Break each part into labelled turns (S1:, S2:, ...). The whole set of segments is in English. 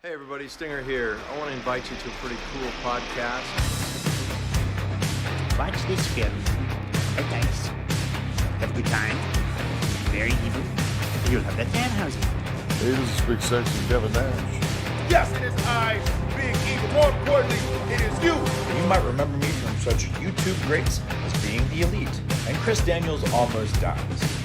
S1: Hey everybody, Stinger here. I want to invite you to a pretty cool podcast.
S2: Watch this film at nice. Have a good time. Very evil. You'll have that fan housing.
S3: Hey, this is Big Sexy Kevin Nash.
S4: Yes, it is I, Big Evil. More importantly, it is you.
S5: You might remember me from such YouTube greats as Being the Elite and Chris Daniels Almost Dies.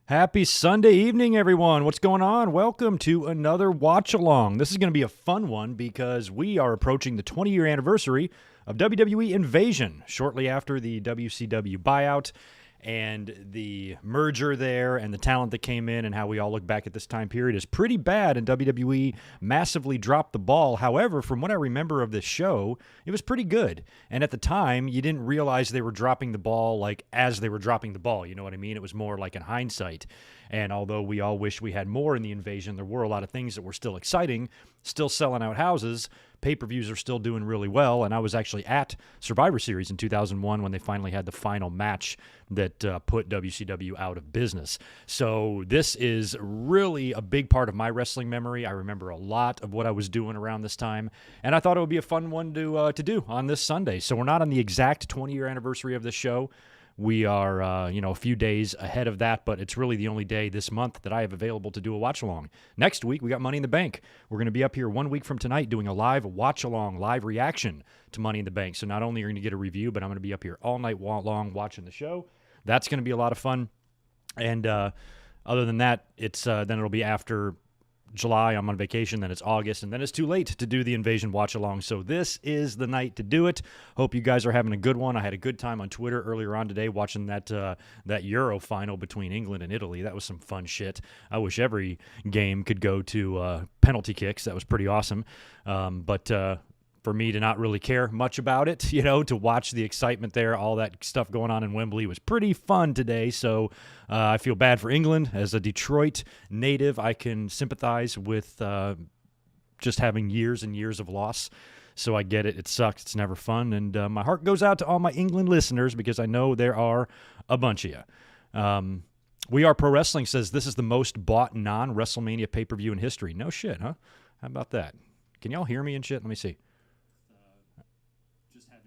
S6: Happy Sunday evening, everyone. What's going on? Welcome to another watch-along. This is going to be a fun one because we are approaching the 20-year anniversary of WWE Invasion, shortly after the WCW buyout. and the merger there and the talent that came in and how we all look back at this time period is pretty bad, and WWE massively dropped the ball. However, from what I remember of this show, it was pretty good. And at the time, you didn't realize they were dropping the ball like as they were dropping the ball. You know what I mean? It was more like in hindsight. And although we all wish we had more in the Invasion, there were a lot of things that were still exciting, still selling out houses. Pay-per-views are still doing really well, and I was actually at Survivor Series in 2001 when they finally had the final match that put WCW out of business. So this is really a big part of my wrestling memory. I remember a lot of what I was doing around this time, and I thought it would be a fun one to do on this Sunday. So we're not on the exact 20-year anniversary of this show. We are, a few days ahead of that, but it's really the only day this month that I have available to do a watch-along. Next week, we got Money in the Bank. We're going to be up here 1 week from tonight doing a live watch-along, live reaction to Money in the Bank. So not only are you going to get a review, but I'm going to be up here all night long watching the show. That's going to be a lot of fun. And other than that, it's then it'll be after July. I'm on vacation, then it's August, and then it's too late to do the Invasion watch along. So this is the night to do it. Hope you guys are having a good one. I had a good time on Twitter earlier on today watching that Euro final between England and Italy. That was some fun shit. I wish every game could go to penalty kicks. That was pretty awesome. But for me to not really care much about it, to watch the excitement there, all that stuff going on in Wembley was pretty fun today. So I feel bad for England. As a Detroit native, I can sympathize with just having years and years of loss. So I get it. It sucks. It's never fun. And my heart goes out to all my England listeners because I know there are a bunch of you. We Are Pro Wrestling says this is the most bought non-WrestleMania pay-per-view in history. No shit, huh? How about that? Can y'all hear me and shit? Let me see.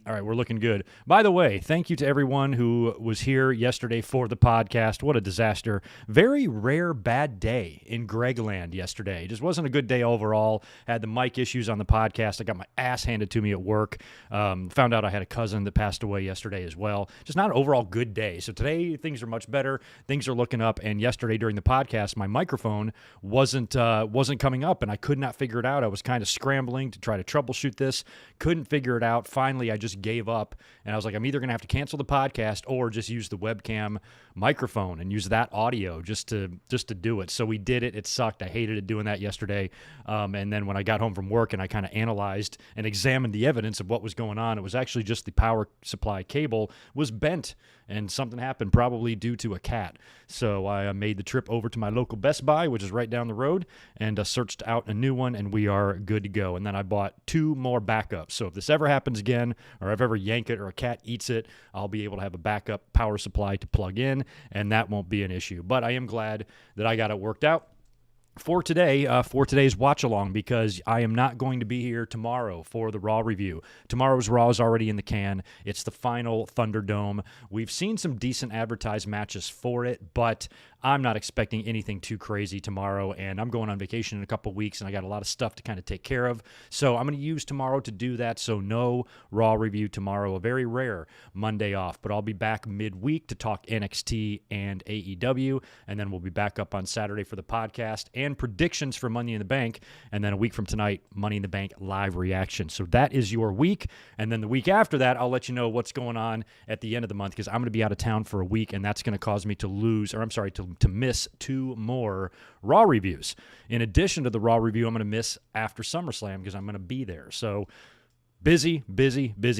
S6: All right, we're looking good. By the way, thank you to everyone who was here yesterday for the podcast. What a disaster. Very rare bad day in Gregland yesterday. It just wasn't a good day overall. Had the mic issues on the podcast. I got my ass handed to me at work. Found out I had a cousin that passed away yesterday as well. Just not an overall good day. So today, things are much better. Things are looking up. And yesterday during the podcast, my microphone wasn't coming up, and I could not figure it out. I was kind of scrambling to try to troubleshoot this. Couldn't figure it out. Finally, I just gave up, and I was like, I'm either going to have to cancel the podcast or just use the webcam microphone and use that audio just to do it. So we did it. It sucked. I hated it doing that yesterday. And then when I got home from work and I kind of analyzed and examined the evidence of what was going on, it was actually just the power supply cable was bent, and something happened, probably due to a cat. So I made the trip over to my local Best Buy, which is right down the road, and searched out a new one, and we are good to go. And then I bought 2 more backups. So if this ever happens again, or if ever yank it or a cat eats it, I'll be able to have a backup power supply to plug in, and that won't be an issue. But I am glad that I got it worked out for today, for today's watch along, because I am not going to be here tomorrow for the Raw review. Tomorrow's Raw is already in the can. It's the final Thunderdome. We've seen some decent advertised matches for it, but I'm not expecting anything too crazy tomorrow, and I'm going on vacation in a couple weeks, and I got a lot of stuff to kind of take care of. So I'm going to use tomorrow to do that. So no Raw review tomorrow, a very rare Monday off, but I'll be back midweek to talk NXT and AEW, and then we'll be back up on Saturday for the podcast and predictions for Money in the Bank, and then a week from tonight, Money in the Bank live reaction. So that is your week, and then the week after that, I'll let you know what's going on at the end of the month, because I'm going to be out of town for a week, and that's going to cause me to miss 2 more Raw reviews. In addition to the Raw review, I'm going to miss after SummerSlam because I'm going to be there. So busy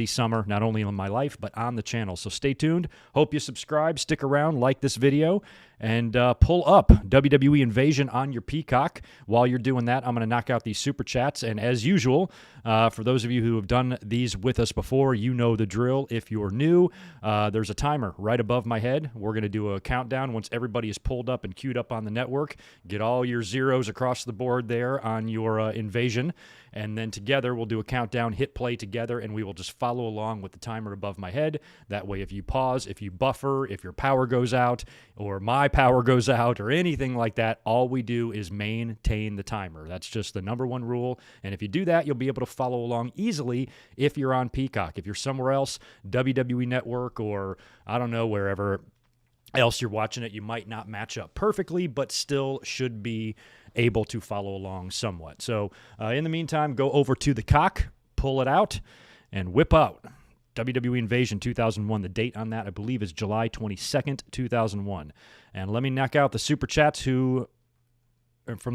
S6: summer, not only in my life, but on the channel. So stay tuned. Hope you subscribe, stick around, like this video, and pull up WWE Invasion on your Peacock. While you're doing that, I'm going to knock out these super chats. And as usual, for those of you who have done these with us before, you know the drill. If you're new, there's a timer right above my head. We're going to do a countdown once everybody is pulled up and queued up on the network. Get all your zeros across the board there on your Invasion. And then together, we'll do a countdown, hit play together, and we will just follow along with the timer above my head. That way, if you pause, if you buffer, if your power goes out, or my power goes out, or anything like that, all we do is maintain the timer. That's just the number 1 rule. And if you do that, you'll be able to follow along easily if you're on Peacock. If you're somewhere else, WWE Network, or I don't know, wherever else you're watching it, you might not match up perfectly, but still should be able to follow along somewhat. So in the meantime, go over to the cock, pull it out, and whip out WWE Invasion 2001. The date on that, I believe, is July 22nd, 2001. And let me knock out the Super Chats from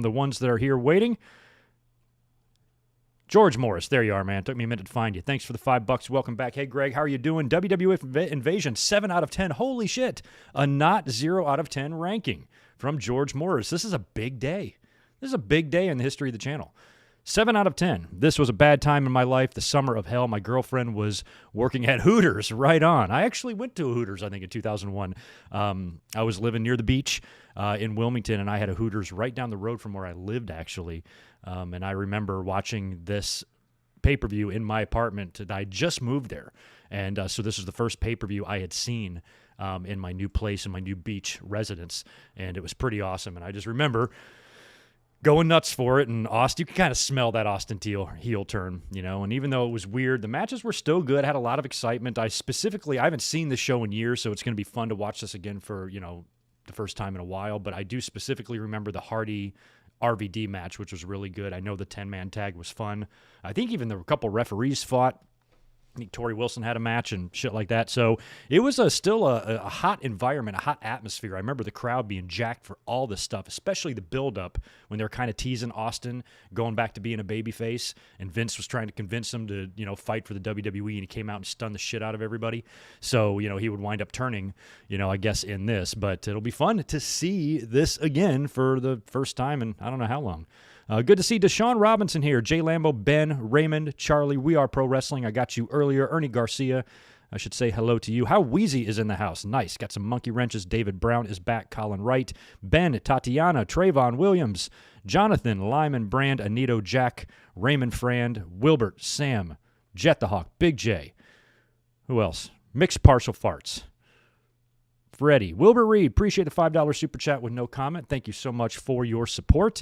S6: the ones that are here waiting. George Morris, there you are, man. Took me a minute to find you. Thanks for the $5. Welcome back. Hey, Greg, how are you doing? WWE Invasion, 7 out of 10. Holy shit. A not 0 out of 10 ranking from George Morris. This is a big day. This is a big day in the history of the channel. 7 out of 10. This was a bad time in my life, the summer of hell. My girlfriend was working at Hooters, right on. I actually went to a Hooters, I think, in 2001. I was living near the beach in Wilmington, and I had a Hooters right down the road from where I lived, actually. And I remember watching this pay-per-view in my apartment. I just moved there. And so this was the first pay-per-view I had seen in my new place, in my new beach residence. And it was pretty awesome. And I just remember going nuts for it, and Austin, you can kind of smell that Austin heel turn, you know, and even though it was weird, the matches were still good, had a lot of excitement. I haven't seen the show in years, so it's going to be fun to watch this again for, you know, the first time in a while, but I do specifically remember the Hardy RVD match, which was really good. I know the 10-man tag was fun. I think even there were a couple referees fought. I think Torrie Wilson had a match and shit like that. So it was still a hot environment, a hot atmosphere. I remember the crowd being jacked for all this stuff, especially the build-up when they were kind of teasing Austin going back to being a babyface, and Vince was trying to convince him to, you know, fight for the WWE, and he came out and stunned the shit out of everybody. So, you know, he would wind up turning, you know, I guess in this. But it'll be fun to see this again for the first time in I don't know how long. Good to see Deshaun Robinson here. Jay Lambo, Ben, Raymond, Charlie. We Are Pro Wrestling. I got you earlier. Ernie Garcia. I should say hello to you. How Wheezy is in the house. Nice. Got some monkey wrenches. David Brown is back. Colin Wright. Ben, Tatiana, Trayvon Williams, Jonathan, Lyman, Brand, Anito, Jack, Raymond Frand, Wilbert, Sam, Jet the Hawk, Big J. Who else? Mixed Partial Farts. Freddie. Wilbur Reed. Appreciate the $5 super chat with no comment. Thank you so much for your support.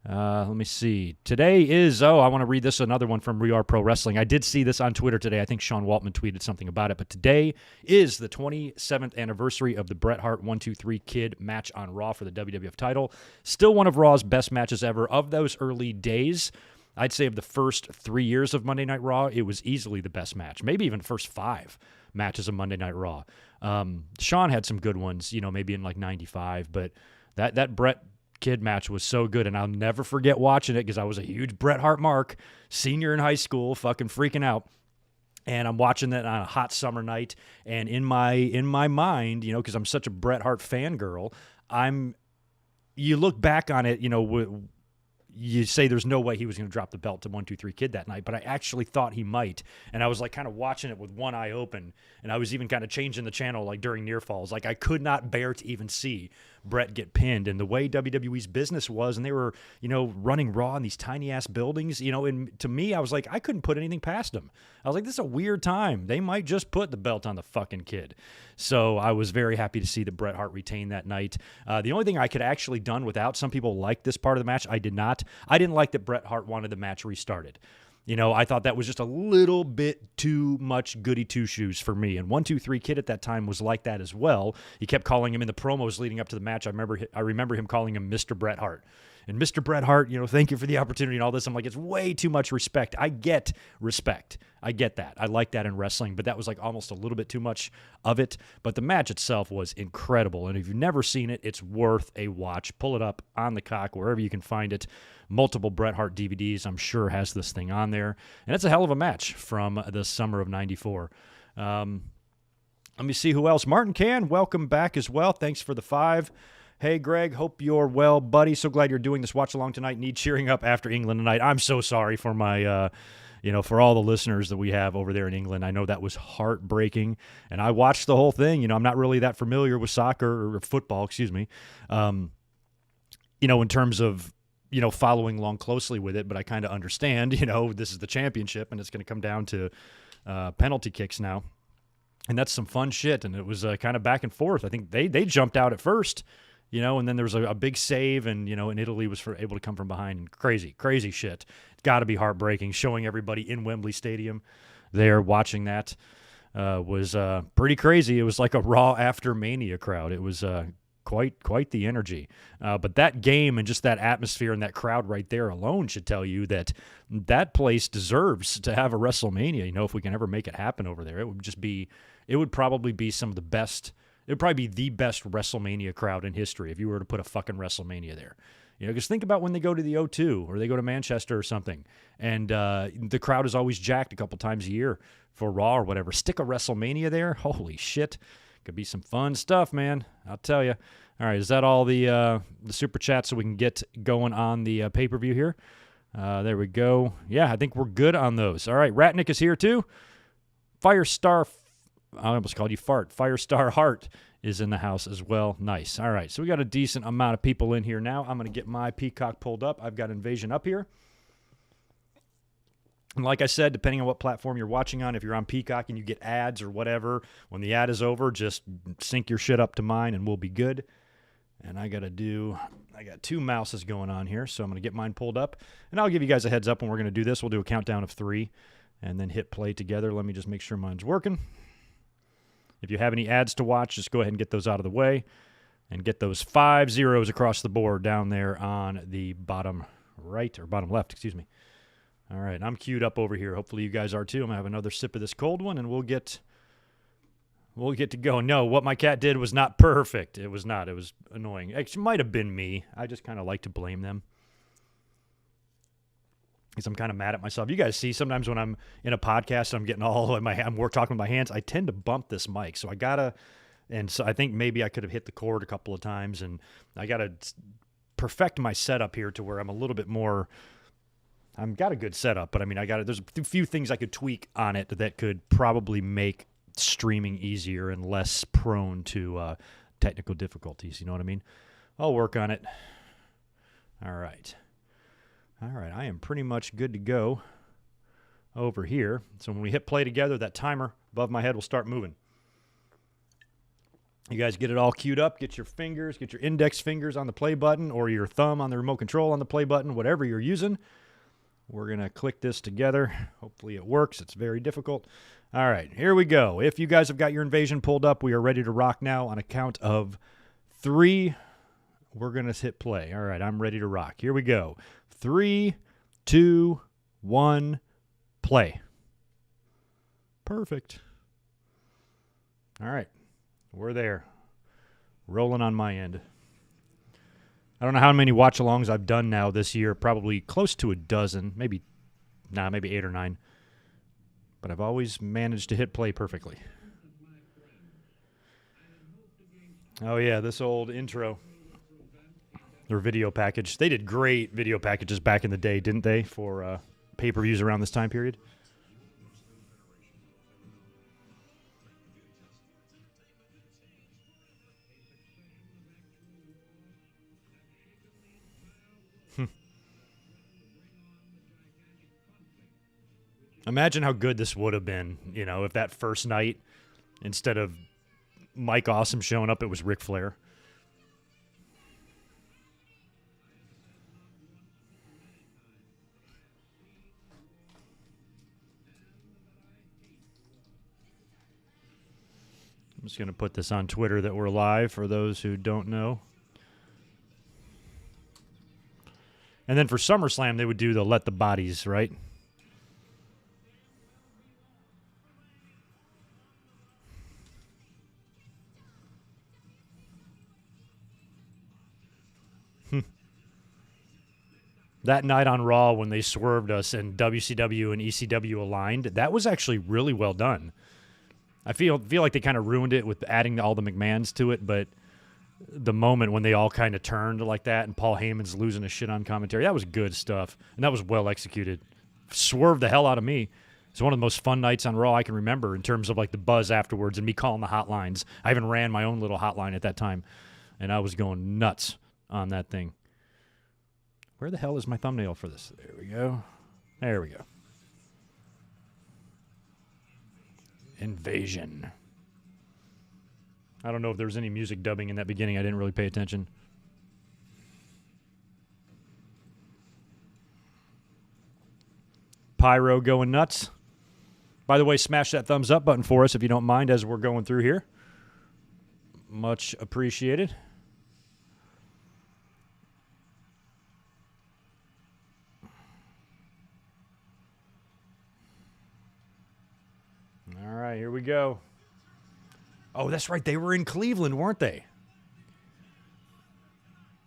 S6: Let me see. Today is, I want to read this, another one from We Are Pro Wrestling. I did see this on Twitter today. I think Sean Waltman tweeted something about it, but today is the 27th anniversary of the Bret Hart 1-2-3 Kid match on Raw for the WWF title. Still one of Raw's best matches ever. Of those early days, I'd say of the first 3 years of Monday Night Raw, it was easily the best match. Maybe even the first 5 matches of Monday Night Raw. Sean had some good ones, you know, maybe in like 95, but that Bret Kid match was so good, and I'll never forget watching it because I was a huge Bret Hart mark, senior in high school, fucking freaking out. And I'm watching that on a hot summer night, and in my mind, you know, because I'm such a Bret Hart fangirl, you look back on it, you know, you say there's no way he was going to drop the belt to 1-2-3 Kid that night, but I actually thought he might. And I was like kind of watching it with one eye open, and I was even kind of changing the channel like during near falls. Like I could not bear to even see Bret get pinned, and the way WWE's business was, and they were, you know, running Raw in these tiny ass buildings, you know, and to me, I was like, I couldn't put anything past them. I was like, this is a weird time. They might just put the belt on the fucking Kid. So I was very happy to see that Bret Hart retain that night. The only thing I could actually done without, some people liked this part of the match. I did not. I didn't like that Bret Hart wanted the match restarted. You know, I thought that was just a little bit too much goody two-shoes for me. And 1-2-3 Kid at that time was like that as well. He kept calling him in the promos leading up to the match. I remember him calling him Mr. Bret Hart. And Mr. Bret Hart, you know, thank you for the opportunity and all this. I'm like, it's way too much respect. I get respect. I get that. I like that in wrestling, but that was like almost a little bit too much of it. But the match itself was incredible. And if you've never seen it, it's worth a watch. Pull it up on the cock, wherever you can find it. Multiple Bret Hart DVDs, I'm sure, has this thing on there. And it's a hell of a match from the summer of 94. Let me see who else. Martin Can, welcome back as well. Thanks for the 5. Hey, Greg, hope you're well, buddy. So glad you're doing this watch-along tonight. Need cheering up after England tonight. I'm so sorry for my, for all the listeners that we have over there in England. I know that was heartbreaking, and I watched the whole thing. You know, I'm not really that familiar with soccer or football, excuse me, in terms of, following along closely with it, but I kind of understand, this is the championship, and it's going to come down to penalty kicks now. And that's some fun shit, and it was kind of back and forth. I think they jumped out at first, and then there was a big save, and, and Italy was able to come from behind. And crazy shit. It's got to be heartbreaking. Showing everybody in Wembley Stadium there watching that was pretty crazy. It was like a Raw after Mania crowd. It was quite the energy. But that game and just that atmosphere and that crowd right there alone should tell you that that place deserves to have a WrestleMania. You know, if we can ever make it happen over there, it would probably be some of the best. It would probably be the best WrestleMania crowd in history if you were to put a fucking WrestleMania there. You know, because think about when they go to the O2 or they go to Manchester or something, and the crowd is always jacked a couple times a year for Raw or whatever. Stick a WrestleMania there? Holy shit. Could be some fun stuff, man. I'll tell you. All right, is that all the super chats so we can get going on the pay-per-view here? There we go. Yeah, I think we're good on those. All right, Ratnick is here too. Firestar, I almost called you Fart. Firestar Hart is in the house as well. Nice. All right, so we got a decent amount of people in here now. I'm going to get my Peacock pulled up. I've got Invasion up here. And like I said, depending on what platform you're watching on, if you're on Peacock and you get ads or whatever, when the ad is over, just sync your shit up to mine and we'll be good. And I got two mouses going on here, so I'm going to get mine pulled up. And I'll give you guys a heads up when we're going to do this. We'll do a countdown of 3 and then hit play together. Let me just make sure mine's working. If you have any ads to watch, just go ahead and get those out of the way and get those 5 zeros across the board down there on the bottom right, or bottom left, excuse me. All right, I'm queued up over here. Hopefully you guys are too. I'm going to have another sip of this cold one, and we'll get to go. No, what my cat did was not perfect. It was not. It was annoying. It might have been me. I just kind of like to blame them because I'm kind of mad at myself. You guys see sometimes when I'm in a podcast and I'm getting all in I'm talking with my hands, I tend to bump this mic. So I think maybe I could have hit the cord a couple of times, and I got to perfect my setup here to where I'm a little bit more. I've got a good setup, but I mean, there's a few things I could tweak on it that could probably make streaming easier and less prone to technical difficulties. You know what I mean? I'll work on it. All right. I am pretty much good to go over here. So when we hit play together, that timer above my head will start moving. You guys get it all queued up. Get your index fingers on the play button or your thumb on the remote control on the play button, whatever you're using. We're going to click this together. Hopefully it works. It's very difficult. All right, here we go. If you guys have got your Invasion pulled up, we are ready to rock now. On a count of 3, we're going to hit play. All right, I'm ready to rock. Here we go. 3, 2, 1, play. Perfect. All right, we're there. Rolling on my end. I don't know how many watch-alongs I've done now this year. Probably close to a dozen. Maybe 8 or 9. But I've always managed to hit play perfectly. Oh, yeah, this old intro. Their video package. They did great video packages back in the day, didn't they, for pay-per-views around this time period? Imagine how good this would have been, if that first night, instead of Mike Awesome showing up, it was Ric Flair. I'm just going to put this on Twitter that we're live for those who don't know. And then for SummerSlam, they would do the Let the Bodies, right? That night on Raw when they swerved us and WCW and ECW aligned, that was actually really well done. I feel like they kind of ruined it with adding all the McMahons to it, but the moment when they all kind of turned like that and Paul Heyman's losing his shit on commentary, that was good stuff, and that was well executed. Swerved the hell out of me. It's one of the most fun nights on Raw I can remember in terms of like the buzz afterwards and me calling the hotlines. I even ran my own little hotline at that time, and I was going nuts on that thing. Where the hell is my thumbnail for this? There we go. There we go. Invasion. I don't know if there was any music dubbing in that beginning. I didn't really pay attention. Pyro going nuts. By the way, smash that thumbs up button for us if you don't mind as we're going through here. Much appreciated. go. Oh, that's right. They were in Cleveland, weren't they?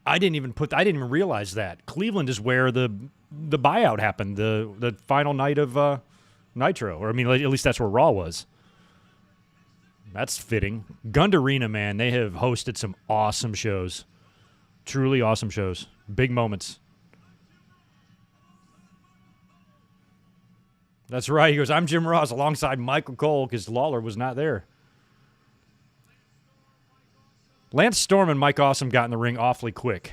S6: I didn't even realize that. Cleveland is where the buyout happened, the final night of Nitro. Or, I mean, at least that's where Raw was. That's fitting. Gund Arena, man, they have hosted some awesome shows. Truly awesome shows. Big moments. That's right. He goes, I'm Jim Ross alongside Michael Cole because Lawler was not there. Lance Storm and Mike Awesome got in the ring awfully quick.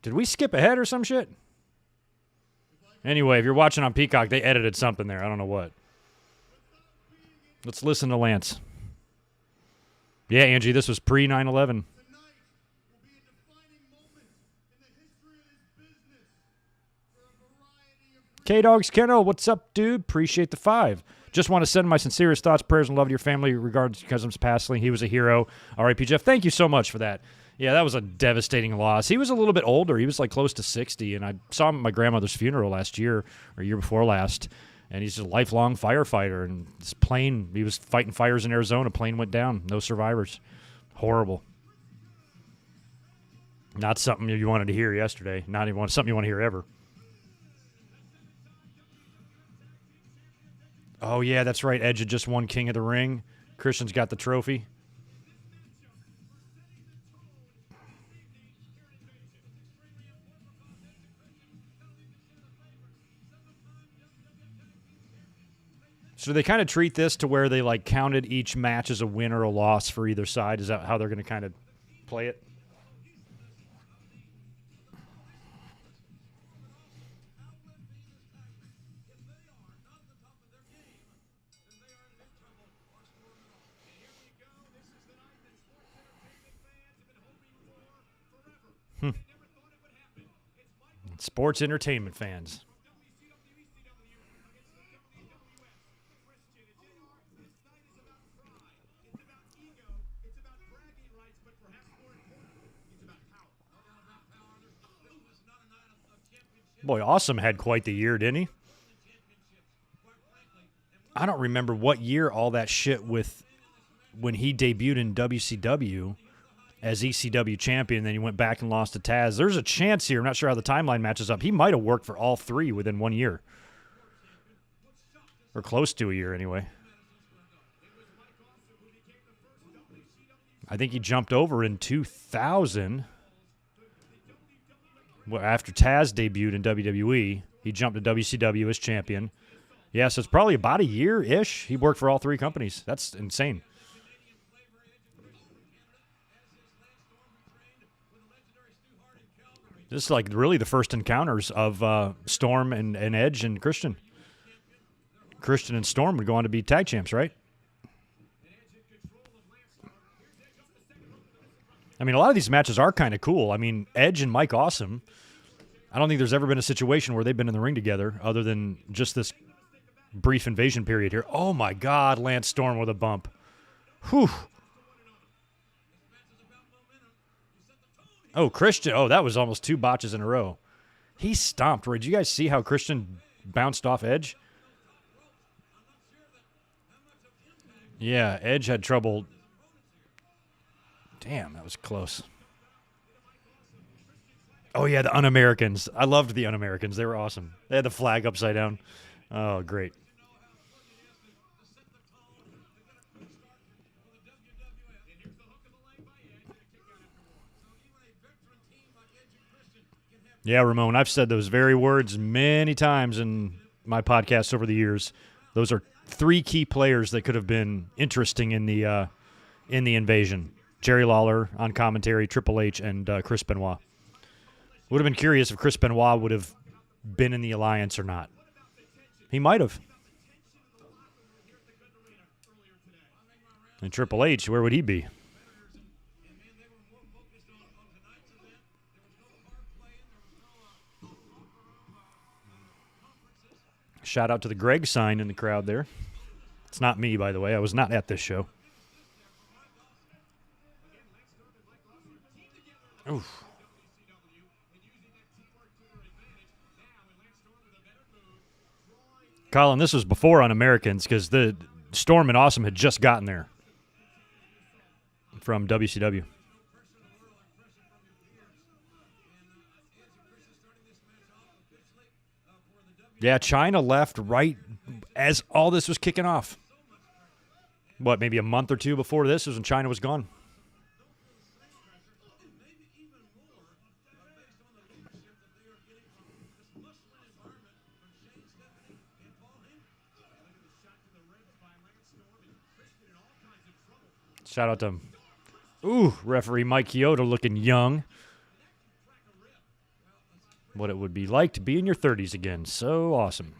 S6: Did we skip ahead or some shit? Anyway, if you're watching on Peacock, they edited something there. I don't know what. Let's listen to Lance. Yeah, Angie, this was pre-9/11. K-Dogs Kennel, what's up, dude? Appreciate the 5. Just want to send my sincerest thoughts, prayers, and love to your family. Regards, Cousin's passing. He was a hero. R.I.P. Jeff. Thank you so much for that. Yeah, that was a devastating loss. He was a little bit older. He was like close to 60, and I saw him at my grandmother's funeral last year or year before last, and he's a lifelong firefighter. And this plane, he was fighting fires in Arizona. Plane went down. No survivors. Horrible. Not something you wanted to hear yesterday. Not even something you want to hear ever. Oh, yeah, that's right. Edge had just won King of the Ring. Christian's got the trophy. So they kind of treat this to where they like counted each match as a win or a loss for either side. Is that how they're going to kind of play it? Sports entertainment fans. Boy, Awesome had quite the year, didn't he? I don't remember what year all that shit with when he debuted in WCW as ECW champion, then he went back and lost to Taz. There's a chance here. I'm not sure how the timeline matches up. He might have worked for all three within 1 year. Or close to a year, anyway. I think he jumped over in 2000. Well, after Taz debuted in WWE, he jumped to WCW as champion. Yeah, so it's probably about a year-ish. He worked for all three companies. That's insane. This is like really the first encounters of Storm and Edge and Christian. Christian and Storm would go on to be tag champs, right? I mean, a lot of these matches are kind of cool. I mean, Edge and Mike Awesome, I don't think there's ever been a situation where they've been in the ring together other than just this brief invasion period here. Oh, my God, Lance Storm with a bump. Whew. Oh, Christian. Oh, that was almost 2 botches in a row. He stomped. Did you guys see how Christian bounced off Edge? Yeah, Edge had trouble. Damn, that was close. Oh, yeah, the Un-Americans. I loved the Un-Americans. They were awesome. They had the flag upside down. Oh, great. Yeah, Ramon, I've said those very words many times in my podcasts over the years. Those are 3 key players that could have been interesting in the invasion. Jerry Lawler on commentary, Triple H, and Chris Benoit. Would have been curious if Chris Benoit would have been in the alliance or not. He might have. And Triple H, where would he be? Shout out to the Greg sign in the crowd there. It's not me, by the way. I was not at this show. Oof. Colin, this was before on Americans because the Storm and Awesome had just gotten there from WCW. Yeah, China left right as all this was kicking off. What, maybe a month or two before this was when China was gone? Shout out to referee Mike Chioda looking young. What it would be like to be in your 30s again. So awesome.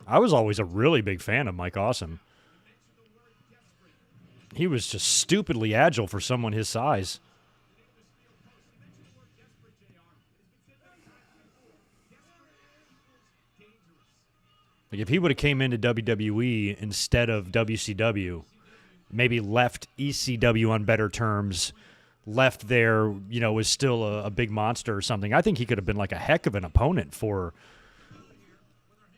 S6: I was always a really big fan of Mike Awesome. He was just stupidly agile for someone his size. Like if he would have came into WWE instead of WCW, maybe left ECW on better terms, left there, was still a big monster or something, I think he could have been like a heck of an opponent for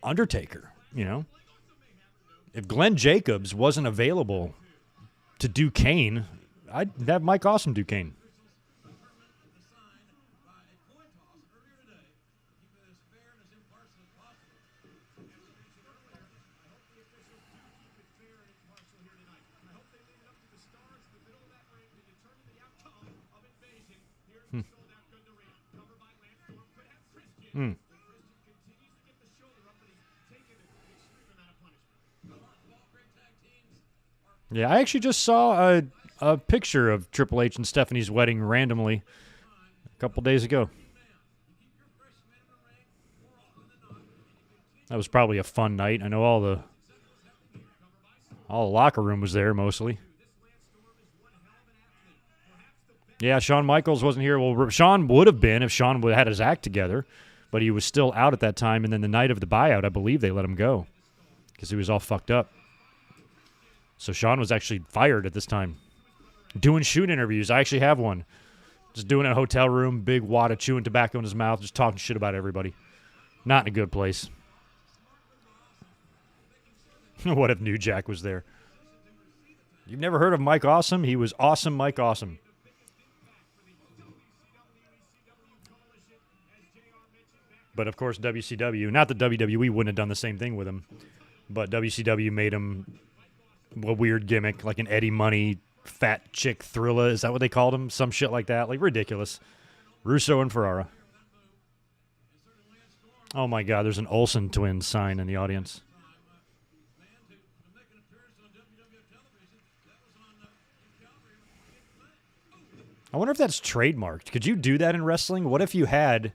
S6: Undertaker, If Glenn Jacobs wasn't available to do Kane, I'd have Mike Awesome do Kane. Yeah, I actually just saw a picture of Triple H and Stephanie's wedding randomly a couple days ago. That was probably a fun night. I know all the locker room was there mostly. Yeah, Shawn Michaels wasn't here. Well, Shawn would have been if Shawn would have had his act together, but he was still out at that time. And then the night of the buyout, I believe they let him go because he was all fucked up. So Shawn was actually fired at this time. Doing shoot interviews. I actually have one. Just doing it in a hotel room, big wad of chewing tobacco in his mouth, just talking shit about everybody. Not in a good place. What if New Jack was there? You've never heard of Mike Awesome? He was Awesome Mike Awesome. But, of course, WCW, not that WWE wouldn't have done the same thing with him, but WCW made him a weird gimmick, like an Eddie Money fat chick Thrilla. Is that what they called him? Some shit like that. Like, ridiculous. Russo and Ferrara. Oh, my God, there's an Olsen twins sign in the audience. I wonder if that's trademarked. Could you do that in wrestling? What if you had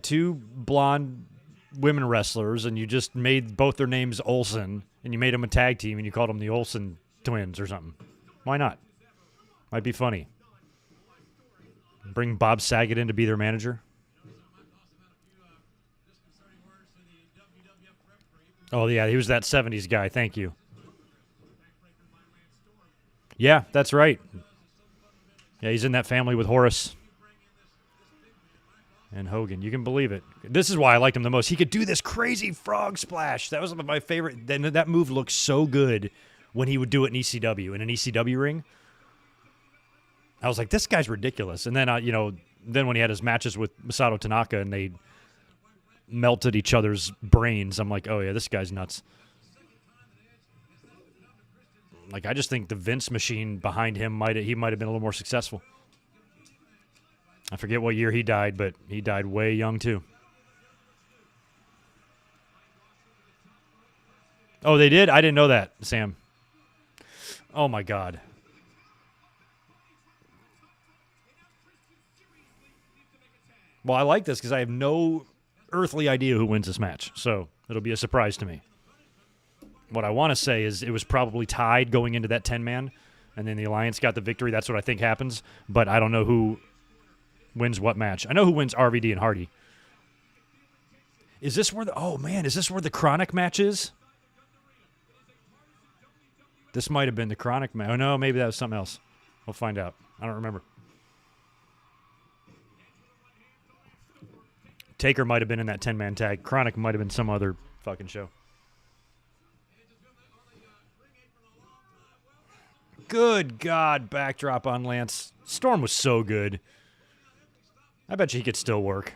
S6: two blonde women wrestlers and you just made both their names Olsen and you made them a tag team and you called them the Olsen twins or something? Why not? Might be funny. Bring Bob Saget in to be their manager. Oh, yeah, he was that 70s guy. Thank you. Yeah, that's right. Yeah, he's in that family with Horace and Hogan. You can believe it. This is why I liked him the most. He could do this crazy frog splash. That was my favorite. Then that move looked so good when he would do it in ECW, in an ECW ring. I was like, this guy's ridiculous. And then, then when he had his matches with Masato Tanaka and they melted each other's brains, I'm like, oh, yeah, this guy's nuts. Like, I just think the Vince machine behind him might have been a little more successful. I forget what year he died, but he died way young, too. Oh, they did? I didn't know that, Sam. Oh, my God. Well, I like this because I have no earthly idea who wins this match, so it'll be a surprise to me. What I want to say is it was probably tied going into that 10-man, and then the Alliance got the victory. That's what I think happens, but I don't know who wins what match. I know who wins RVD and Hardy. Is this where the Chronic match is? This might have been the Chronic match. Oh, no, maybe that was something else. We'll find out. I don't remember. Taker might have been in that 10-man tag. Chronic might have been some other fucking show. Good God, backdrop on Lance. Storm was so good. I bet you he could still work.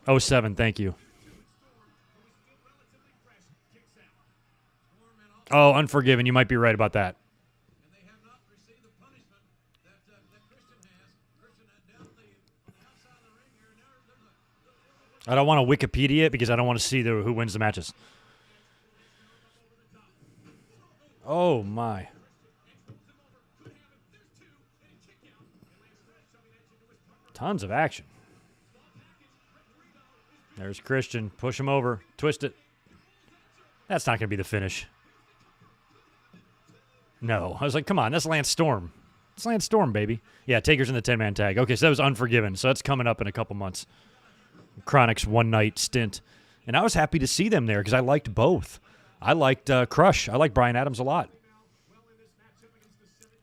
S6: 07, thank you. Oh, Unforgiven. You might be right about that. I don't want to Wikipedia it because I don't want to see who wins the matches. Oh, my. Tons of action. There's Christian. Push him over. Twist it. That's not going to be the finish. No. I was like, come on. That's Lance Storm. It's Lance Storm, baby. Yeah, Taker's in the 10-man tag. Okay, so that was Unforgiven. So that's coming up in a couple months. Chronic's one-night stint. And I was happy to see them there because I liked both. I liked Crush. I liked Bryan Adams a lot.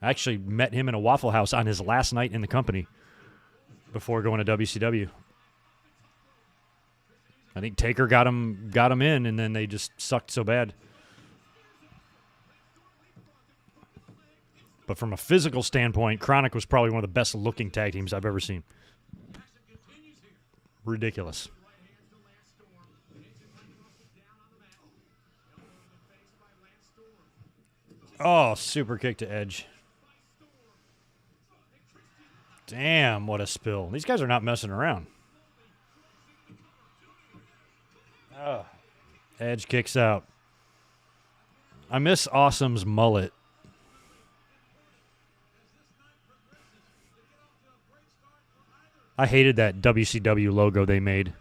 S6: I actually met him in a Waffle House on his last night in the company before going to WCW. I think Taker got him in, and then they just sucked so bad. But from a physical standpoint, Chronic was probably one of the best-looking tag teams I've ever seen. Ridiculous. Oh, super kick to Edge. Damn, what a spill. These guys are not messing around. Oh. Edge kicks out. I miss Awesome's mullet. I hated that WCW logo they made.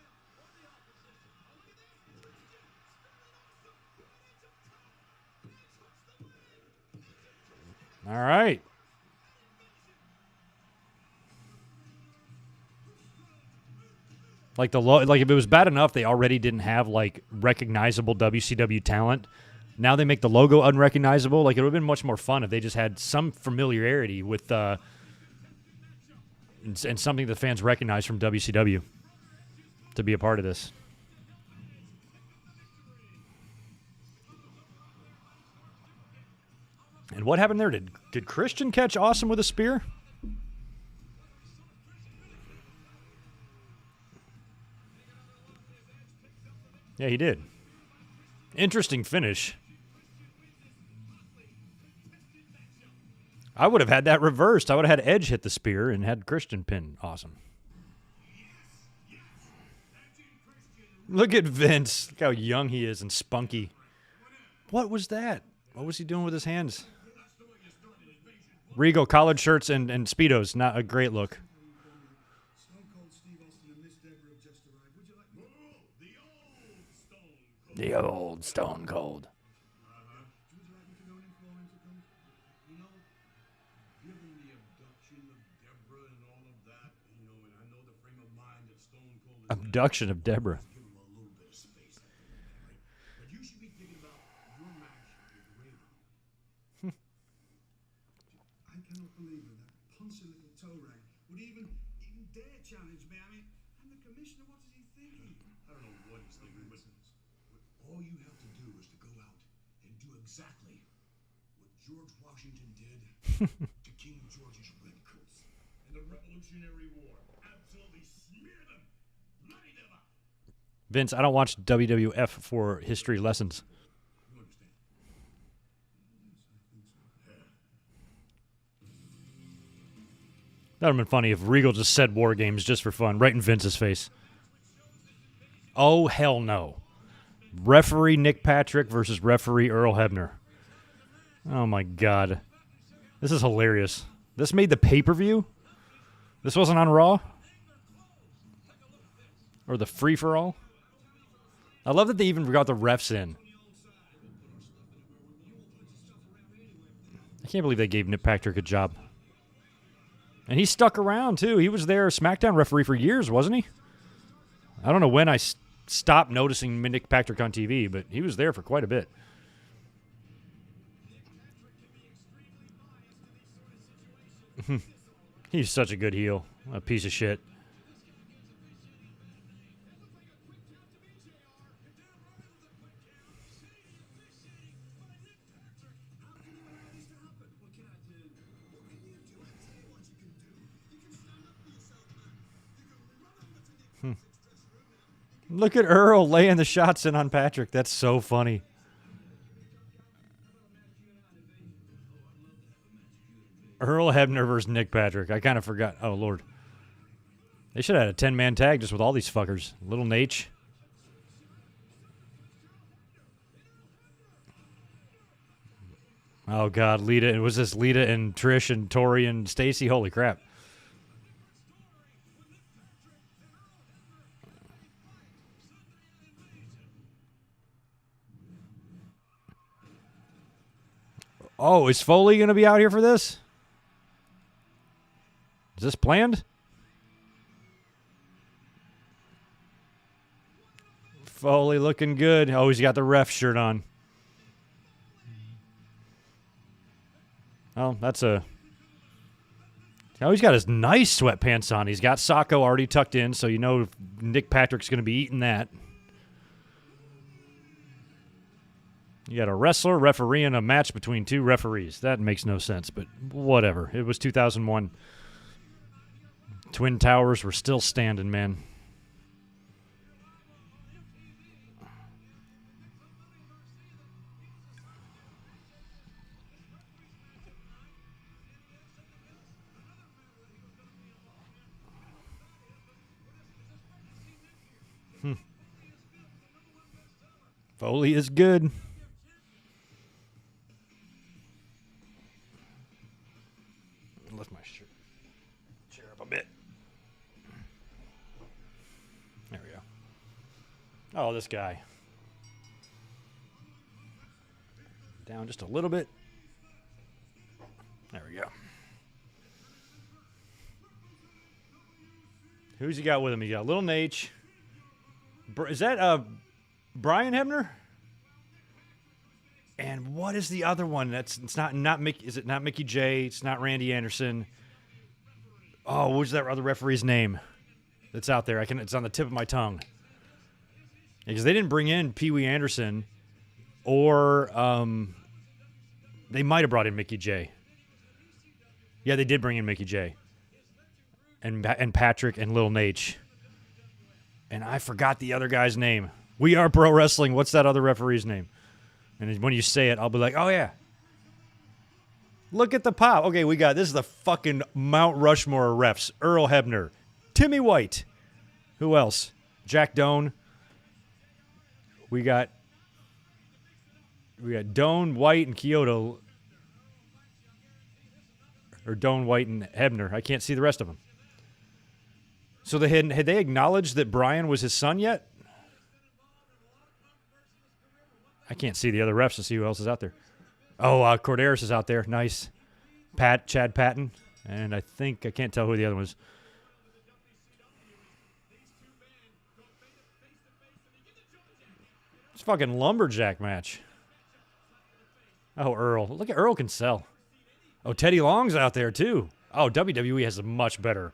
S6: All right. Like if it was bad enough they already didn't have like recognizable WCW talent. Now they make the logo unrecognizable. Like it would have been much more fun if they just had some familiarity with and something the fans recognize from WCW to be a part of this. And what happened there? Did Christian catch Awesome with a spear? Yeah, he did. Interesting finish. I would have had that reversed. I would have had Edge hit the spear and had Christian pin. Awesome. Look at Vince. Look how young he is and spunky. What was that? What was he doing with his hands? Regal, collared shirts and Speedos. Not a great look. The old Stone Cold. Abduction of Deborah.
S7: I cannot believe that punchy little toe rag would even dare challenge me. I mean, I'm the commissioner. What is he thinking? I don't know what he's thinking, but all you have to do is to go out and do exactly what George Washington did to King George's redcoats in the Revolutionary War. Absolutely smear them, bloody them up.
S6: Vince, I don't watch WWF for history lessons. That would have been funny if Regal just said War Games just for fun, right in Vince's face. Oh, hell no. Referee Nick Patrick versus referee Earl Hebner. Oh, my God. This is hilarious. This made the pay-per-view? This wasn't on Raw? Or the free-for-all? I love that they even got the refs in. I can't believe they gave Nick Patrick a job. And he stuck around, too. He was there, SmackDown referee for years, wasn't he? I don't know when I stopped noticing Nick Patrick on TV, but he was there for quite a bit. He's such a good heel. A piece of shit. Look at Earl laying the shots in on Patrick. That's so funny. Earl Hebner versus Nick Patrick. I kind of forgot. Oh, Lord. They should have had a 10-man tag just with all these fuckers. Little Nate. Oh, God. Lita. Was this Lita and Trish and Tori and Stacy? Holy crap. Oh, is Foley going to be out here for this? Is this planned? Foley looking good. Oh, he's got the ref shirt on. Oh, that's a... Oh, he's got his nice sweatpants on. He's got Sacco already tucked in, so you know Nick Patrick's going to be eating that. You got a wrestler refereeing a match between two referees. That makes no sense, but whatever. It was 2001. Twin Towers were still standing, man. Foley is good. Lift my chair up a bit. There we go. Oh, this guy. Down just a little bit. There we go. Who's he got with him? He got Little Nate. Is that Brian Hebner? And what is the other one? It's not Mickey. Is it not Mickey J? It's not Randy Anderson. Oh, what's that other referee's name that's out there? It's on the tip of my tongue. Because they didn't bring in Pee Wee Anderson, or they might have brought in Mickey J. Yeah, they did bring in Mickey J. And Patrick and Lil Nate. And I forgot the other guy's name. We Are Pro Wrestling. What's that other referee's name? And when you say it, I'll be like, oh, yeah. Look at the pop. Okay, this is the fucking Mount Rushmore of refs. Earl Hebner. Timmy White. Who else? Jack Doan. We got Doan, White, and Kyoto. Or Doan, White, and Hebner. I can't see the rest of them. So had they acknowledged that Brian was his son yet? I can't see the other refs to see who else is out there. Oh, Corderas is out there. Nice. Chad Patton. And I can't tell who the other one is. It's a fucking lumberjack match. Oh, Earl. Look at Earl can sell. Oh, Teddy Long's out there too. Oh, WWE has a much better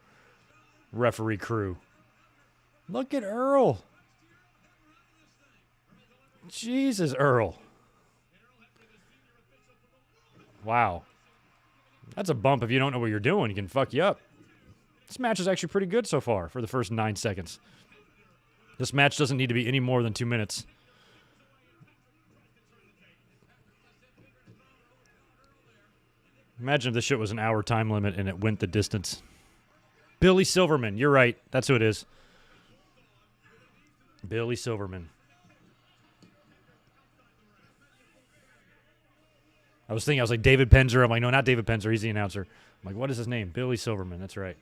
S6: referee crew. Look at Earl. Jesus, Earl. Wow. That's a bump if you don't know what you're doing. It can fuck you up. This match is actually pretty good so far for the first 9 seconds. This match doesn't need to be any more than 2 minutes. Imagine if this shit was an hour time limit and it went the distance. Billy Silverman. You're right. That's who it is. Billy Silverman. I was like, David Penzer. I'm like, no, not David Penzer. He's the announcer. I'm like, what is his name? Billy Silverman. That's right.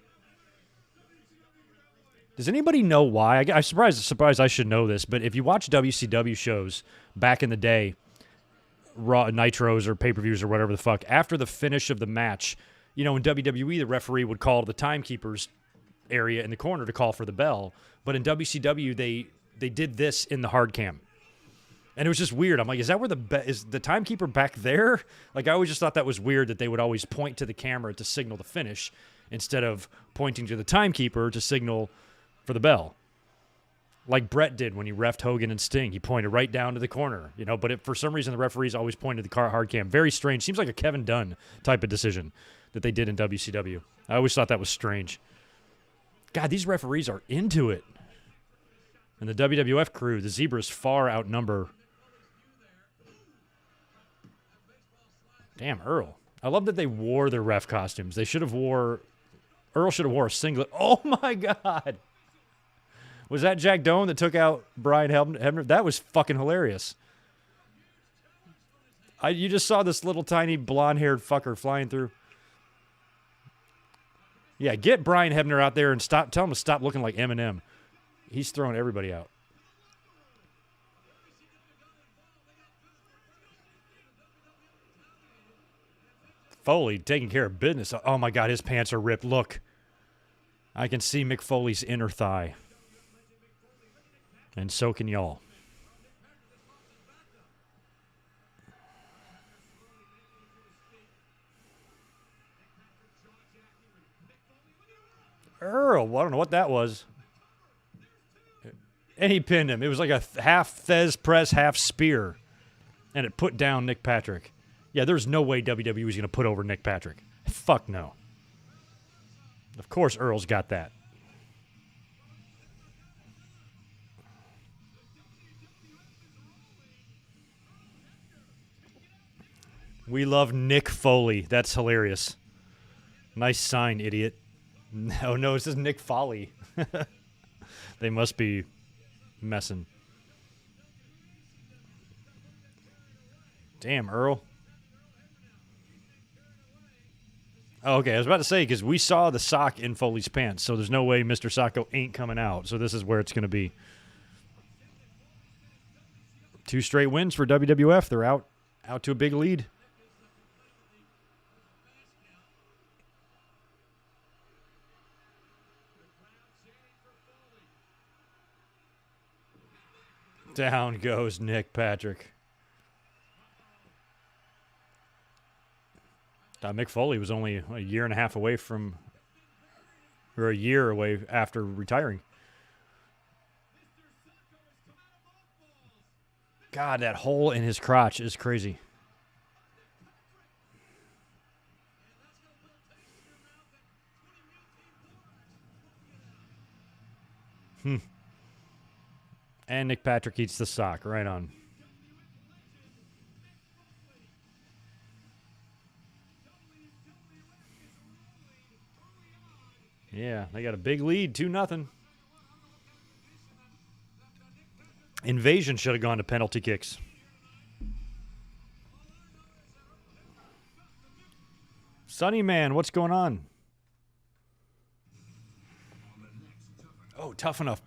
S6: Does anybody know why? I'm surprised I should know this, but if you watch WCW shows back in the day, Raw Nitros or pay-per-views or whatever the fuck, after the finish of the match, in WWE, the referee would call the timekeepers area in the corner to call for the bell. But in WCW, they did this in the hard cam. And it was just weird. I'm like, is that where is the timekeeper back there? Like, I always just thought that was weird that they would always point to the camera to signal the finish instead of pointing to the timekeeper to signal for the bell. Like Brett did when he reffed Hogan and Sting. He pointed right down to the corner, but for some reason the referees always pointed to the hard cam. Very strange. Seems like a Kevin Dunn type of decision that they did in WCW. I always thought that was strange. God, these referees are into it. And the WWF crew, the Zebras far outnumber. Damn, Earl. I love that they wore their ref costumes. They should have Earl should have wore a singlet. Oh, my God. Was that Jack Doan that took out Brian Hebner? That was fucking hilarious. You just saw this little tiny blonde-haired fucker flying through. Yeah, get Brian Hebner out there and tell him to stop looking like Eminem. He's throwing everybody out. Foley taking care of business. Oh, my God, his pants are ripped. Look. I can see Mick Foley's inner thigh. And so can y'all. Earl, I don't know what that was. And he pinned him. It was like a half Thez press, half spear. And it put down Nick Patrick. Yeah, there's no way WWE was going to put over Nick Patrick. Fuck no. Of course Earl's got that. We love Nick Foley. That's hilarious. Nice sign, idiot. No, it says Nick Foley. They must be messing. Damn, Earl. Oh, okay, I was about to say, because we saw the sock in Foley's pants, so there's no way Mr. Socko ain't coming out. So this is where it's going to be. 2 straight wins for WWF. They're out to a big lead. Down goes Nick Patrick. Mick Foley was only a year and a half away from, or a year away after retiring. God, that hole in his crotch is crazy. And Nick Patrick eats the sock. Right on. Yeah, they got a big lead, 2-0. Invasion should have gone to penalty kicks. Sunny Man, what's going on? Oh, Tough Enough.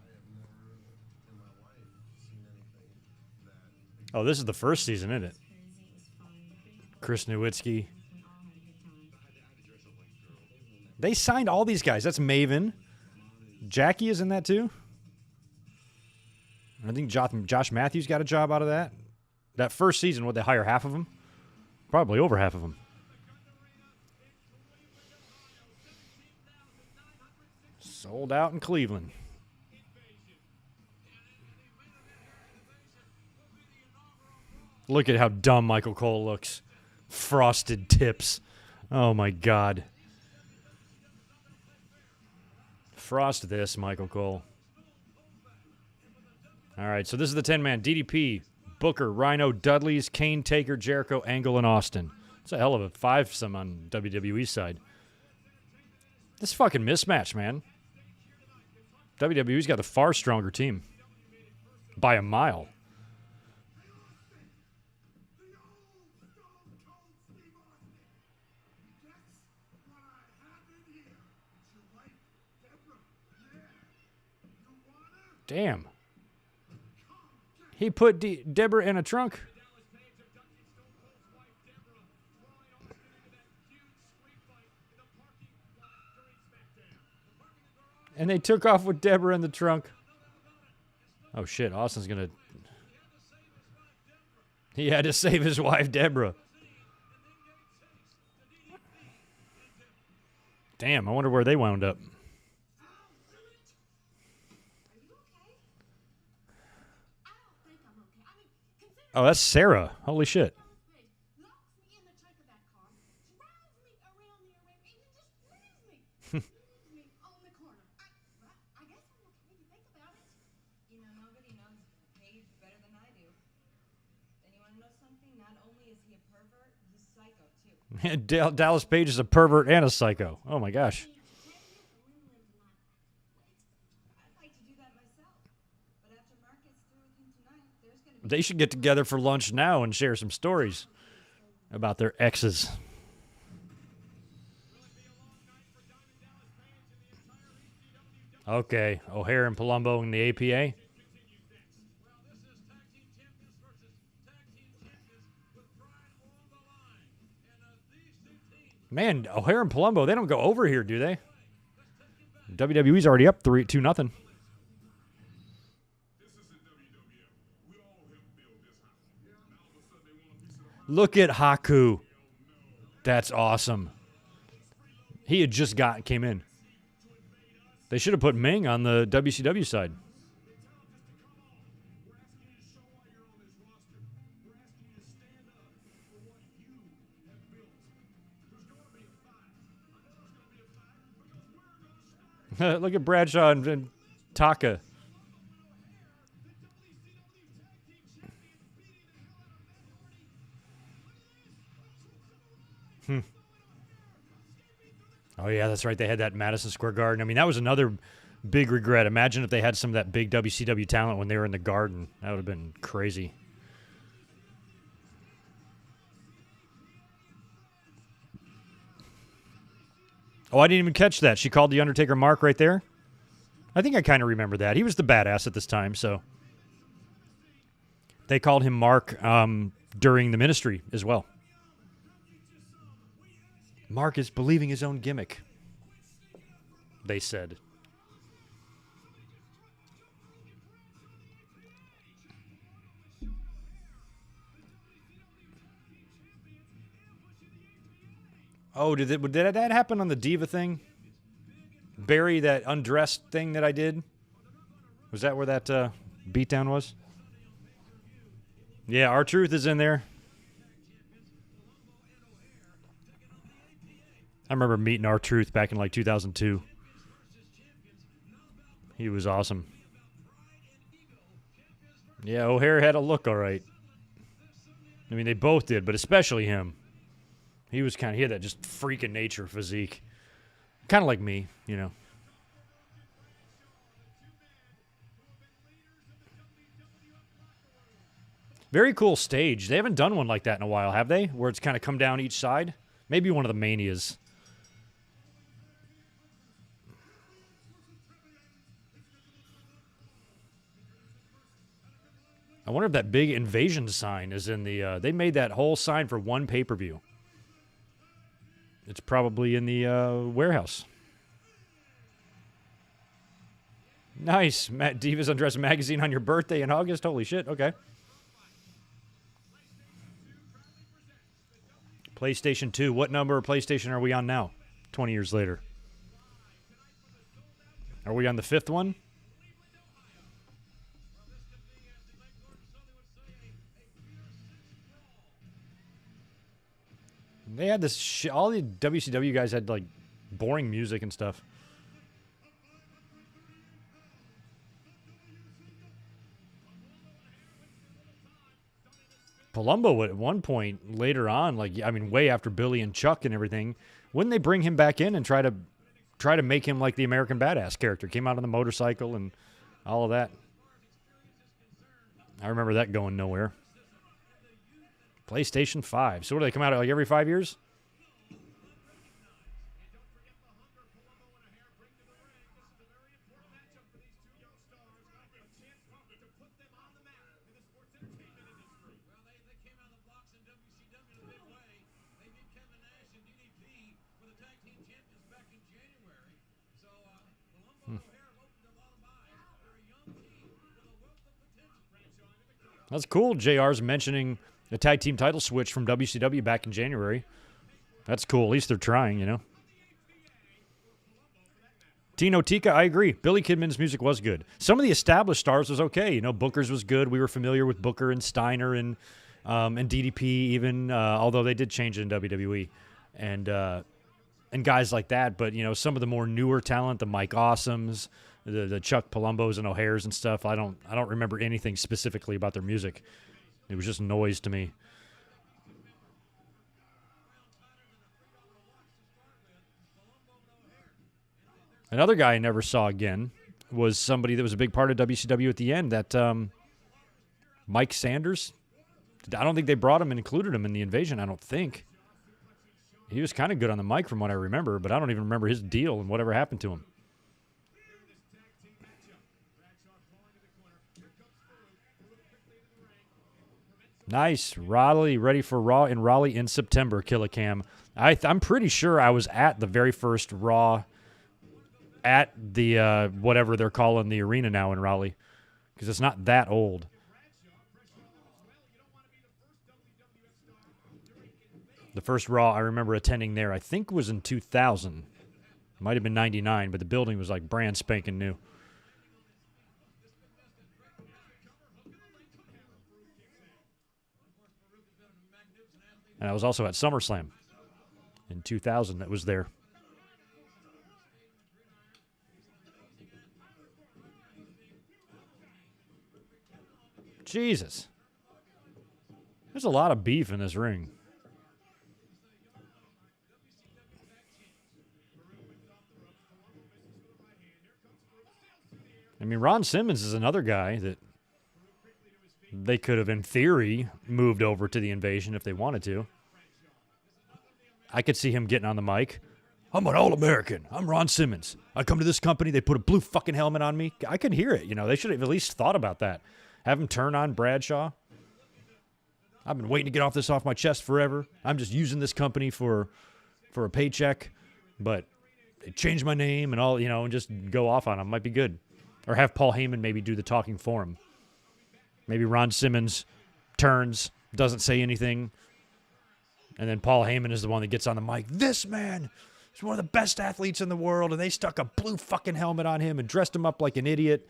S6: Oh, this is the first season, isn't it? Chris Nowinski. They signed all these guys. That's Maven. Jackie is in that too. I think Josh Matthews got a job out of that. That first season, would they hire half of them? Probably over half of them. Sold out in Cleveland. Look at how dumb Michael Cole looks. Frosted tips. Oh, my God. Frost this, Michael Cole. All right, so this is the 10-man. DDP, Booker, Rhino, Dudley's, Kane, Taker, Jericho, Angle, and Austin. It's a hell of a five-some on WWE's side. This fucking mismatch, man. WWE's got the far stronger team. By a mile. Damn. He put Deborah in a trunk. And they took off with Deborah in the trunk. Oh, shit. Austin's going to... He had to save his wife, Deborah. Damn, I wonder where they wound up. Oh, that's Sarah. Holy shit.
S8: know something? Not only is he a pervert, he's psycho too.
S6: Dallas Page is a pervert and a psycho. Oh my gosh.
S8: I'd like to do that myself. But after Mark gets through with him tonight, there's going to be
S6: They should get together for lunch now and share some stories about their exes. Okay, O'Hare and Palumbo in the APA. Man, O'Hare and Palumbo, they don't go over here, do they? WWE's already up 2-0. Look at Haku. That's awesome. He had just came in. They should have put Ming on the WCW side. Look at Bradshaw and Taka. Oh, yeah, that's right. They had that Madison Square Garden. I mean, that was another big regret. Imagine if they had some of that big WCW talent when they were in the Garden. That would have been crazy. Oh, I didn't even catch that. She called The Undertaker Mark right there? I think I kind of remember that. He was the badass at this time, so. They called him Mark during the Ministry as well. Mark is believing his own gimmick, they said. Oh, did that happen on the Diva thing? Barry, that undressed thing that I did? Was that where that beatdown was? Yeah, R-Truth is in there. I remember meeting R-Truth back in like 2002. He was awesome. Yeah, O'Hare had a look all right. I mean, they both did, but especially him. He had that just freaking nature physique. Kind of like me, you know. Very cool stage. They haven't done one like that in a while, have they? Where it's kind of come down each side? Maybe one of the Manias. I wonder if that big Invasion sign is in the... they made that whole sign for one pay-per-view. It's probably in the warehouse. Nice. Matt Divas Undressed magazine on your birthday in August. Holy shit. Okay. PlayStation 2. What number of PlayStation are we on now? 20 years later. Are we on the 5th one? They had this all the WCW guys had like boring music and stuff. Palumbo at one point later on, like I mean, way after Billy and Chuck and everything, wouldn't they bring him back in and try to make him like the American Badass character? Came out on the motorcycle and all of that. I remember that going nowhere. PlayStation 5. So what do they come out like every 5 years? That's cool. JR's mentioning the tag team title switch from WCW back in January. That's cool. At least they're trying, you know. Tino Tika, I agree. Billy Kidman's music was good. Some of the established stars was okay. You know, Booker's was good. We were familiar with Booker and Steiner and DDP even, although they did change it in WWE. And guys like that. But, you know, some of the more newer talent, the Mike Awesomes, the Chuck Palumbos and O'Hares and stuff, I don't remember anything specifically about their music. It was just noise to me. Another guy I never saw again was somebody that was a big part of WCW at the end, that Mike Sanders. I don't think they brought him and included him in the Invasion, I don't think. He was kind of good on the mic from what I remember, but I don't even remember his deal and whatever happened to him. Nice. Raleigh ready for Raw in Raleigh in September, Killicam. I'm pretty sure I was at the very first Raw at the whatever they're calling the arena now in Raleigh, because it's not that old. The first Raw I remember attending there, I think, was in 2000. Might have been 99, but the building was like brand spanking new. And I was also at SummerSlam in 2000 that was there. Jesus. There's a lot of beef in this ring. I mean, Ron Simmons is another guy that they could have, in theory, moved over to the Invasion if they wanted to. I could see him getting on the mic. I'm an All-American. I'm Ron Simmons. I come to this company. They put a blue fucking helmet on me. I could hear it. You know, they should have at least thought about that. Have him turn on Bradshaw. I've been waiting to get off my chest forever. I'm just using this company for a paycheck. But they changed my name and all, you know, and just go off on him. Might be good. Or have Paul Heyman maybe do the talking for him. Maybe Ron Simmons turns, doesn't say anything, and then Paul Heyman is the one that gets on the mic. This man is one of the best athletes in the world, and they stuck a blue fucking helmet on him and dressed him up like an idiot.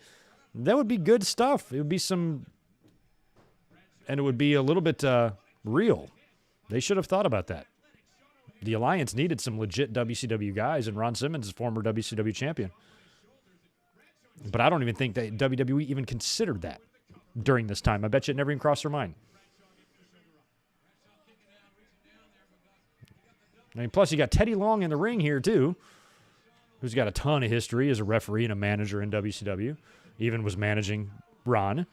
S6: That would be good stuff. It would be some, and it would be a little bit real. They should have thought about that. The Alliance needed some legit WCW guys, and Ron Simmons is former WCW champion. But I don't even think that WWE even considered that during this time. I bet you it never even crossed their mind. I mean, plus you got Teddy Long in the ring here too, who's got a ton of history as a referee and a manager in WCW. Even was managing Ron.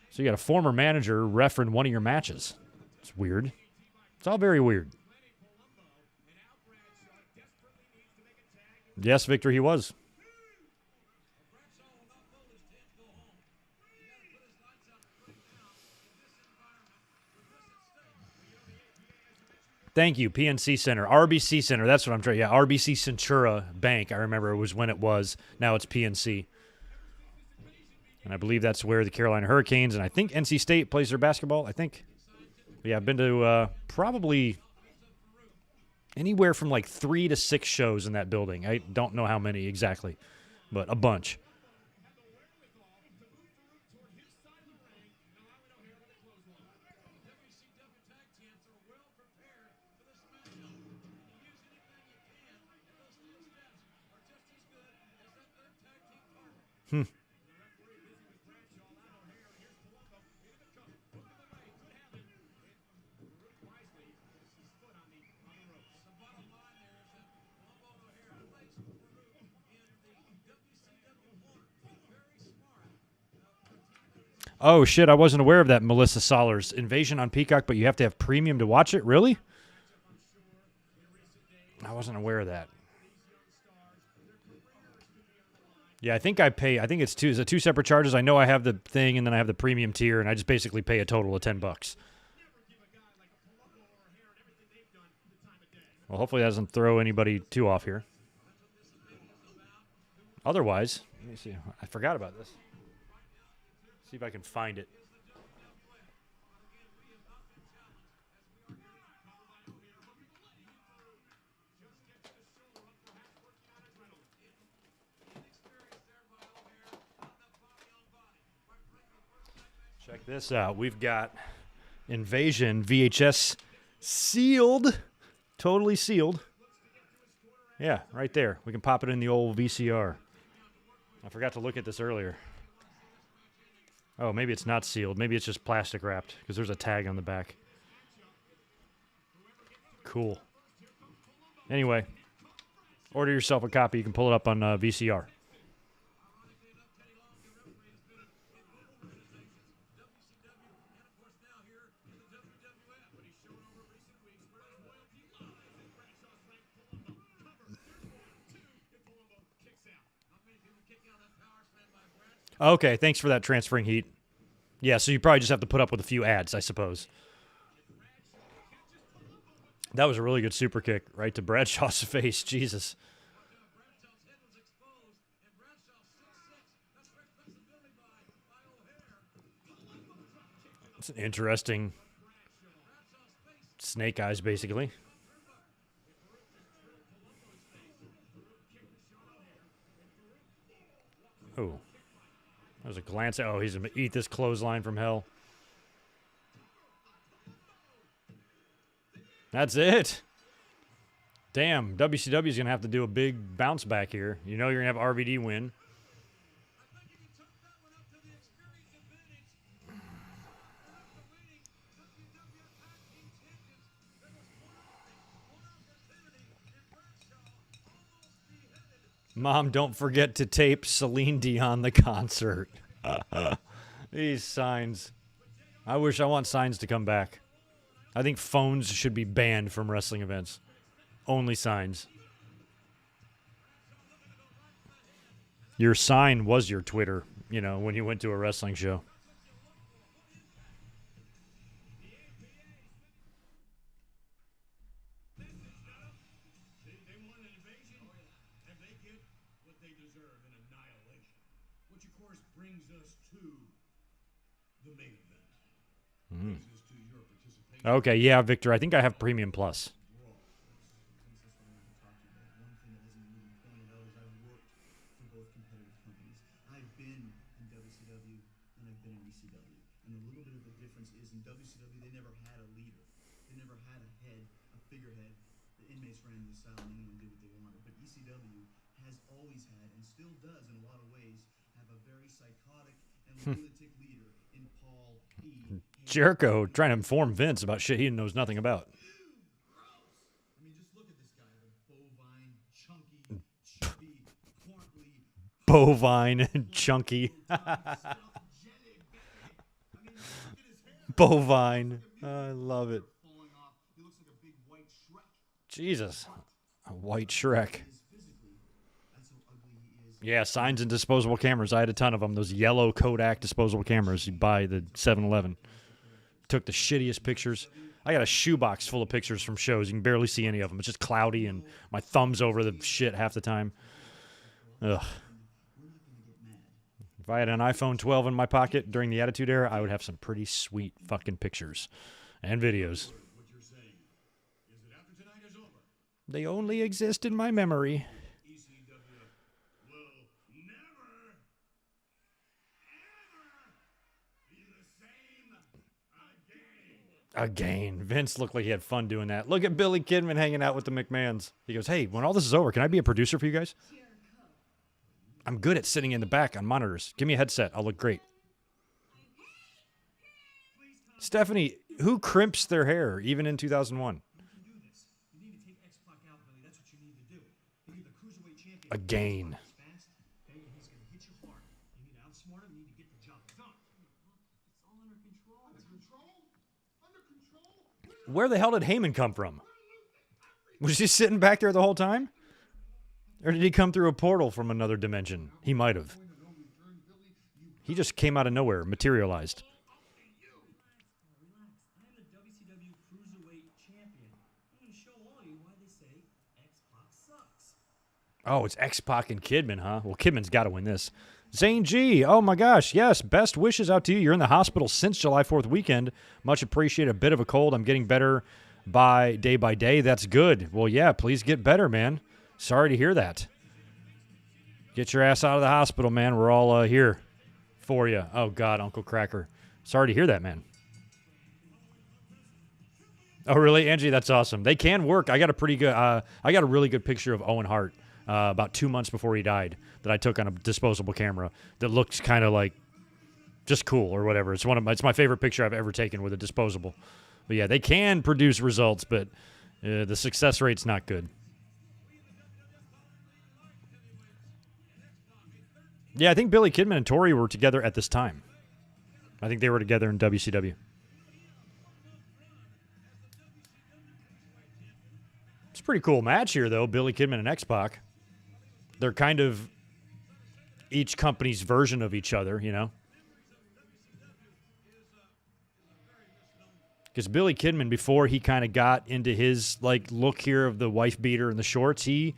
S6: So you got a former manager refereeing one of your matches. It's weird. It's all very weird. Yes, Victor, he was. Thank you, PNC Center. RBC Center, that's what I'm trying. Yeah, RBC Centura Bank, I remember it was when it was. Now it's PNC. And I believe that's where the Carolina Hurricanes and I think NC State plays their basketball, I think. But yeah, I've been to probably anywhere from like 3 to 6 shows in that building. I don't know how many exactly, but a bunch. Oh, shit, I wasn't aware of that, Melissa Solers. Invasion on Peacock, but you have to have premium to watch it? Really? I wasn't aware of that. Yeah, I think I pay, I think it's two, is it 2 separate charges? I know I have the thing, and then I have the premium tier, and I just basically pay a total of $10. Well, hopefully that doesn't throw anybody too off here. Otherwise, let me see. I forgot about this. See if I can find it. Check this out. We've got Invasion VHS sealed. Totally sealed. Yeah, right there. We can pop it in the old VCR. I forgot to look at this earlier. Oh, maybe it's not sealed. Maybe it's just plastic wrapped because there's a tag on the back. Cool. Anyway, order yourself a copy. You can pull it up on VCR. Okay, thanks for that transferring heat. Yeah, so you probably just have to put up with a few ads, I suppose. That was a really good super kick right to Bradshaw's face. Jesus. It's an interesting snake eyes, basically. Oh. There's a glance. Oh, he's going to eat this clothesline from hell. That's it. Damn, WCW is going to have to do a big bounce back here. You know you're going to have RVD win. Mom, don't forget to tape Celine Dion the concert. These signs. I want signs to come back. I think phones should be banned from wrestling events. Only signs. Your sign was your Twitter, you know, when you went to a wrestling show.
S7: They want an invasion, and they get what they deserve, an annihilation. Which, of course, brings us to the main event. Brings us to your participation.
S6: Okay, yeah, Victor, I think I have Premium Plus.
S7: I've been in WCW and I've been in ECW. And a little bit of the difference is in WCW, they never had a leader. They never had a head, a figurehead. The inmates ran the asylum, anyone did what they wanted. But ECW has always had, and still does in a lot of ways, have a very psychotic and lunatic leader in Paul E.
S6: Jericho trying to inform Vince about shit he knows nothing about.
S7: I mean, just look at this guy, the bovine, chunky, chubby, portly,
S6: Bovine and chunky. Bovine. I love it.
S7: falling off. He looks like a big white Shrek.
S6: Jesus. A white Shrek.
S7: Physically, that's how ugly he is.
S6: Yeah, signs and disposable cameras. I had a ton of them. Those yellow Kodak disposable cameras you buy the 7-Eleven. Took the shittiest pictures. I got a shoebox full of pictures from shows. You can barely see any of them. It's just cloudy and my thumb's over the shit half the time. Ugh. If I had an iPhone 12 in my pocket during the Attitude Era, I would have some pretty sweet fucking pictures and videos.
S7: What you're saying is that after tonight is over,
S6: They only exist in my memory.
S7: ECW will never, ever be the same again.
S6: Again, Vince looked like he had fun doing that. Look at Billy Kidman hanging out with the McMahons. He goes, hey, when all this is over, can I be a producer for you guys? I'm good at sitting in the back on monitors. Give me a headset. I'll look great. Stephanie, who crimps their hair, even in 2001?
S7: You can do this. You need to take X-Pac out, Billy. That's what you need to do. You need the cruiserweight champion.
S6: Again.
S7: He's fast, okay, and he's going to hit you hard. You need to outsmart him. You need to get the job done. It's all under control. Under control? Under control?
S6: Where the hell did Heyman come from? Was he sitting back there the whole time? Or did he come through a portal from another dimension? He might have. He just came out of nowhere, materialized.
S7: Relax. I am the WCW cruiserweight champion. I'm going to show all you why they say X-Pac sucks.
S6: Oh, it's X-Pac and Kidman, huh? Well, Kidman's got to win this. Zane G, oh my gosh, yes, best wishes out to you. You're in the hospital since July 4th weekend. Much appreciated. A bit of a cold. I'm getting better by day. That's good. Well, yeah, please get better, man. Sorry to hear that. Get your ass out of the hospital, man. We're all here for you. Oh, God, Uncle Cracker. Sorry to hear that, man. Oh, really, Angie? That's awesome. They can work. I got a pretty good. I got a really good picture of Owen Hart about 2 months before he died that I took on a disposable camera that looks kind of like just cool or whatever. It's my favorite picture I've ever taken with a disposable. But yeah, they can produce results, but the success rate's not good. Yeah, I think Billy Kidman and Tori were together at this time. I think they were together in WCW. It's a pretty cool match here, though, Billy Kidman and X-Pac. They're kind of each company's version of each other, you know? Because Billy Kidman, before he kind of got into his like look here of the wife beater and the shorts, he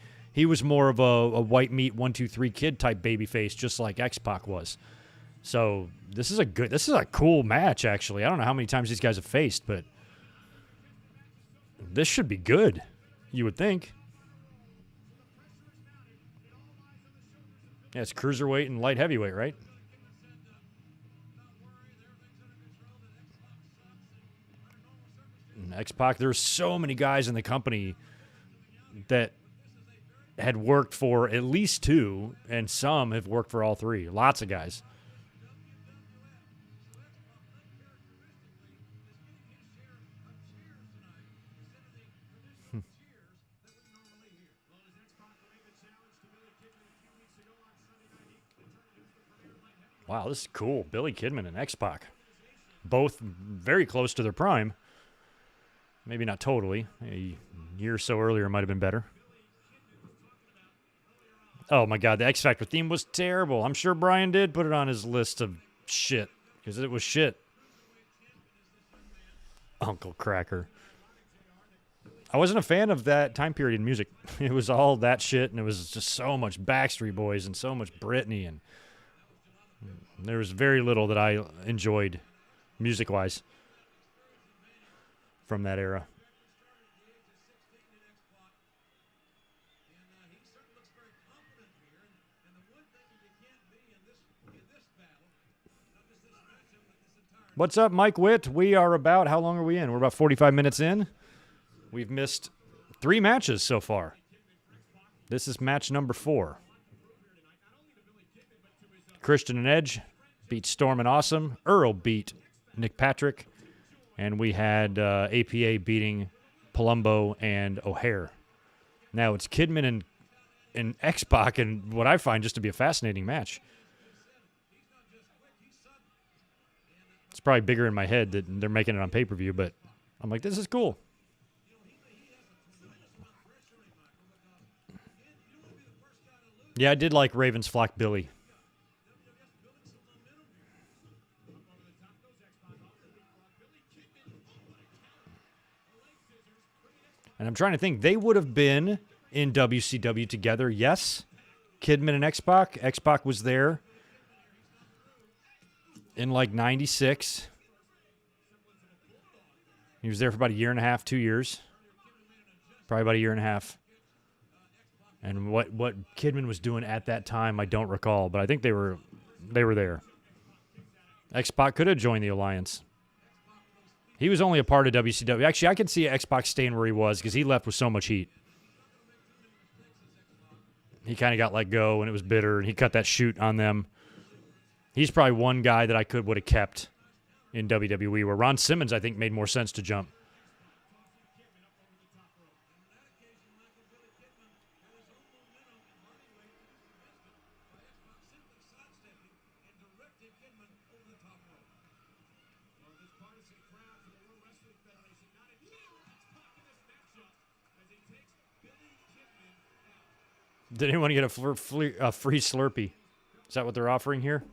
S6: was more of a white meat 1, 2, 3 kid type babyface, just like X-Pac was. So this is a cool match, actually. I don't know how many times these guys have faced, but this should be good, you would think. Yeah, it's cruiserweight and light heavyweight, right? And X-Pac, there's so many guys in the company that had worked for at least 2, and some have worked for all 3. Lots of guys. Wow, this is cool. Billy Kidman and X-Pac. Both very close to their prime. Maybe not totally. A year or so earlier might have been better. Oh, my God. The X Factor theme was terrible. I'm sure Brian did put it on his list of shit, because it was shit. Uncle Cracker. I wasn't a fan of that time period in music. It was all that shit, and it was just so much Backstreet Boys and so much Britney, and there was very little that I enjoyed music-wise from that era. What's up, Mike Witt? We are about, how long are we in? We're about 45 minutes in. We've missed 3 matches so far. This is match number 4. Christian and Edge beat Storm and Awesome. Earl beat Nick Patrick. And we had APA beating Palumbo and O'Hare. Now it's Kidman and X-Pac, and what I find just to be a fascinating match. It's probably bigger in my head that they're making it on pay-per-view, but I'm like, this is cool. Yeah, I did like Ravens Flock Billy. And I'm trying to think. They would have been in WCW together, yes. Kidman and X-Pac. X-Pac was there in like 96. He was there for about a year and a half, 2 years. Probably about a year and a half. And what Kidman was doing at that time, I don't recall, but I think they were there. X-Pac could have joined the Alliance. He was only a part of WCW. Actually, I could see X-Pac staying where he was because he left with so much heat. He kind of got let go, and it was bitter, and he cut that shoot on them. He's probably one guy that I would have kept in WWE, where Ron Simmons, I think, made more sense to jump. Did anyone get a free Slurpee? Is that what they're offering here?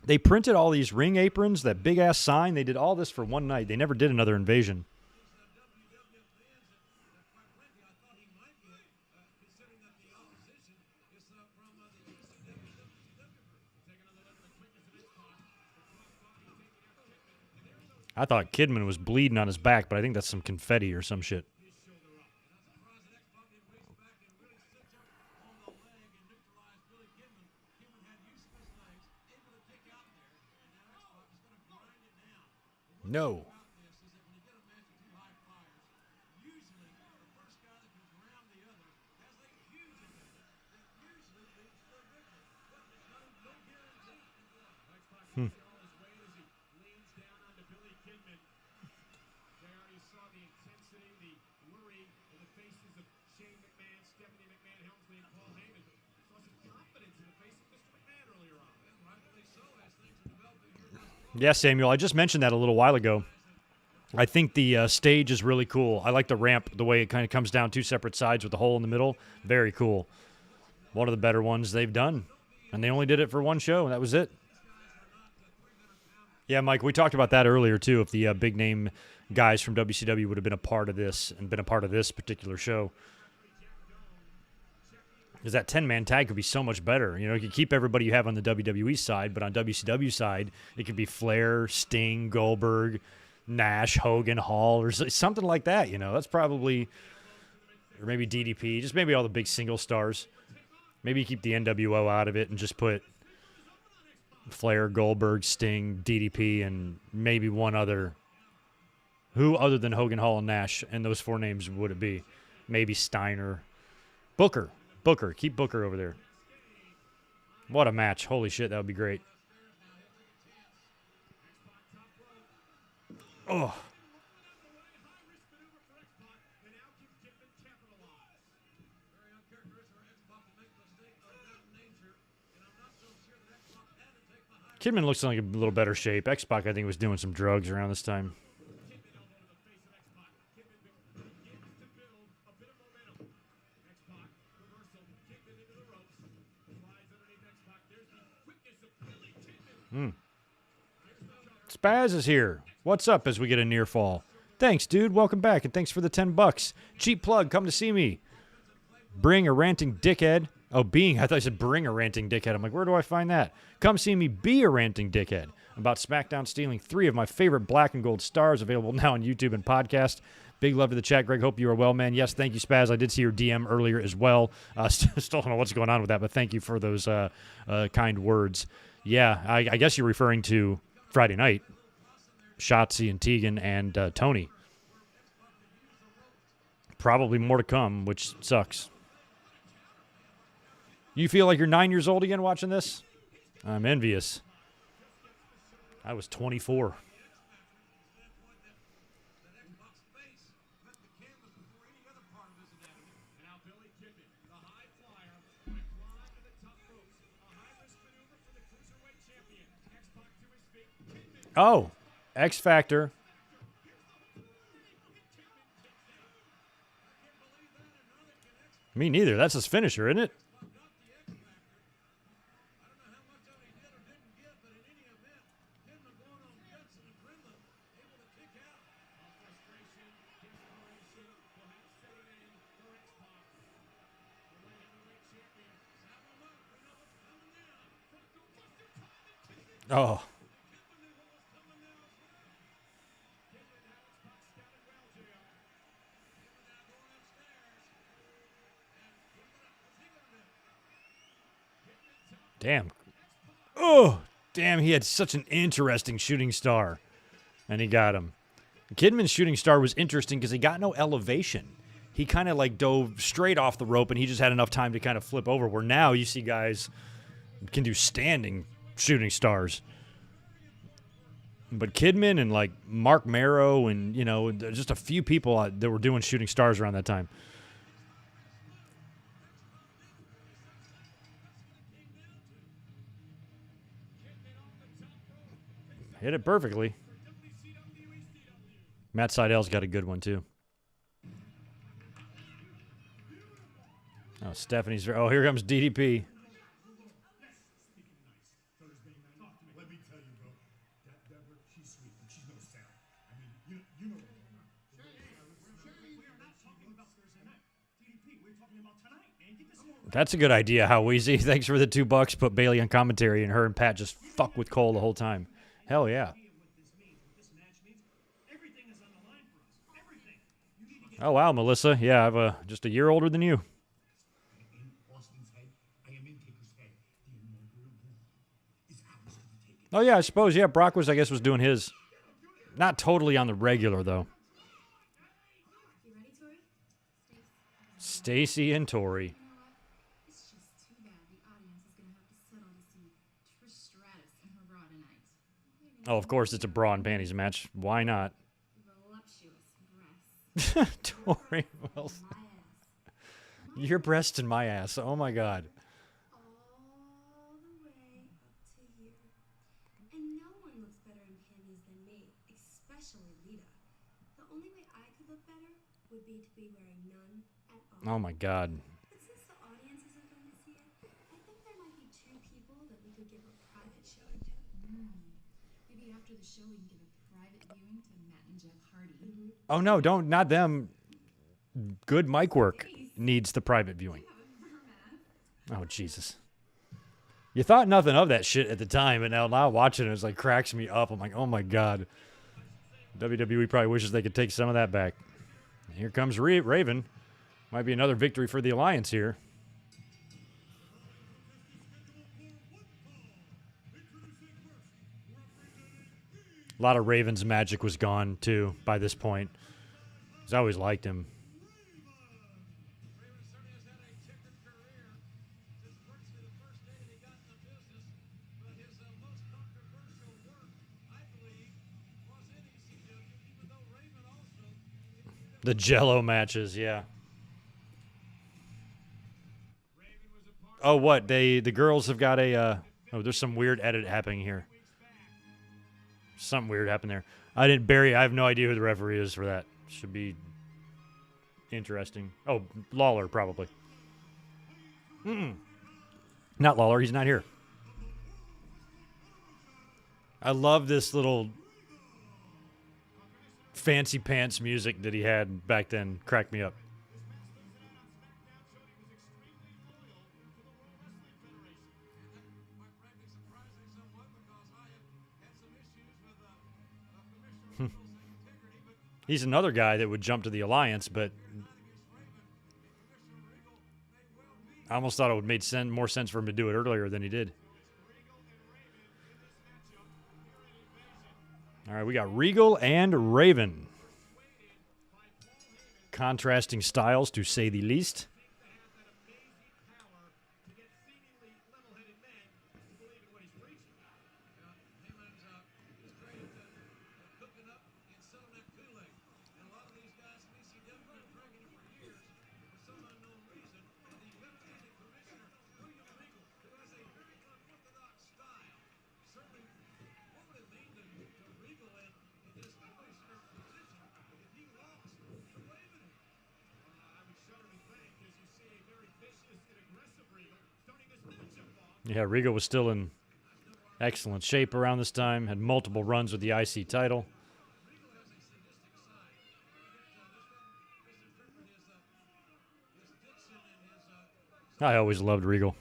S6: They printed all these ring aprons, that big-ass sign. They did all this for one night. They never did another Invasion. I thought Kidman was bleeding on his back, but I think that's some confetti or some shit. No. Yeah, Samuel, I just mentioned that a little while ago. I think the stage is really cool. I like the ramp, the way it kind of comes down two separate sides with a hole in the middle. Very cool. One of the better ones they've done. And they only did it for one show, and that was it. Yeah, Mike, we talked about that earlier, too, if the big-name guys from WCW would have been a part of this and been a part of this particular show. Because that 10-man tag could be so much better. You know, you could keep everybody you have on the WWE side, but on WCW side, it could be Flair, Sting, Goldberg, Nash, Hogan, Hall, or something like that, you know. That's probably, or maybe DDP, just maybe all the big single stars. Maybe you keep the NWO out of it and just put Flair, Goldberg, Sting, DDP, and maybe one other. Who other than Hogan, Hall, and Nash, and those four names would it be? Maybe Steiner. Booker. Keep Booker over there. What a match. Holy shit, that would be great. Oh. Kidman looks like a little better shape. X-Pac, I think, was doing some drugs around this time. Spaz is here. What's up as we get a near fall? Thanks, dude. Welcome back, and thanks for the $10. Cheap plug. Come to see me. Bring a ranting dickhead. Oh, being. I thought I said bring a ranting dickhead. I'm like, where do I find that? Come see me be a ranting dickhead. About SmackDown stealing 3 of my favorite black and gold stars, available now on YouTube and podcast. Big love to the chat, Greg. Hope you are well, man. Yes, thank you, Spaz. I did see your DM earlier as well. Still don't know what's going on with that, but thank you for those kind words. Yeah, I guess you're referring to Friday night. Shotzi and Tegan and Tony. Probably more to come, which sucks. You feel like you're 9 years old again watching this? I'm envious. I was 24. Oh, X Factor. Me neither. That's his finisher, isn't it? Oh. Damn. Oh, damn, he had such an interesting shooting star. And he got him. Kidman's shooting star was interesting because he got no elevation. He kind of like dove straight off the rope and he just had enough time to kind of flip over. Where now you see guys can do standing shooting stars. But Kidman and like Mark Marrow and, you know, just a few people that were doing shooting stars around that time. Hit it perfectly. Matt Seidel's got a good one, too. Oh, Stephanie's... Oh, here comes DDP.
S7: Let me tell you, bro. Deborah, she's sweet, but she's no sound. I mean, you know what's going on. We are not talking about Thursday night. DDP, we're talking about tonight, man. Get this over.
S6: That's a good idea, How Weezy. Thanks for the $2. Put Bailey on commentary, and her and Pat just fuck with Cole the whole time. Hell yeah. Oh, wow, Melissa. Yeah, I'm just a year older than you. Oh, yeah, I suppose. Yeah, Brock was, I guess, was doing his. Not totally on the regular, though.
S8: You ready, Tori?
S6: Stacy and Tori.
S8: It's just too bad the audience is going to have to settle to see Trish Stratus and her Raw tonight.
S6: Oh, of course, it's a bra and panties match. Why not?
S8: Voluptuous breasts.
S6: Tori Wilson. Your breast and my ass. Oh, my God.
S8: All the way up to here. And no one looks better in panties than me, especially Lita. The only way I could look better would be to be wearing none at all.
S6: Oh, my God.
S8: But since the audience isn't going to see it, I think there might be two people that we could give a private showing to.
S9: Maybe after the show we can give a private viewing to Matt and Jeff Hardy.
S6: Oh, no, don't. Not them. Good mic work needs the private viewing. Oh, Jesus. You thought nothing of that shit at the time, but now watching it, it's like cracks me up. I'm like, oh, my God. WWE probably wishes they could take some of that back. Here comes Raven. Might be another victory for the Alliance here. A lot of Raven's magic was gone, too, by this point. 'Cause I always liked him. The Jello matches, yeah. Oh, what? The girls have got a... oh, there's some weird edit happening here. Something weird happened there. I have no idea who the referee is for that. Should be interesting. Oh, Lawler, probably. Not Lawler, he's not here. I love this little fancy pants music that he had back then. Cracked me up. He's another guy that would jump to the Alliance, but I almost thought it would make more sense for him to do it earlier than he did. All right, we got Regal and Raven. Contrasting styles, to say the least. Yeah, Regal was still in excellent shape around this time. Had multiple runs with the IC title. I always loved Regal.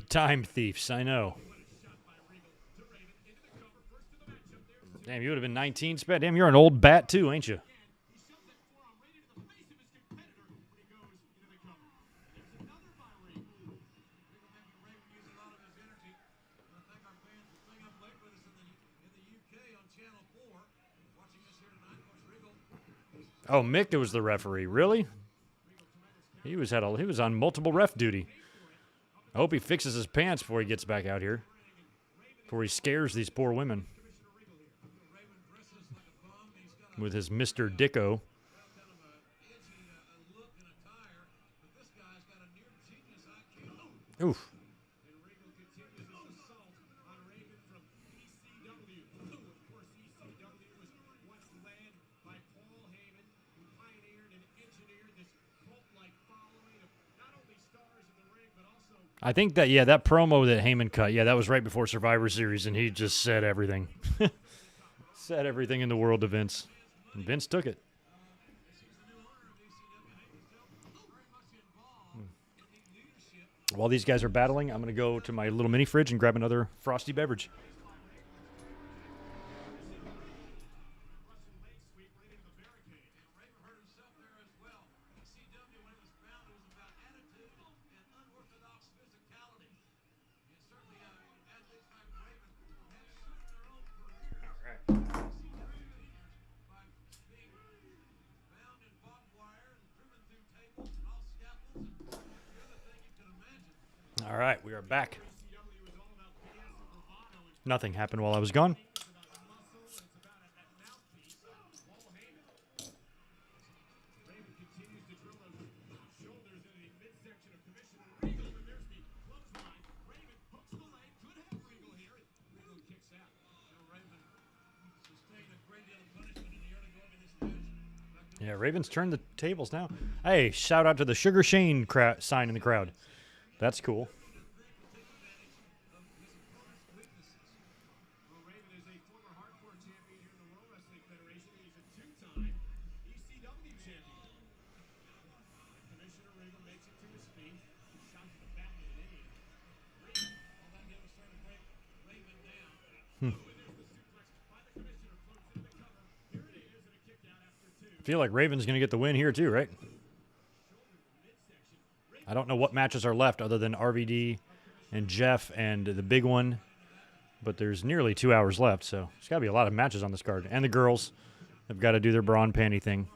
S6: Time thieves, I know. Damn, you would have been 19, Spat. Damn, you're an old bat too, ain't you? Oh, Mick was the referee. Really? He was on multiple ref duty. I hope he fixes his pants before he gets back out here. Before he scares these poor women. With his Mr. Dicko. Oof. I think that, yeah, that promo that Heyman cut, yeah, that was right before Survivor Series, and he just said everything. Said everything in the world to Vince. And Vince took it. While these guys are battling, I'm going to go to my little mini fridge and grab another frosty beverage. All right, we are back. Nothing happened while I was gone. Yeah, Ravens turned the tables now. Hey, shout out to the Sugar Shane sign in the crowd. That's cool. Feel like Raven's going to get the win here too, right? I don't know what matches are left other than RVD and Jeff and the big one, but there's nearly 2 hours left, so there's got to be a lot of matches on this card. And the girls have got to do their bra and panty thing.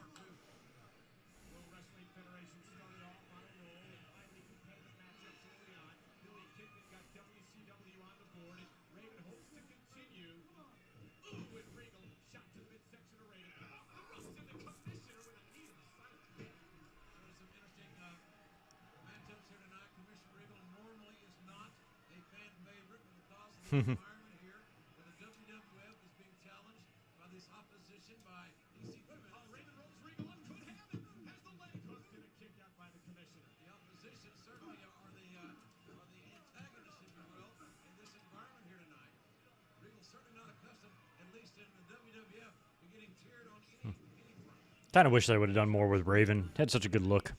S6: Kind of wish they would have done more with Raven. Had such a good look.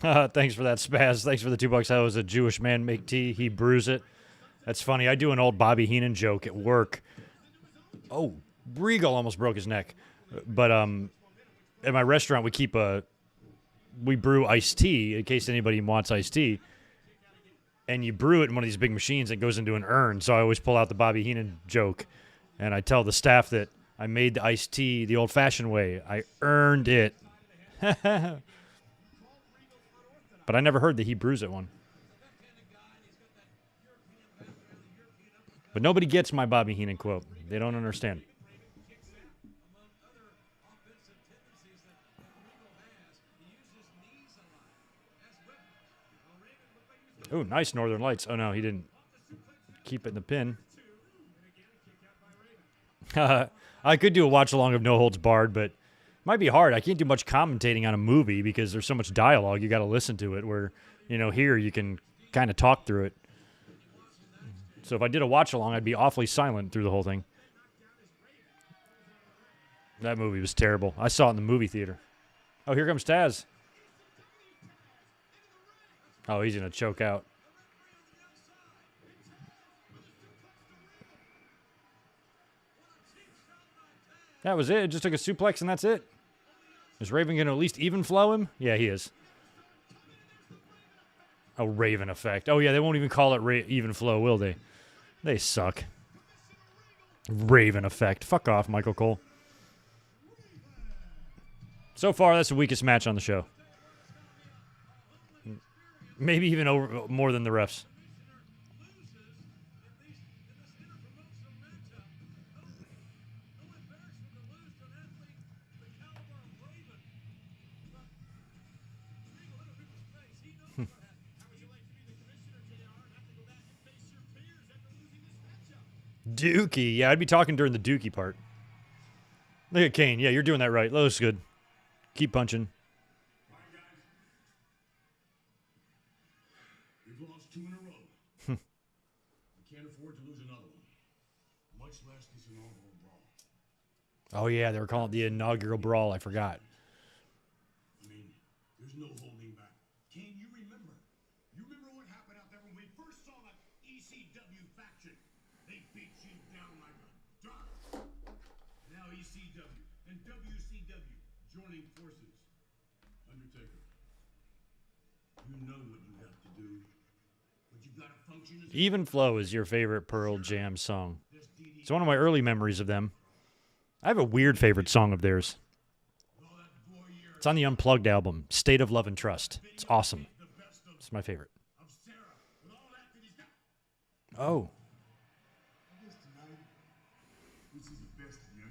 S6: Thanks for that, Spaz. Thanks for the $2. That was a Jewish man make tea. He brews it. That's funny. I do an old Bobby Heenan joke at work. Oh, Regal almost broke his neck. But at my restaurant, we brew iced tea in case anybody wants iced tea. And you brew it in one of these big machines. It goes into an urn. So I always pull out the Bobby Heenan joke. And I tell the staff that I made the iced tea the old-fashioned way. I earned it. But I never heard the he brews it one. But nobody gets my Bobby Heenan quote. They don't understand. Oh, nice Northern Lights. Oh, no, he didn't keep it in the pin. I could do a watch-along of No Holds Barred, but it might be hard. I can't do much commentating on a movie because there's so much dialogue. You got to listen to it, where, here you can kind of talk through it. So if I did a watch-along, I'd be awfully silent through the whole thing. That movie was terrible. I saw it in the movie theater. Oh, here comes Taz. Oh, he's going to choke out. That was it. It just took a suplex, and that's it. Is Raven going to at least even flow him? Yeah, he is. Oh, Raven effect. Oh, yeah, they won't even call it even flow, will they? They suck. Raven effect. Fuck off, Michael Cole. So far, that's the weakest match on the show. Maybe even more than the refs. Dookie. Yeah, I'd be talking during the Dookie part. Look at Kane. Yeah, you're doing that right. That looks good. Keep punching.
S7: We've lost 2 in a row. We can't afford to lose another one. Much less this inaugural brawl.
S6: Oh, yeah, they were calling it the inaugural brawl. I forgot.
S7: I mean, there's no holding back. Kane, you remember? You remember what happened out there when we first saw that ECW faction? They beat you down like a dog. Now ECW and WCW joining forces. Undertaker, you know what you have to do, but you gotta function as
S6: Even Flow is your favorite Pearl Jam song. It's one of my early memories of them. I have a weird favorite song of theirs. It's on the Unplugged album, State of Love and Trust. It's awesome. It's my favorite. Oh.
S7: this is the best of the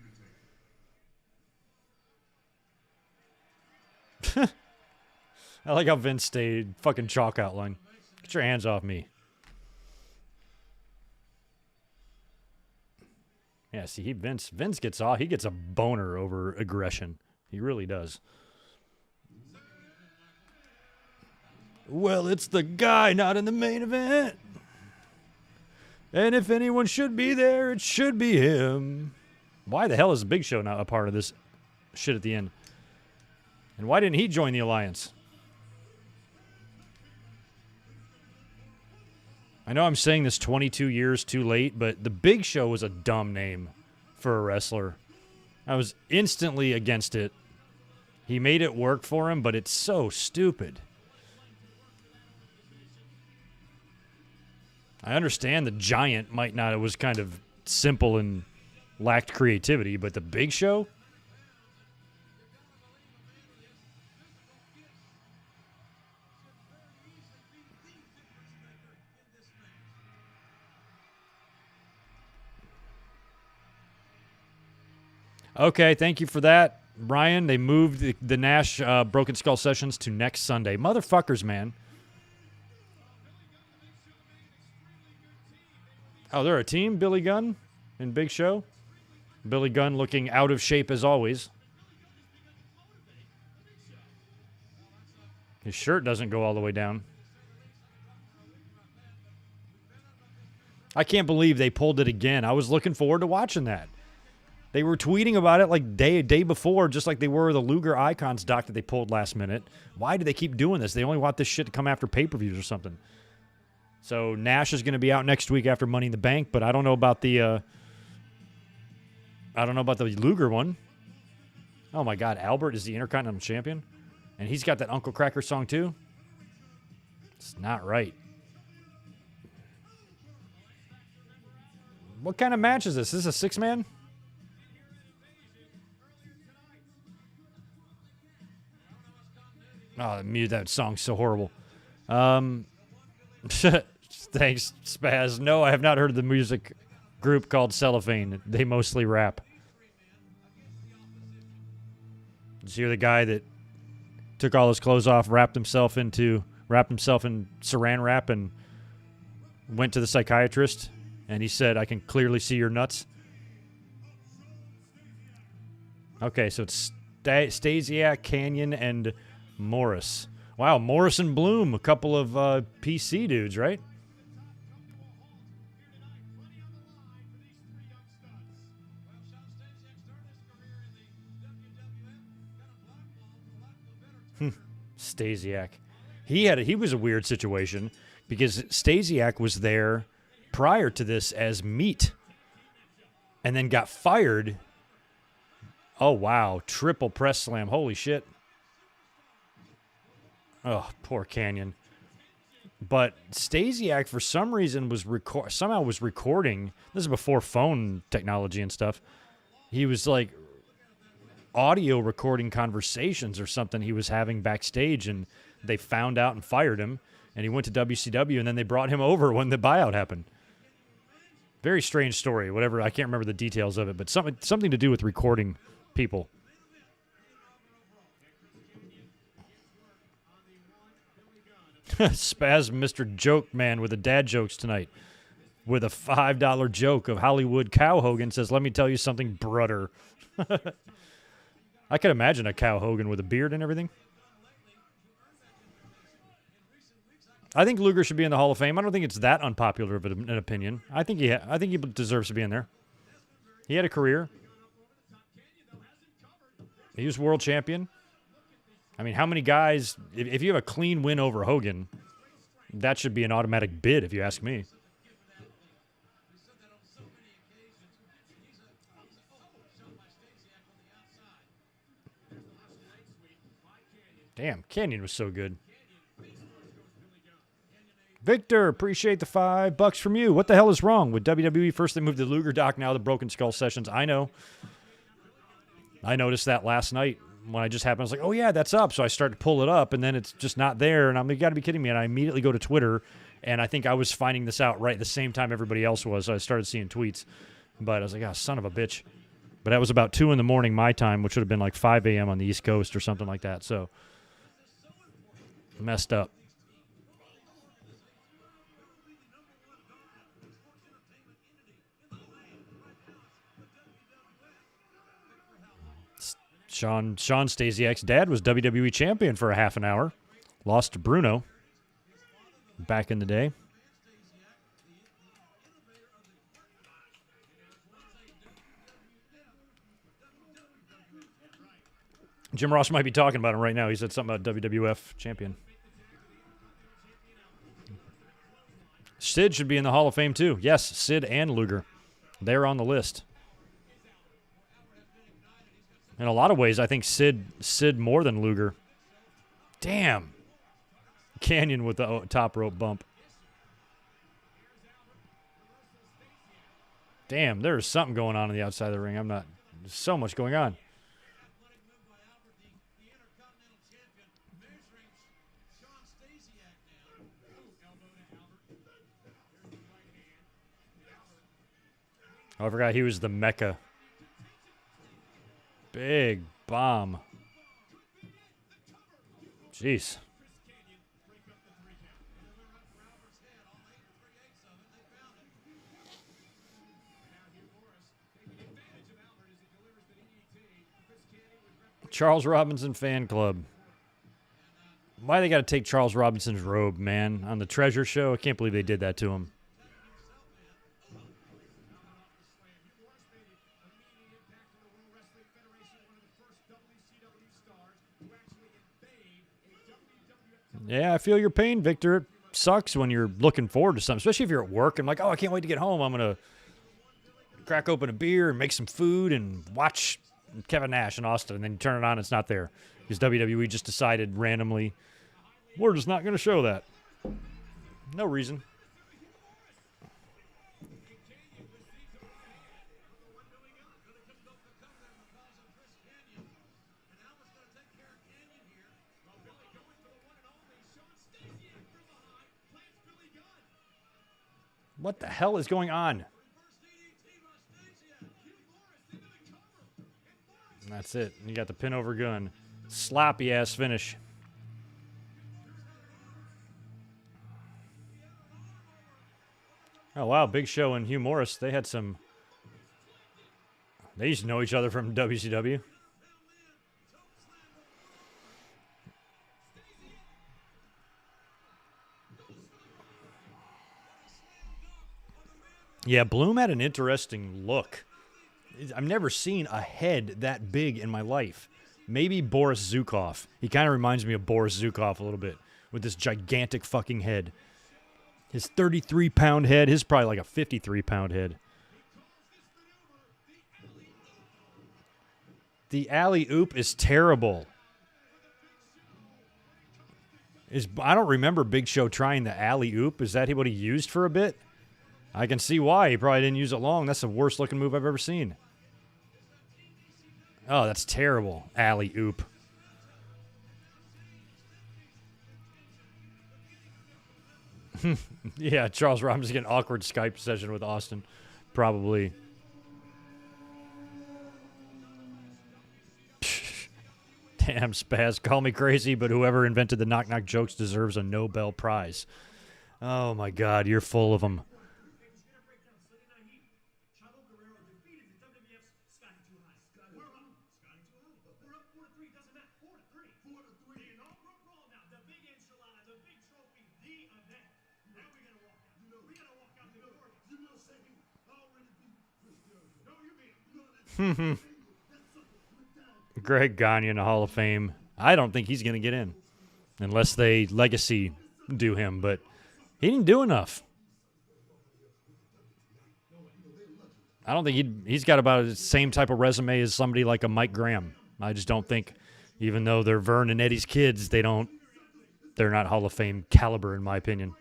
S7: Undertaker.
S6: I like how Vince stayed fucking chalk outline. Get your hands off me. Yeah, see, Vince gets off. He gets a boner over aggression. He really does. Well, it's the guy not in the main event. And if anyone should be there, it should be him. Why the hell is the Big Show not a part of this shit at the end? And why didn't he join the Alliance? I know I'm saying this 22 years too late, but the Big Show was a dumb name for a wrestler. I was instantly against it. He made it work for him, but it's so stupid. I understand the Giant might not. It was kind of simple and lacked creativity, but the Big Show? Okay, thank you for that, Brian. They moved the Nash Broken Skull Sessions to next Sunday. Motherfuckers, man. Oh, they're a team? Billy Gunn and Big Show? Billy Gunn looking out of shape as always. His shirt doesn't go all the way down. I can't believe they pulled it again. I was looking forward to watching that. They were tweeting about it like day before, just like they were the Luger Icons doc that they pulled last minute. Why do they keep doing this? They only want this shit to come after pay-per-views or something. So Nash is going to be out next week after Money in the Bank, but I don't know about the Luger one. Oh my God, Albert is the Intercontinental Champion, and he's got that Uncle Kracker song too. It's not right. What kind of match is this? Is this a 6-man? Oh, that song's so horrible. Thanks, Spaz. No, I have not heard of the music group called Cellophane. They mostly rap. Did you hear the guy that took all his clothes off, wrapped himself in saran wrap, and went to the psychiatrist, and he said, "I can clearly see your nuts"? Okay, so it's Stasiak, Canyon, and Morris. Wow, Morris and Bloom, a couple of PC dudes, right? Stasiak. He was a weird situation because Stasiak was there prior to this as Meat and then got fired. Oh, wow. Triple press slam. Holy shit. Oh, poor Canyon. But Stasiak, for some reason, was recording. This is before phone technology and stuff. He was like audio recording conversations or something he was having backstage, and they found out and fired him, and he went to WCW, and then they brought him over when the buyout happened. Very strange story. Whatever, I can't remember the details of it, but something to do with recording people. Spaz Mr. Joke Man with the dad jokes tonight. With a $5 joke of Hollywood Cow Hogan says, "Let me tell you something, brother." I could imagine a Cow Hogan with a beard and everything. I think Luger should be in the Hall of Fame. I don't think it's that unpopular of an opinion. I think he deserves to be in there. He had a career. He was world champion. I mean, how many guys, if you have a clean win over Hogan, that should be an automatic bid, if you ask me. Damn, Canyon was so good. Victor, appreciate the $5 from you. What the hell is wrong with WWE? First they moved the Luger doc, now the Broken Skull sessions. I know. I noticed that last night when I just happened. I was like, oh, yeah, that's up. So I start to pull it up, and then it's just not there. And I'm like, you got to be kidding me. And I immediately go to Twitter, and I think I was finding this out right at the same time everybody else was. So I started seeing tweets. But I was like, oh, son of a bitch. But that was about 2 in the morning my time, which would have been like 5 a.m. on the East Coast or something like that. So messed up. Sean Stasiak's dad was WWE champion for a half an hour. Lost to Bruno back in the day. Jim Ross might be talking about him right now. He said something about WWF champion. Sid should be in the Hall of Fame too. Yes, Sid and Luger. They're on the list. In a lot of ways, I think Sid more than Luger. Damn. Canyon with the top rope bump. Damn, there's something going on the outside of the ring. There's so much going on. Oh, I forgot he was the Mecca. Big bomb. Jeez. Charles Robinson fan club. Why they got to take Charles Robinson's robe, man, on the Treasure Show? I can't believe they did that to him. Yeah, I feel your pain, Victor. It sucks when you're looking forward to something, especially if you're at work. I'm like, oh, I can't wait to get home. I'm going to crack open a beer and make some food and watch Kevin Nash in Austin. And then you turn it on, it's not there. Because WWE just decided randomly, we're just not going to show that. No reason. What the hell is going on? And that's it. You got the pin over gun. Sloppy ass finish. Oh, wow. Big Show and Hugh Morris. They used to know each other from WCW. Yeah, Bloom had an interesting look. I've never seen a head that big in my life. Maybe Boris Zukov. He kind of reminds me of Boris Zukov a little bit with this gigantic fucking head. His 33-pound head, his probably like a 53-pound head. The alley-oop is terrible. I don't remember Big Show trying the alley-oop. Is that what he used for a bit? I can see why. He probably didn't use it long. That's the worst looking move I've ever seen. Oh, that's terrible. Alley-oop. Yeah, Charles Robinson getting an awkward Skype session with Austin. Probably. Damn, Spaz. Call me crazy, but whoever invented the knock-knock jokes deserves a Nobel Prize. Oh, my God. You're full of them. Greg Gagne in the Hall of Fame. I don't think he's going to get in unless they legacy do him, but he didn't do enough. I don't think he's got about the same type of resume as somebody like a Mike Graham. I just don't think Even though they're Vern and Eddie's kids, they're not Hall of Fame caliber, in my opinion.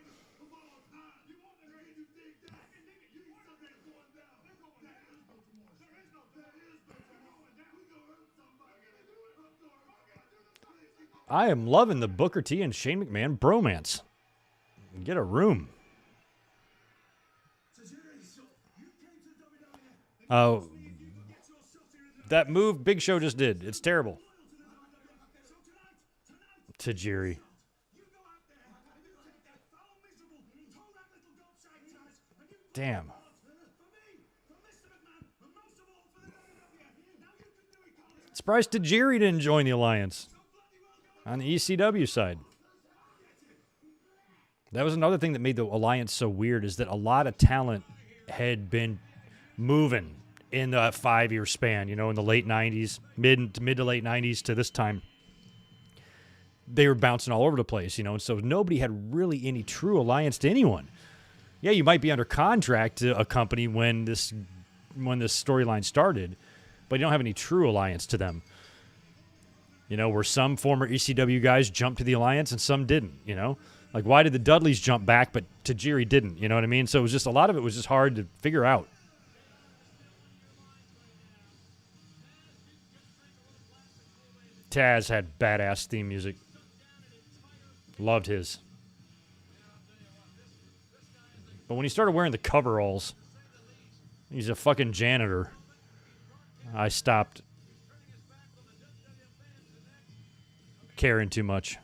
S6: I am loving the Booker T and Shane McMahon bromance. Get a room. Oh, that move Big Show just did. It's terrible. Tajiri. Damn. Surprised Tajiri didn't join the Alliance on the ECW side. That was another thing that made the Alliance so weird, is that a lot of talent had been moving in the 5-year span, in the late 90s, mid to late 90s to this time. They were bouncing all over the place, and so nobody had really any true alliance to anyone. Yeah, you might be under contract to a company when this storyline started, but you don't have any true alliance to them. Where some former ECW guys jumped to the alliance and some didn't, Like, why did the Dudleys jump back, but Tajiri didn't? You know what I mean? So it was just, a lot of it was just hard to figure out. Taz had badass theme music. Loved his. But when he started wearing the coveralls, he's a fucking janitor, I stopped caring too much.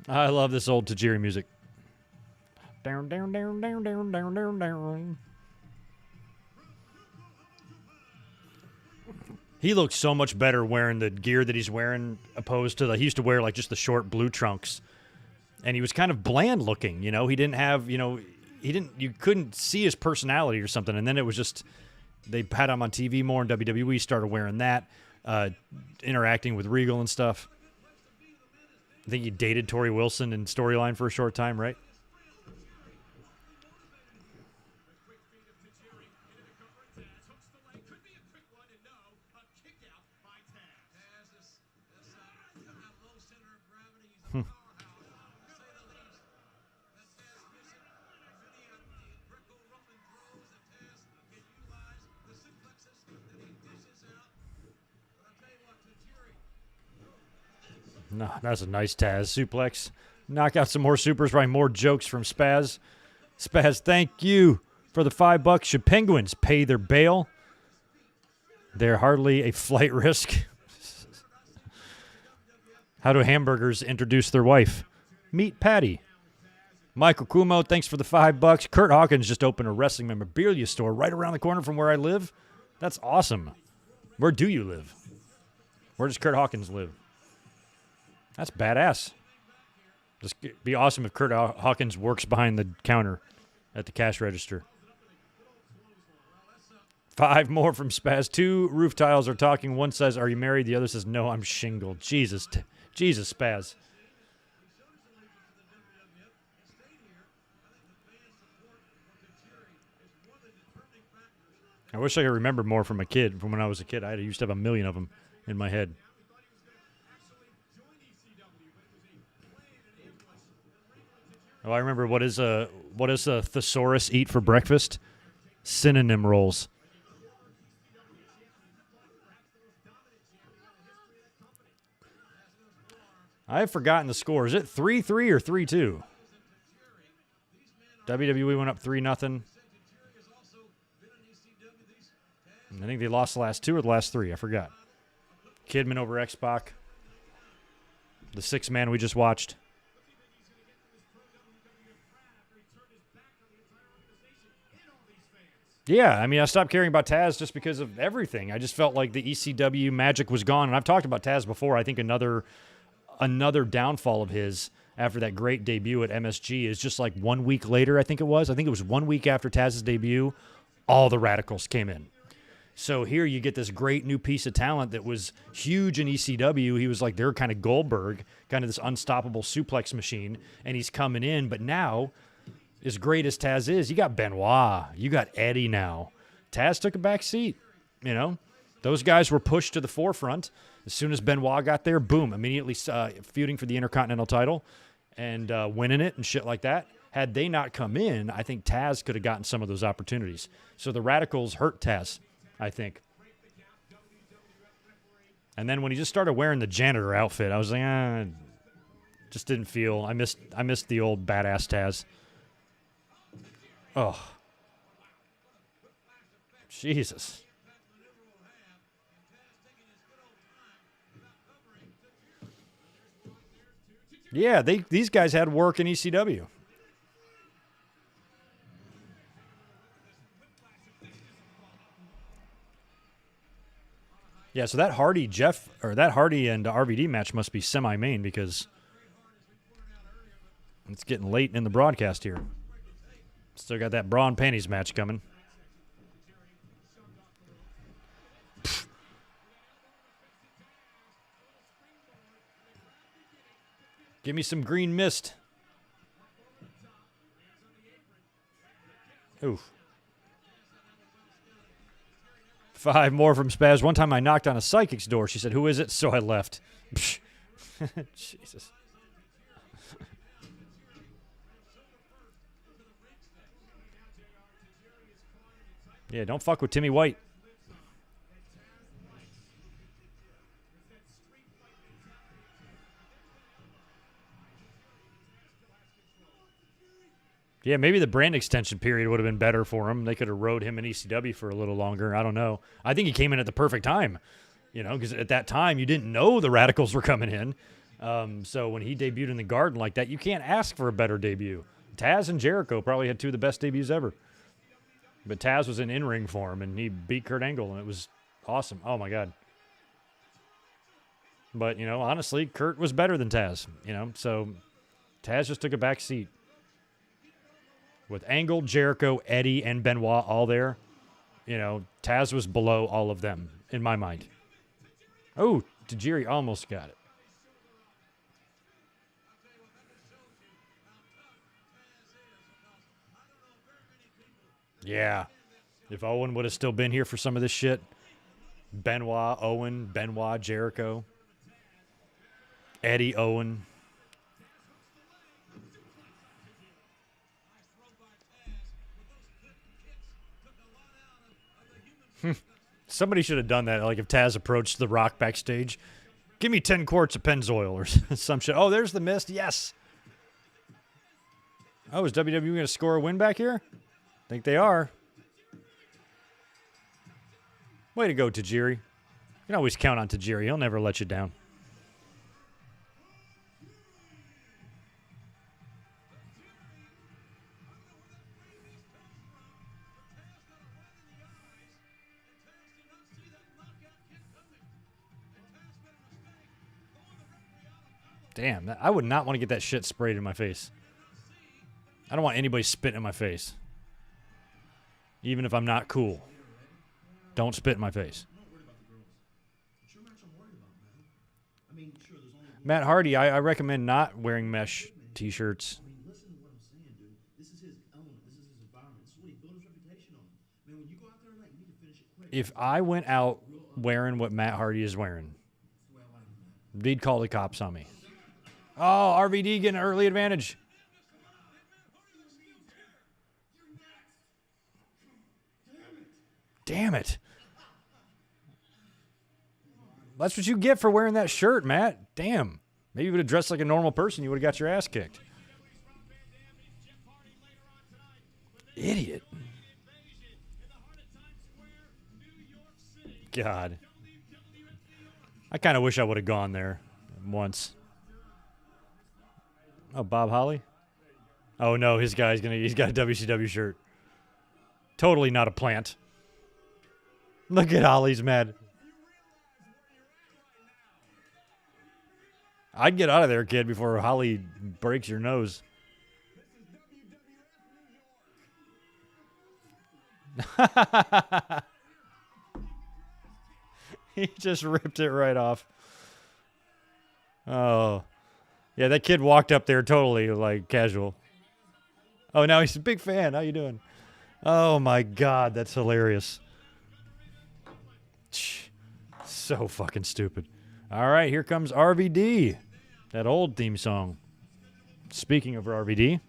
S6: I love this old Tajiri music. Down, down, down, down, down, down, down, down. He looks so much better wearing the gear that he's wearing, opposed to he used to wear like just the short blue trunks, and he was kind of bland looking. He didn't have, you couldn't see his personality or something. And then it was just, they had him on TV more, and WWE started wearing that, interacting with Regal and stuff. I think he dated Tori Wilson in Storyline for a short time, right? No, that's a nice Taz suplex. Knock out some more supers, probably more jokes from Spaz. Spaz, thank you for the $5. Should Penguins pay their bail? They're hardly a flight risk. How do hamburgers introduce their wife? Meet Patty. Michael Kumo, thanks for the $5. Kurt Hawkins just opened a wrestling memorabilia store right around the corner from where I live. That's awesome. Where do you live? Where does Kurt Hawkins live? That's badass. Just be awesome if Kurt Hawkins works behind the counter at the cash register. 5 more from Spaz. 2 roof tiles are talking. One says, "Are you married?" The other says, "No, I'm shingled." Jesus, Jesus, Spaz. I wish I could remember more from when I was a kid. I used to have a million of them in my head. Oh, I remember. What does a thesaurus eat for breakfast? Synonym rolls. I've forgotten the score. Is it 3-3 or 3-2? WWE went up 3-0. I think they lost the last 2 or the last 3. I forgot. Kidman over X-Pac. The 6-man we just watched. Yeah, I mean, I stopped caring about Taz just because of everything. I just felt like the ECW magic was gone. And I've talked about Taz before. I think another downfall of his after that great debut at MSG is just like 1 week later, I think it was 1 week after Taz's debut, all the Radicals came in. So here you get this great new piece of talent that was huge in ECW. He was like their kind of Goldberg, kind of this unstoppable suplex machine, and he's coming in. But now as great as Taz is, you got Benoit, you got Eddie now. Taz took a back seat, you know. Those guys were pushed to the forefront. As soon as Benoit got there, boom, immediately feuding for the Intercontinental title and winning it and shit like that. Had they not come in, I think Taz could have gotten some of those opportunities. So the Radicals hurt Taz, I think. And then when he just started wearing the janitor outfit, I was like, just didn't feel. I missed the old badass Taz. Oh. Jesus. Yeah, these guys had work in ECW. Yeah, so that Hardy and RVD match must be semi-main because it's getting late in the broadcast here. Still got that bra and panties match coming. Pfft. Give me some green mist. Oof. 5 more from Spaz. One time I knocked on a psychic's door. She said, "Who is it?" So I left. Jesus. Yeah, don't fuck with Timmy White. Yeah, maybe the brand extension period would have been better for him. They could have rode him in ECW for a little longer. I don't know. I think he came in at the perfect time, you know, because at that time you didn't know the Radicals were coming in. So when he debuted in the Garden like that, you can't ask for a better debut. Taz and Jericho probably had 2 of the best debuts ever. But Taz was in in-ring form, and he beat Kurt Angle, and it was awesome. Oh, my God. But, you know, honestly, Kurt was better than Taz, you know, so Taz just took a back seat. With Angle, Jericho, Eddie, and Benoit all there, you know, Taz was below all of them, in my mind. Oh, Tajiri almost got it. Yeah. If Owen would have still been here for some of this shit, Benoit, Owen, Benoit, Jericho, Eddie, Owen. Somebody should have done that. Like if Taz approached The Rock backstage, give me 10 quarts of Pennzoil or some shit. Oh, there's the mist. Yes. Oh, is WWE going to score a win back here? I think they are. Way to go, Tajiri. You can always count on Tajiri. He'll never let you down. Damn, I would not want to get that shit sprayed in my face. I don't want anybody spitting in my face. Even if I'm not cool. Don't spit in my face. Matt Hardy, I recommend not wearing mesh t-shirts. If I went out wearing what Matt Hardy is wearing, they'd call the cops on me. Oh, RVD getting an early advantage. Damn it. That's what you get for wearing that shirt, Matt. Damn. Maybe you would have dressed like a normal person. You would have got your ass kicked. Idiot. God. I kind of wish I would have gone there once. Oh, Bob Holly? Oh, no, he's got a WCW shirt. Totally not a plant. Look at Holly's mad. I'd get out of there, kid, before Holly breaks your nose. He just ripped it right off. Oh. Yeah, that kid walked up there totally, like, casual. Oh, now he's a big fan. How you doing? Oh, my God. That's hilarious. So fucking stupid. All right, here comes RVD. That old theme song. Speaking of RVD.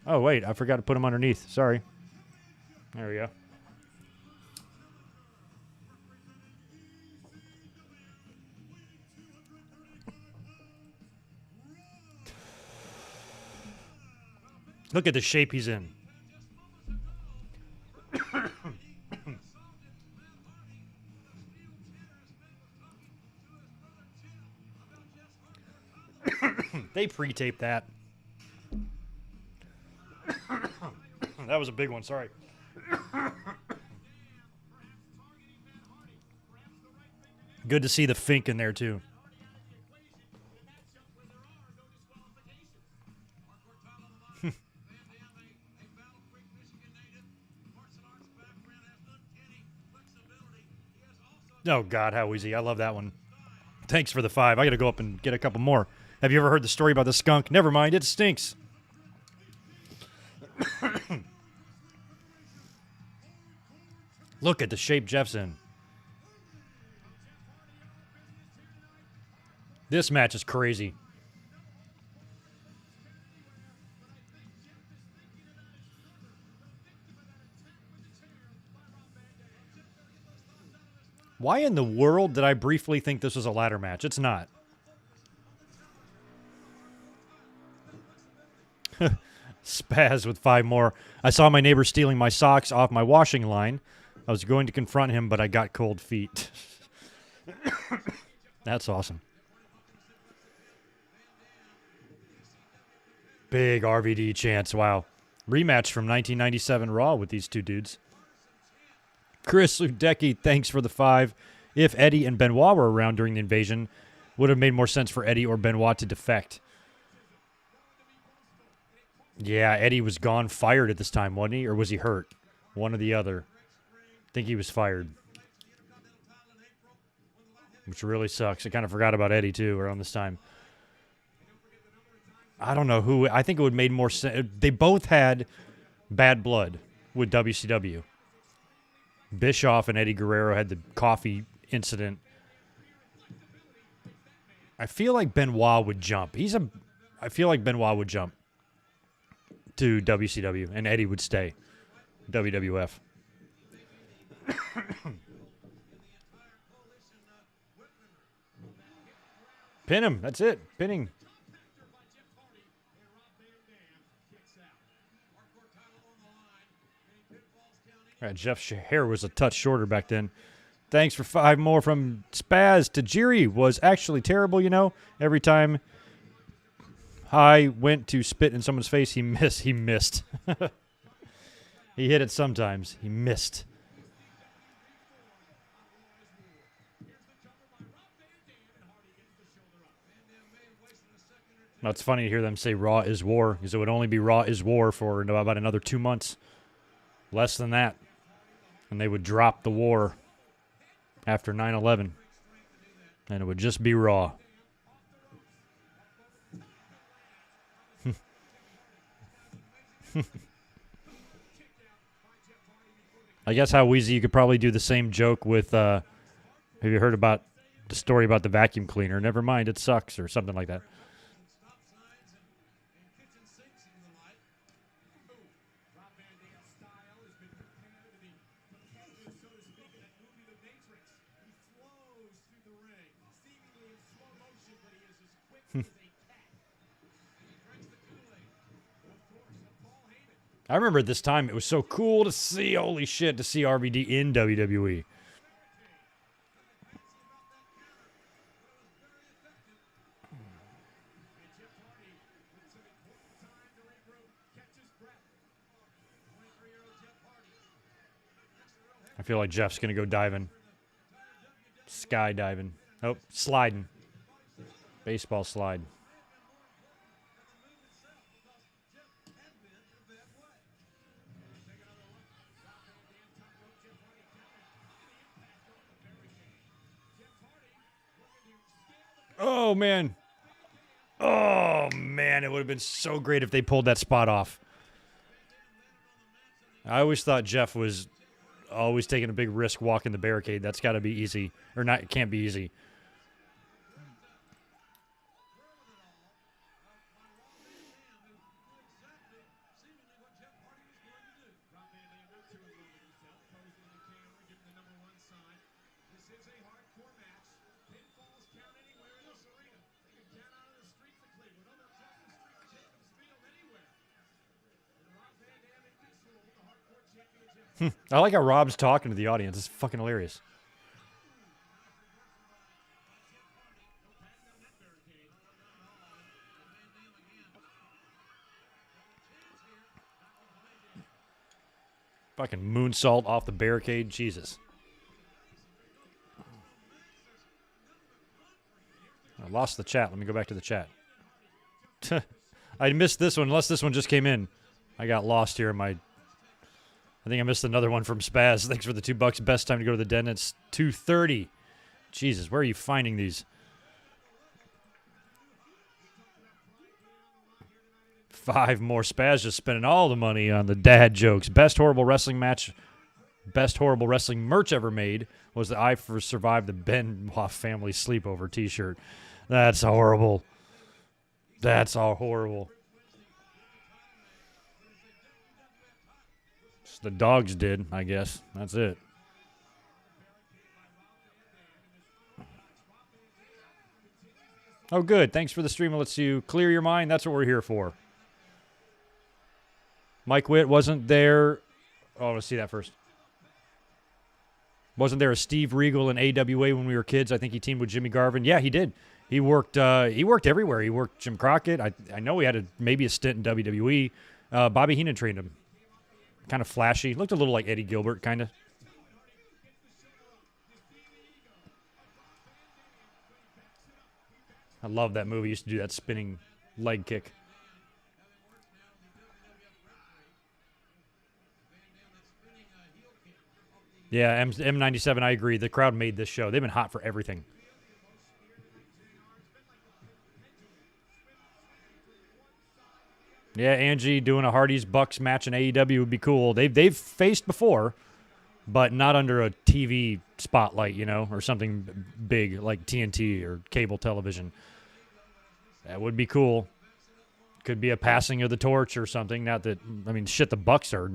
S6: Oh, wait. I forgot to put him underneath. Sorry. There we go. Look at the shape he's in. They pre-taped that. That was a big one, sorry. Good to see the Fink in there, too. Oh, God, how easy. I love that one. Thanks for the 5. I got to go up and get a couple more. Have you ever heard the story about the skunk? Never mind, it stinks. Look at the shape Jeff's in. This match is crazy. Why in the world did I briefly think this was a ladder match? It's not. Spaz with 5 more. I saw my neighbor stealing my socks off my washing line. I was going to confront him, but I got cold feet. That's awesome. Big RVD chance. Wow. Rematch from 1997 Raw with these two dudes. Chris Ludecki, thanks for the 5. If Eddie and Benoit were around during the invasion, would have made more sense for Eddie or Benoit to defect. Yeah, Eddie was gone, fired at this time, wasn't he? Or was he hurt? One or the other. I think he was fired. Which really sucks. I kind of forgot about Eddie, too, around this time. I don't know who. I think it would have made more sense. They both had bad blood with WCW. Bischoff and Eddie Guerrero had the coffee incident. I feel like Benoit would jump. I feel like Benoit would jump to WCW, and Eddie would stay WWF. Pin him. That's it. Pinning. All right, Jeff's hair was a touch shorter back then. Thanks for 5 more from Spaz. Tajiri was actually terrible, you know. Every time I went to spit in someone's face, he missed. He missed. He hit it sometimes. He missed. Now, it's funny to hear them say Raw is War, because it would only be Raw is War for about another 2 months. Less than that. And they would drop the war after 9/11. And it would just be Raw. I guess how Wheezy, you could probably do the same joke with, have you heard about the story about the vacuum cleaner? Never mind, it sucks, or something like that. I remember at this time it was so cool to see, holy shit, to see RVD in WWE. I feel like Jeff's going to go diving. Skydiving. Oh, sliding. Baseball slide. Oh, man. Oh. Oh, man, it would have been so great if they pulled that spot off. I always thought Jeff was always taking a big risk walking the barricade. That's got to be easy. Or not, it can't be easy. I like how Rob's talking to the audience. It's fucking hilarious. Fucking moonsault off the barricade. Jesus. I lost the chat. Let me go back to the chat. I missed this one, unless this one just came in. I got lost here in my... I think I missed another one from Spaz. Thanks for the $2. Best time to go to the den. It's 2:30. Jesus, where are you finding these? 5 more. Spaz just spending all the money on the dad jokes. Best horrible wrestling match, best horrible wrestling merch ever made was the I First Survived the Benoit family sleepover t-shirt. That's horrible. That's all horrible. The dogs did, I guess. That's it. Oh, good. Thanks for the stream. It lets you clear your mind. That's what we're here for. Mike Witt wasn't there. Oh, let's see that first. Wasn't there a Steve Regal in AWA when we were kids? I think he teamed with Jimmy Garvin. Yeah, he did. He worked everywhere. He worked Jim Crockett. I know he had maybe a stint in WWE. Bobby Heenan trained him. Kind of flashy. Looked a little like Eddie Gilbert, kind of. I love that movie. He used to do that spinning leg kick. Yeah, M97, I agree. The crowd made this show. They've been hot for everything. Yeah, Angie doing a Hardy's Bucks match in AEW would be cool. They've faced before, but not under a TV spotlight, you know, or something big like TNT or cable television. That would be cool. Could be a passing of the torch or something. Not that, I mean, shit, the Bucks are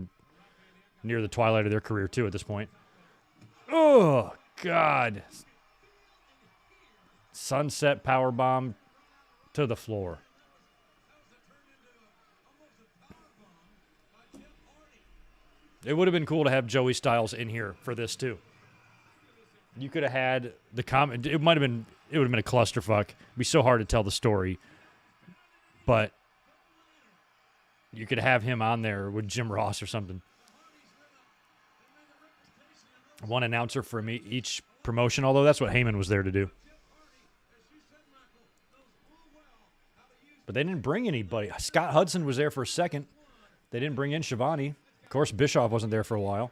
S6: near the twilight of their career too at this point. Oh, God. Sunset powerbomb to the floor. It would have been cool to have Joey Styles in here for this too. You could have had the comment. It would have been a clusterfuck. It'd be so hard to tell the story. But you could have him on there with Jim Ross or something. One announcer from each promotion, although that's what Heyman was there to do. But they didn't bring anybody. Scott Hudson was there for a second. They didn't bring in Shivani. Of course, Bischoff wasn't there for a while.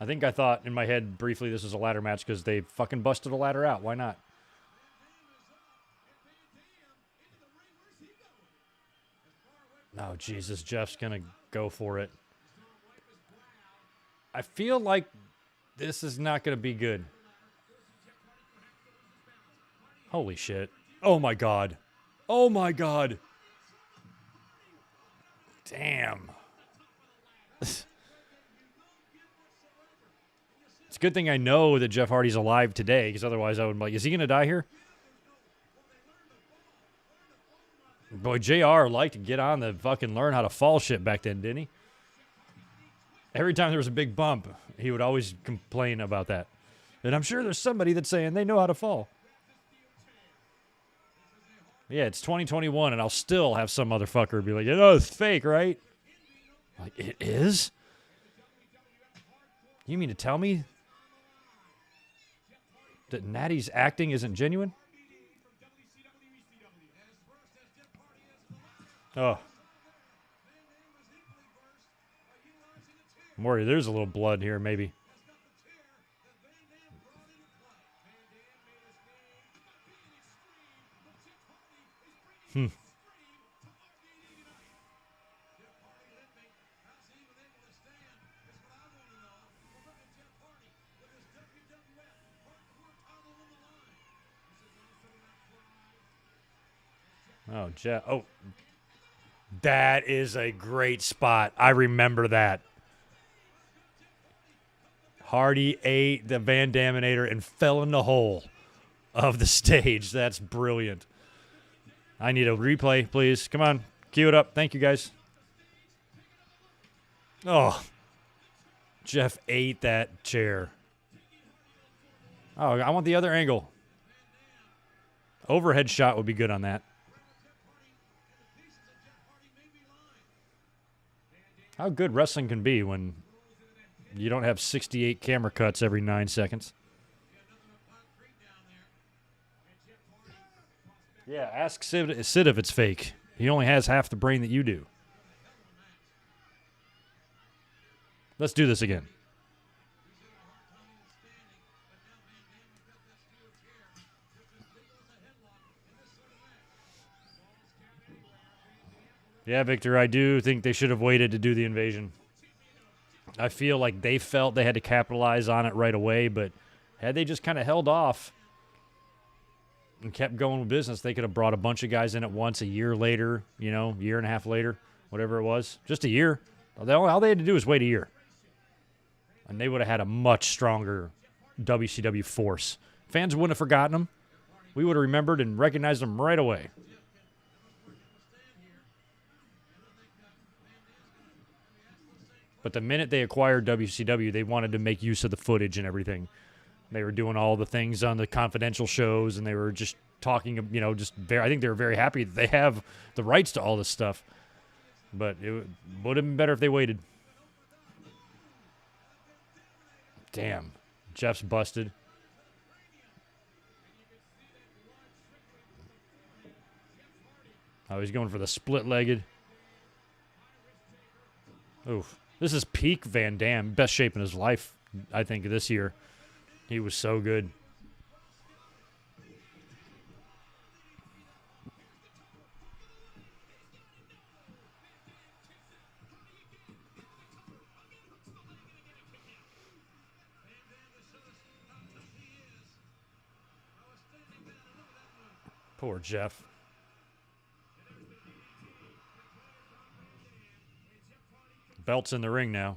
S6: I think I thought in my head briefly this was a ladder match because they fucking busted a ladder out. Why not? Oh, Jesus. Jeff's going to go for it. I feel like this is not going to be good. Holy shit. Oh, my God. Oh, my God. Damn. It's a good thing I know that Jeff Hardy's alive today, because otherwise I would be like, is he going to die here? Boy, JR liked to get on the fucking learn how to fall shit back then, didn't he? Every time there was a big bump, he would always complain about that. And I'm sure there's somebody that's saying they know how to fall. Yeah, it's 2021, and I'll still have some motherfucker be like, oh, it's fake, right? Like, it is? You mean to tell me that Natty's acting isn't genuine? Oh. I'm worried there's a little blood here, maybe. Oh, Jeff. Oh, that is a great spot. I remember that. Hardy ate the Van Daminator and fell in the hole of the stage. That's brilliant. I need a replay, please. Come on. Cue it up. Thank you, guys. Oh, Jeff ate that chair. Oh, I want the other angle. Overhead shot would be good on that. How good wrestling can be when you don't have 68 camera cuts every 9 seconds. Yeah, ask Sid if it's fake. He only has half the brain that you do. Let's do this again. Yeah, Victor, I do think they should have waited to do the invasion. I feel like they felt they had to capitalize on it right away, but had they just kind of held off and kept going with business, they could have brought a bunch of guys in at once a year later, year and a half later, whatever it was. Just a year. All they had to do was wait a year. And they would have had a much stronger WCW force. Fans wouldn't have forgotten them. We would have remembered and recognized them right away. But the minute they acquired WCW, they wanted to make use of the footage and everything. They were doing all the things on the confidential shows, and they were just talking, I think they were very happy that they have the rights to all this stuff. But it would have been better if they waited. Damn. Jeff's busted. Oh, he's going for the split-legged. Oof. This is peak Van Dam. Best shape in his life, I think, this year. He was so good. Poor Jeff. Belt's in the ring now.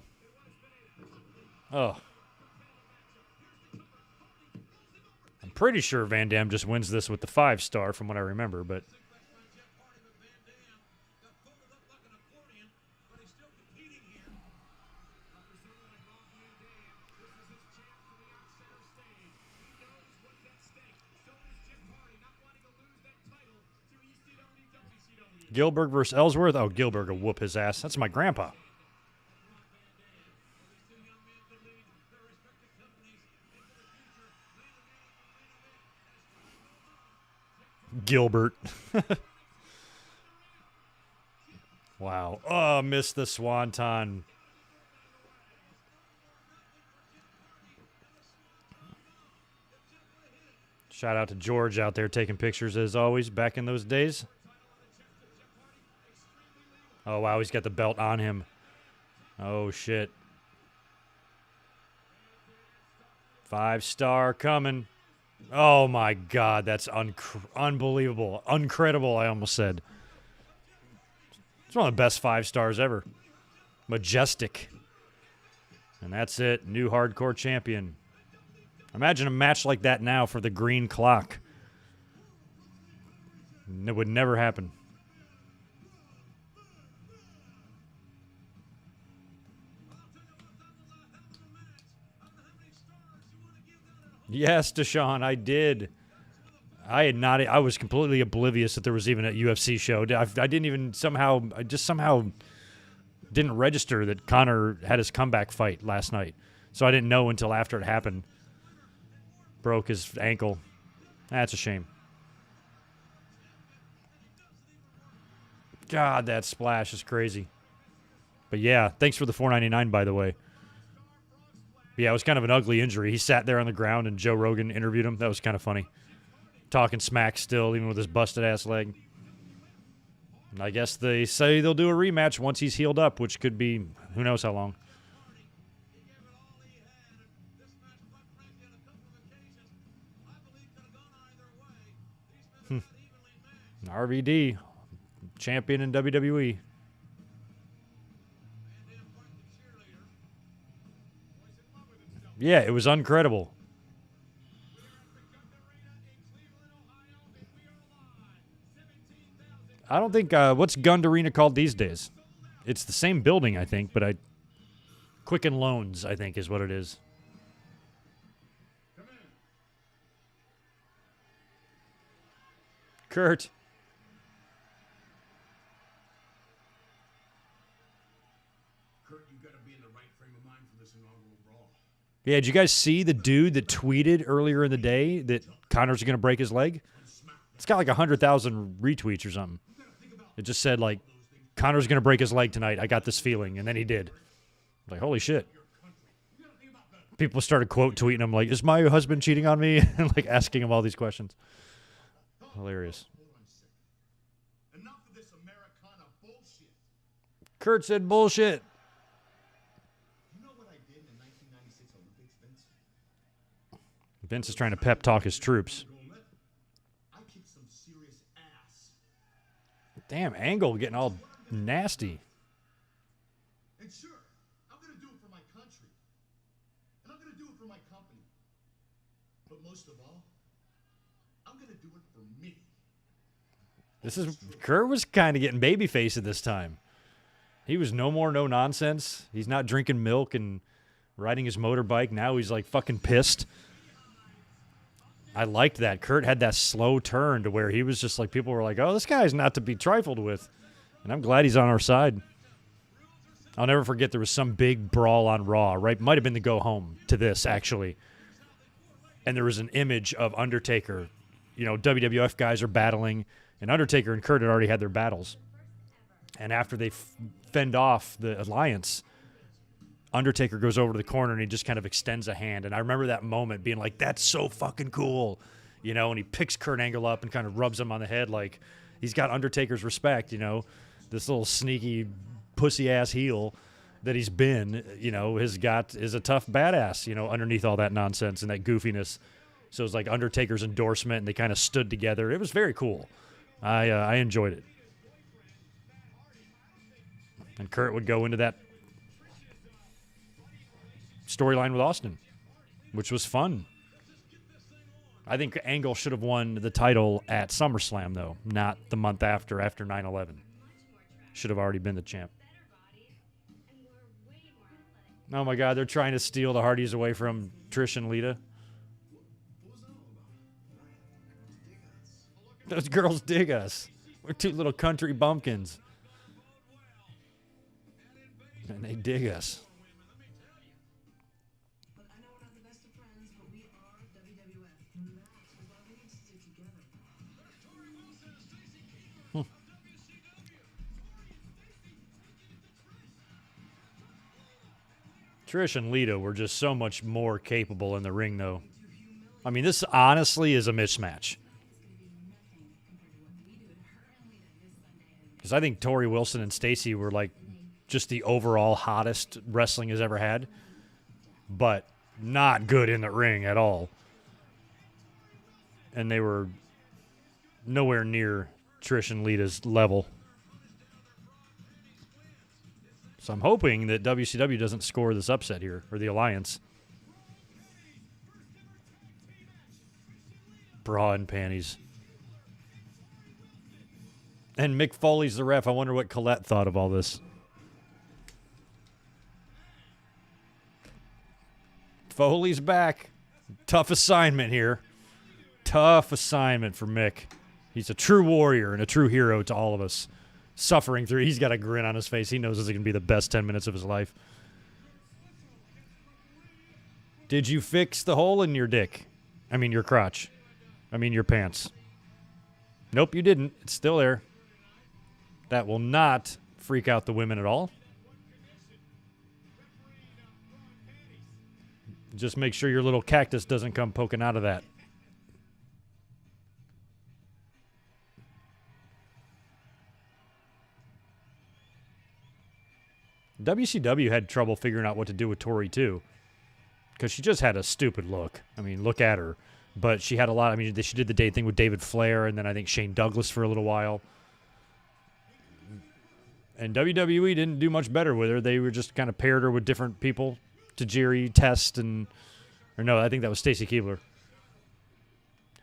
S6: Oh. I'm pretty sure Van Dam just wins this with the 5-star from what I remember, but... Gilbert versus Ellsworth? Oh, Gilbert will whoop his ass. That's my grandpa. Gilbert. Wow. Oh, missed the swanton. Shout out to George out there taking pictures as always back in those days. Oh, wow, he's got the belt on him. Oh, shit. 5-star coming. Oh, my God, that's unbelievable. Uncredible, I almost said. It's one of the best 5-stars ever. Majestic. And that's it. New hardcore champion. Imagine a match like that now for the green clock. It would never happen. Yes, Deshaun, I did. I was completely oblivious that there was even a UFC show. I didn't even somehow didn't register that Conor had his comeback fight last night. So I didn't know until after it happened. Broke his ankle. That's a shame. God, that splash is crazy. But yeah, thanks for the $4.99, by the way. Yeah, it was kind of an ugly injury. He sat there on the ground and Joe Rogan interviewed him. That was kind of funny. Talking smack still, even with his busted-ass leg. And I guess they say they'll do a rematch once he's healed up, which could be who knows how long. RVD, champion in WWE. Yeah, it was incredible. I don't think, what's Gund Arena called these days? It's the same building, I think, but Quicken Loans, I think, is what it is. Kurt.
S7: Kurt, you gotta be in the right frame of mind for this inaugural brawl.
S6: Yeah, did you guys see the dude that tweeted earlier in the day that Connor's going to break his leg? It's got like 100,000 retweets or something. It just said, like, Connor's going to break his leg tonight. I got this feeling. And then he did. Like, holy shit. People started quote tweeting him, like, is my husband cheating on me? And, like, asking him all these questions. Hilarious.
S7: Enough of this Americana bullshit.
S6: Kurt said bullshit.
S7: You know what I did in the 1996 Olympics, Vince?
S6: Vince is trying to pep talk his troops.
S7: I kicked some serious ass.
S6: Damn, Angle getting all nasty.
S7: And sure, I'm gonna do it for my country. And I'm gonna do it for my company. But most of all, I'm gonna do it for me.
S6: Kurt was kind of getting babyface at this time. He was no more no nonsense. He's not drinking milk and riding his motorbike. Now he's like fucking pissed. I liked that. Kurt had that slow turn to where he was just like, people were like, oh, this guy's not to be trifled with. And I'm glad he's on our side. I'll never forget there was some big brawl on Raw, right? Might have been the go home to this, actually. And there was an image of Undertaker. You know, WWF guys are battling, and Undertaker and Kurt had already had their battles. And after they fend off the Alliance, Undertaker goes over to the corner and he just kind of extends a hand. And I remember that moment being like, that's so fucking cool. You know, and he picks Kurt Angle up and kind of rubs him on the head like he's got Undertaker's respect, you know. This little sneaky pussy-ass heel that he's been, you know, is a tough badass, you know, underneath all that nonsense and that goofiness. So it was like Undertaker's endorsement, and they kind of stood together. It was very cool. I enjoyed it. And Kurt would go into that storyline with Austin, which was fun. I think Angle should have won the title at SummerSlam, though, not the month after 9/11. Should have already been the champ. Oh, my God, they're trying to steal the Hardys away from Trish and Lita. Those girls dig us. We're two little country bumpkins. And they dig us.
S7: But I know we're not the best of friends, but we are WWF. And that is why we need to stick together.
S6: Trish and Lita were just so much more capable in the ring, though. I mean, this honestly is a mismatch. Because I think Tori Wilson and Stacy were like just the overall hottest wrestling has ever had, but not good in the ring at all. And they were nowhere near Trish and Lita's level. So I'm hoping that WCW doesn't score this upset here, or the Alliance. Bra and panties. And Mick Foley's the ref. I wonder what Colette thought of all this. Foley's back. Tough assignment here. Tough assignment for Mick. He's a true warrior and a true hero to all of us. Suffering through. He's got a grin on his face. He knows this is going to be the best 10 minutes of his life. Did you fix the hole in your dick? I mean, your crotch. I mean, your pants. Nope, you didn't. It's still there. That will not freak out the women at all. Just make sure your little cactus doesn't come poking out of that. WCW had trouble figuring out what to do with Tori, too. Because she just had a stupid look. I mean, look at her. But she had a lot. I mean, she did the day thing with David Flair, and then I think Shane Douglas for a little while. And WWE didn't do much better with her. They were just kind of paired her with different people. Tajiri, Test, and... Or no, I think that was Stacy Keibler.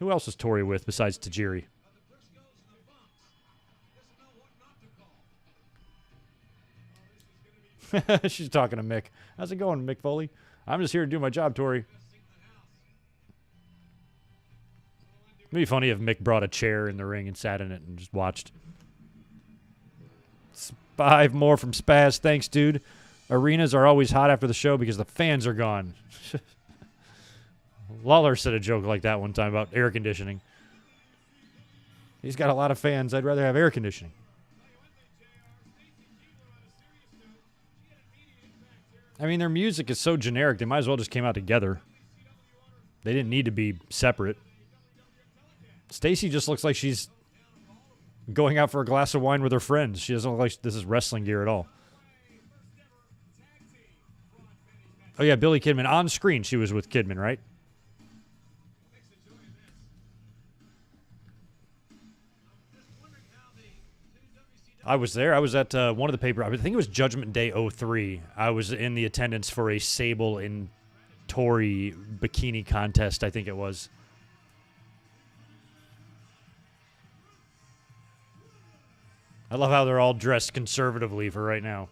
S6: Who else was Tori with besides Tajiri? She's talking to Mick. How's it going, Mick Foley? I'm just here to do my job, Tori. It'd be funny if Mick brought a chair in the ring and sat in it and just watched. 5 more from Spaz. Thanks, dude. Arenas are always hot after the show because the fans are gone. Lawler said a joke like that one time about air conditioning. He's got a lot of fans. I'd rather have air conditioning. I mean, their music is so generic, they might as well just came out together. They didn't need to be separate. Stacy just looks like she's going out for a glass of wine with her friends. She doesn't look like this is wrestling gear at all. Oh, yeah, Billy Kidman. On screen, she was with Kidman, right? I was there. I was at one of the paper. I think it was Judgment Day 03. I was in the attendance for a Sable and Tori bikini contest, I think it was. I love how they're all dressed conservatively for right now.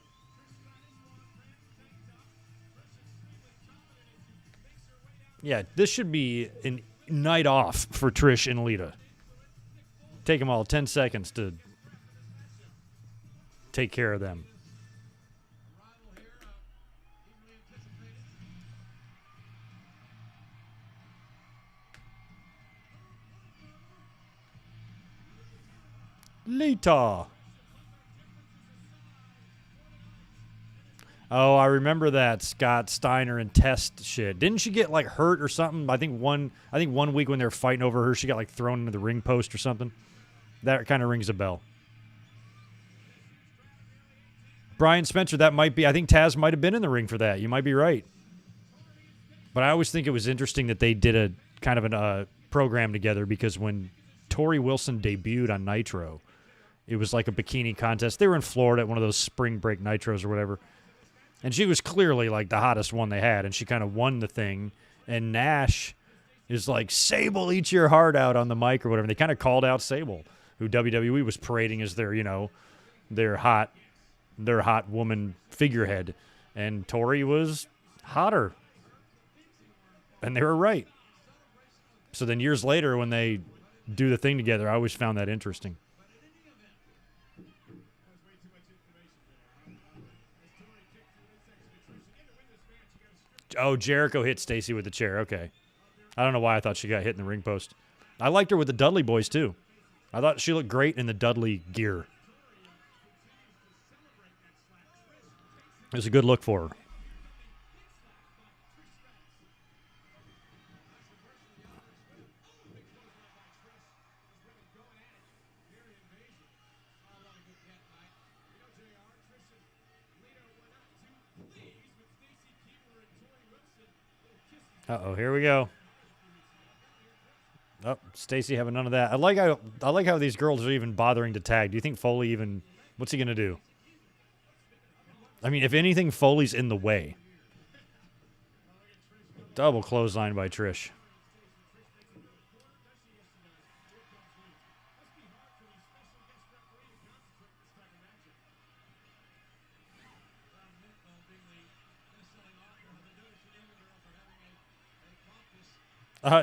S6: Yeah, this should be a night off for Trish and Lita. Take them all 10 seconds to take care of them. Lita. Oh, I remember that Scott Steiner and Test shit. Didn't she get like hurt or something? I think one week when they were fighting over her, she got like thrown into the ring post or something. That kind of rings a bell. Brian Spencer, that might be. I think Taz might have been in the ring for that. You might be right. But I always think it was interesting that they did a kind of a program together because when Tori Wilson debuted on Nitro, it was like a bikini contest. They were in Florida at one of those spring break Nitros or whatever. And she was clearly like the hottest one they had, and she kind of won the thing. And Nash is like, Sable, eat your heart out on the mic or whatever. And they kind of called out Sable, who WWE was parading as their, their hot woman figurehead. And Tori was hotter. And they were right. So then years later when they do the thing together, I always found that interesting. Oh, Jericho hit Stacy with the chair. Okay. I don't know why I thought she got hit in the ring post. I liked her with the Dudley boys, too. I thought she looked great in the Dudley gear. It was a good look for her. Uh-oh, here we go. Oh, Stacy having none of that. I like how these girls are even bothering to tag. Do you think Foley even... What's he going to do? I mean, if anything, Foley's in the way. Double clothesline by Trish.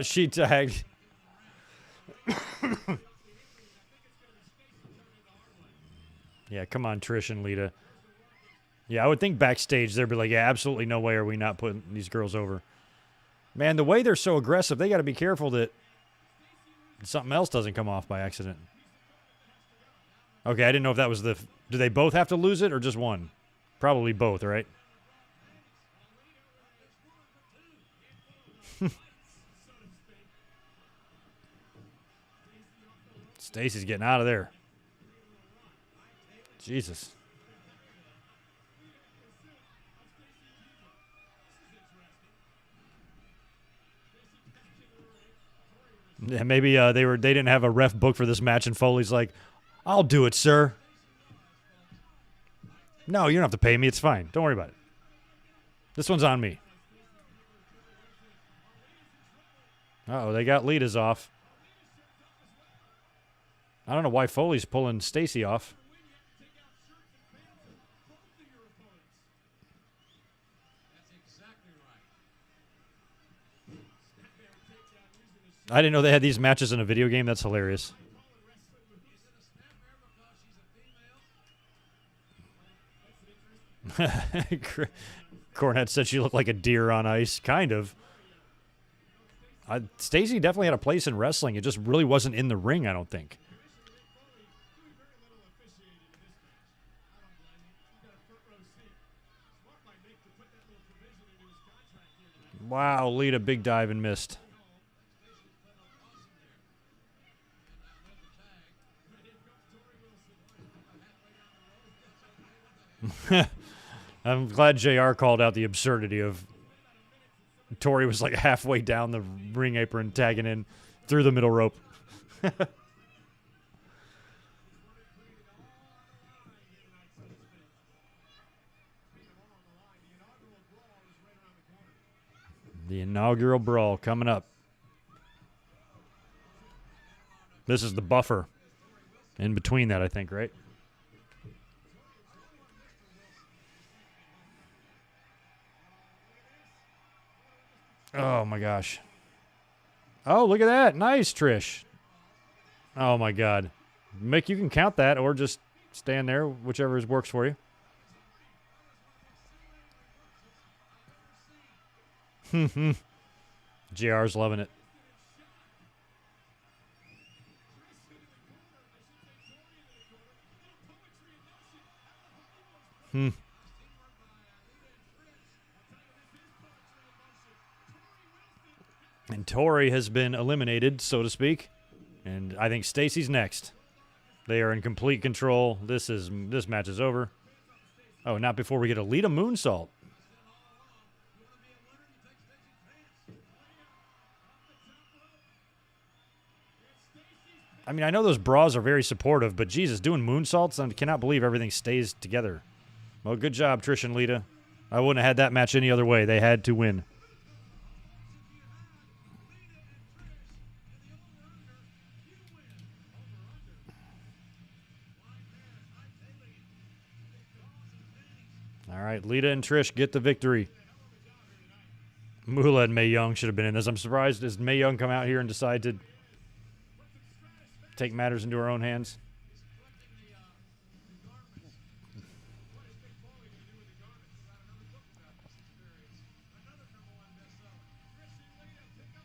S6: She tagged. Yeah, come on, Trish and Lita. Yeah, I would think backstage they'd be like, yeah, absolutely no way are we not putting these girls over. Man, the way they're so aggressive, they got to be careful that something else doesn't come off by accident. Okay, I didn't know if that was the... Do they both have to lose it or just one? Probably both, right? Stacy's getting out of there. Jesus. Yeah, maybe they didn't have a ref book for this match, and Foley's like, "I'll do it, sir." No, you don't have to pay me. It's fine. Don't worry about it. This one's on me. Uh-oh, they got Lita's off. I don't know why Foley's pulling Stacy off. I didn't know they had these matches in a video game. That's hilarious. Cornette said she looked like a deer on ice. Kind of. Stacy definitely had a place in wrestling. It just really wasn't in the ring, I don't think. Wow, Lita big dive and missed. I'm glad JR called out the absurdity of Tori was like halfway down the ring apron tagging in through the middle rope. The inaugural brawl coming up. This is the buffer in between that, I think, right? Oh, my gosh. Oh, look at that. Nice, Trish. Oh, my God. Mick, you can count that or just stand there, whichever works for you. JR's loving it. And Tori has been eliminated, so to speak. And I think Stacy's next. They are in complete control. This match is over. Oh, not before we get a Lita moonsault. I mean, I know those bras are very supportive, but Jesus, doing moonsaults, I cannot believe everything stays together. Well, good job, Trish and Lita. I wouldn't have had that match any other way. They had to win. All right, Lita and Trish get the victory. Moolah and Mae Young should have been in this. I'm surprised. Does Mae Young come out here and decide to take matters into her own hands?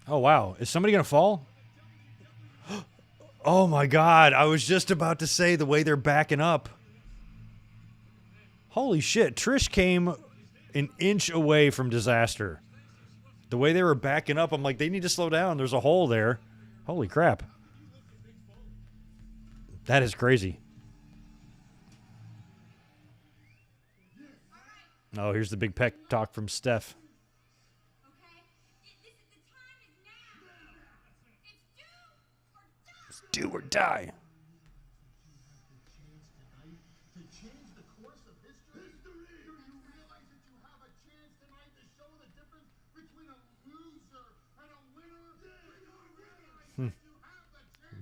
S6: Oh, wow. Is somebody going to fall? Oh, my God. I was just about to say the way they're backing up. Holy shit. Trish came an inch away from disaster. The way they were backing up, I'm like, they need to slow down. There's a hole there. Holy crap. That is crazy. Oh, here's the big pep talk from Steph. It's do or die.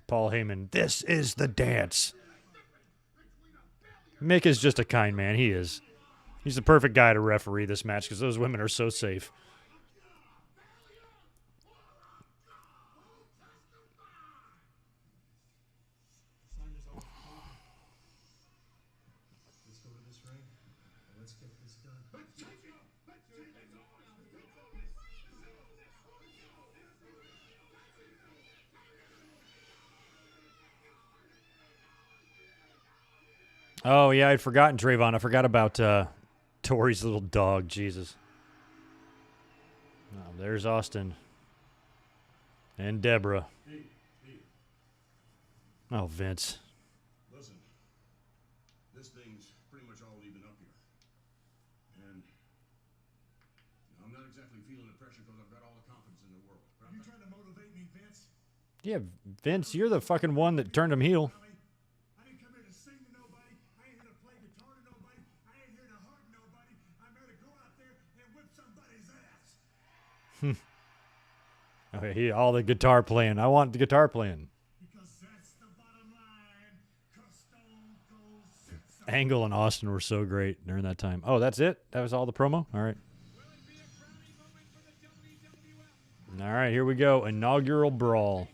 S6: Paul Heyman, this is the dance. Mick is just a kind man. He is. He's the perfect guy to referee this match because those women are so safe. Oh, yeah, I'd forgotten Trayvon. I forgot about Tori's little dog. Jesus. Oh, there's Austin. And Deborah. Oh, Vince.
S7: Listen, this thing's pretty much all even up here. And I'm not exactly feeling the pressure because I've got all the confidence in the world. Are you trying to motivate me, Vince?
S6: Yeah, Vince, you're the fucking one that turned him heel.
S7: I didn't come here to sing to nobody. I ain't here to play guitar to nobody. I ain't here to hug nobody. I'm here to go out there and whip somebody's ass.
S6: Okay, all the guitar playing. I want the guitar playing.
S7: Because that's the bottom line. 'Cause Stone Cold said so.
S6: Angle and Austin were so great during that time. Oh, that's it? That was all the promo? All right. All right, here we go. Inaugural brawl.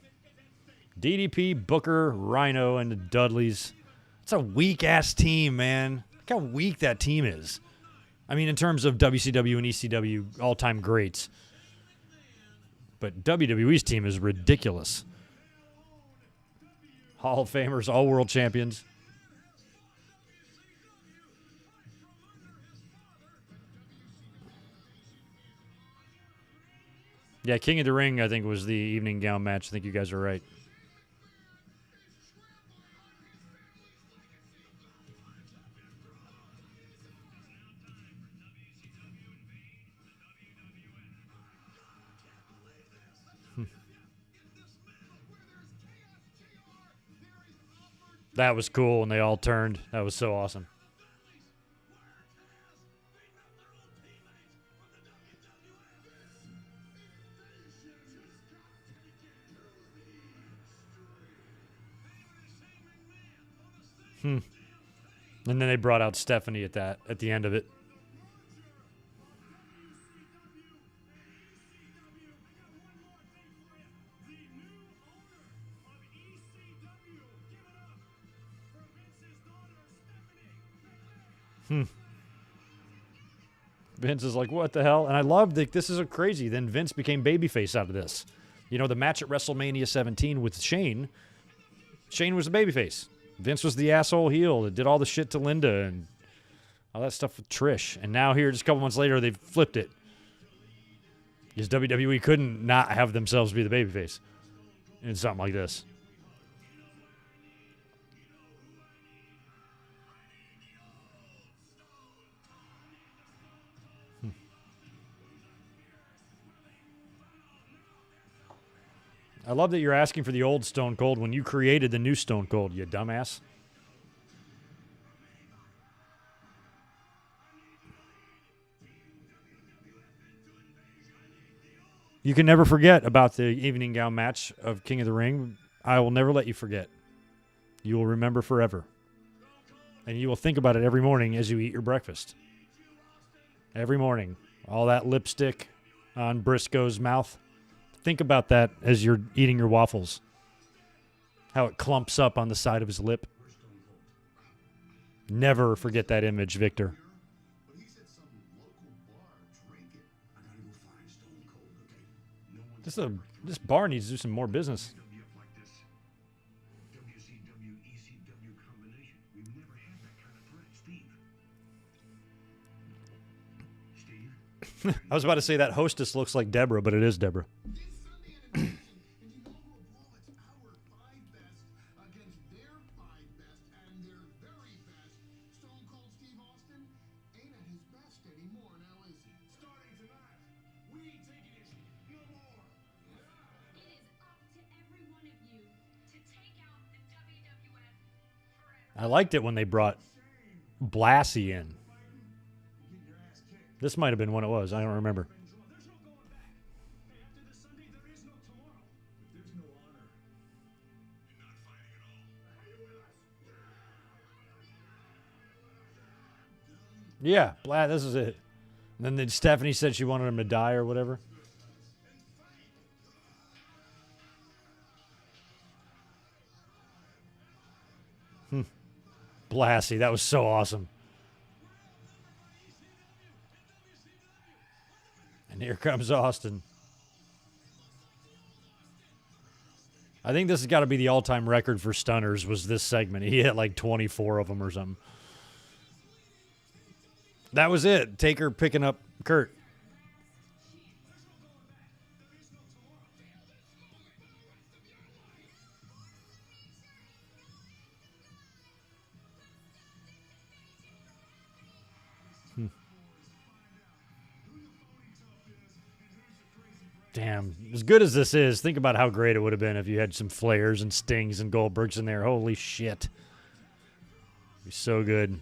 S6: DDP, Booker, Rhino, and the Dudleys. It's a weak-ass team, man. Look how weak that team is. I mean, in terms of WCW and ECW all-time greats. But WWE's team is ridiculous. Hall of Famers, all world champions. Yeah, King of the Ring, I think, was the evening gown match. I think you guys are right. That was cool when they all turned. That was so awesome. And then they brought out Stephanie at the end of it. Vince is like, what the hell? And I love that this is a crazy. Then Vince became babyface out of this. You know, the match at WrestleMania 17 with Shane was the babyface. Vince was the asshole heel that did all the shit to Linda and all that stuff with Trish. And now here, just a couple months later, they've flipped it. Because WWE couldn't not have themselves be the babyface in something like this. I love that you're asking for the old Stone Cold when you created the new Stone Cold, you dumbass. You can never forget about the evening gown match of King of the Ring. I will never let you forget. You will remember forever. And you will think about it every morning as you eat your breakfast. Every morning. All that lipstick on Briscoe's mouth. Think about that as you're eating your waffles. How it clumps up on the side of his lip. Never forget that image, Victor.
S7: But he said some local bar drinking. I gotta go find Stone Cold, okay? No one
S6: This bar needs to do some more business.
S7: like this. WCW, ECW combination. We've never had that kind of threat, Steve. Steve?
S6: I was about to say that hostess looks like Deborah, but it is Deborah.
S7: This Sunday at Invasion, an inaugural brawl. It's our five best against their five best and their very best. Stone Cold Steve Austin ain't at his best anymore, now is he? Starting tonight, we ain't taking this no more.
S8: It is up to every one of you to take out the WWF forever.
S6: I liked it when they brought Blassie in. This might have been when it was. I don't remember.
S7: There's no going back. After this Sunday, there is no tomorrow. If there's no honor, you're not fighting at all. Are you with us?
S6: Yeah, this is it. And then Stephanie said she wanted him to die or whatever. Blassie, that was so awesome. And here comes Austin. I think this has got to be the all-time record for stunners was this segment. He hit like 24 of them or something. That was it. Taker picking up Kurt. Damn. As good as this is, think about how great it would have been if you had some Flairs and Stings and Goldbergs in there. Holy shit. It'd be so good.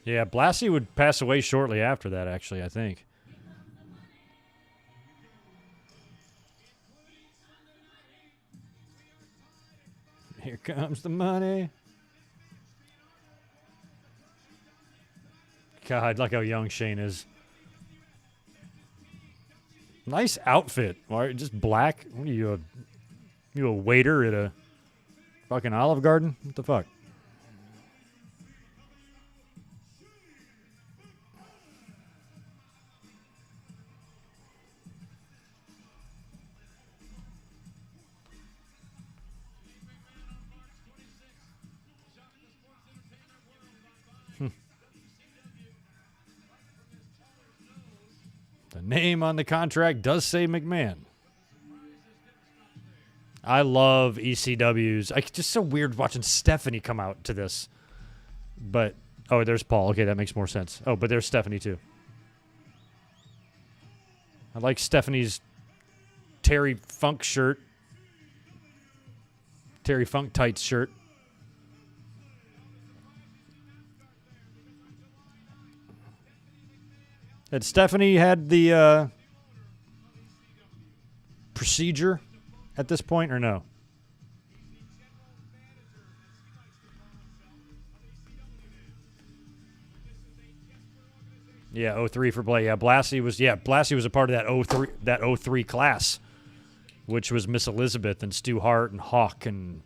S6: Yeah, Blassie would pass away shortly after that, actually, I think. Here comes the money. God, like how young Shane is. Nice outfit. Why, just black? What are you, a waiter at a fucking Olive Garden? What the fuck? The name on the contract does say McMahon. I love ECWs. Just so weird watching Stephanie come out to this. But, oh, there's Paul. Okay, that makes more sense. Oh, but there's Stephanie, too. I like Stephanie's Terry Funk shirt. Terry Funk tights shirt. Had Stephanie had the procedure at this point, or no? Yeah, 03 for Blay. Yeah, Blassie was a part of that 03 class, which was Miss Elizabeth and Stu Hart and Hawk and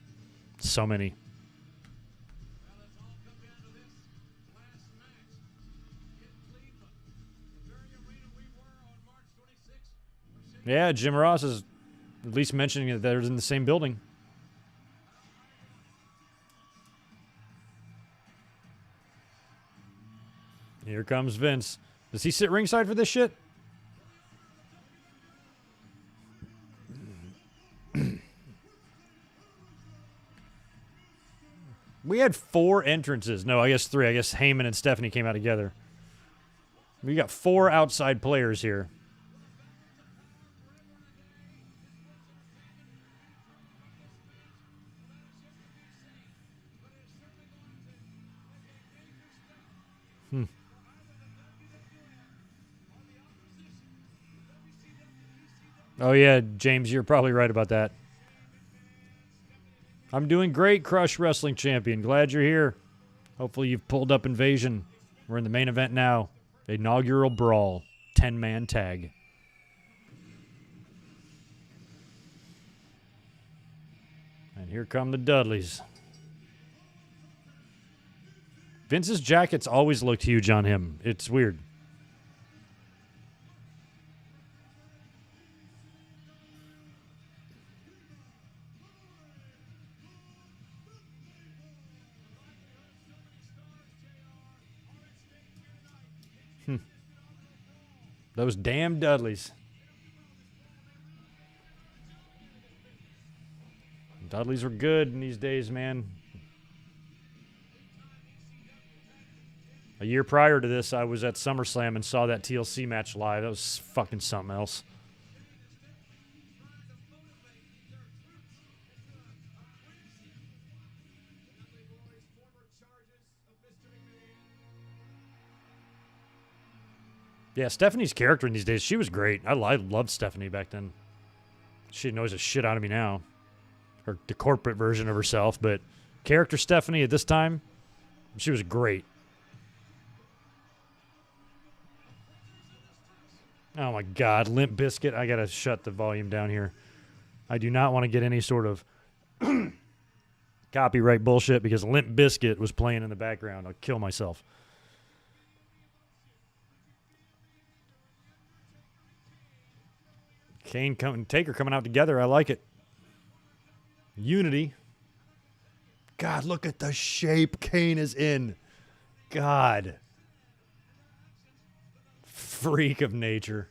S6: so many. Yeah, Jim Ross is at least mentioning that they're in the same building. Here comes Vince. Does he sit ringside for this shit? We had 4 entrances. No, I guess 3. I guess Heyman and Stephanie came out together. We got 4 outside players here. Oh, yeah, James, you're probably right about that. I'm doing great, Crush Wrestling Champion. Glad you're here. Hopefully you've pulled up Invasion. We're in the main event now. Inaugural Brawl. 10-man tag. And here come the Dudleys. Vince's jackets always looked huge on him. It's weird. Those damn Dudleys. Dudleys were good in these days, man. A year prior to this, I was at SummerSlam and saw that TLC match live. That was fucking something else. Yeah, Stephanie's character in these days, she was great. I loved Stephanie back then. She annoys the shit out of me now. Or the corporate version of herself, but character Stephanie at this time, she was great. Oh my God, Limp Bizkit. I gotta shut the volume down here. I do not want to get any sort of copyright bullshit because Limp Bizkit was playing in the background. I'll kill myself. Kane and Taker coming out together. I like it. Unity. God, look at the shape Kane is in. God. Freak of nature.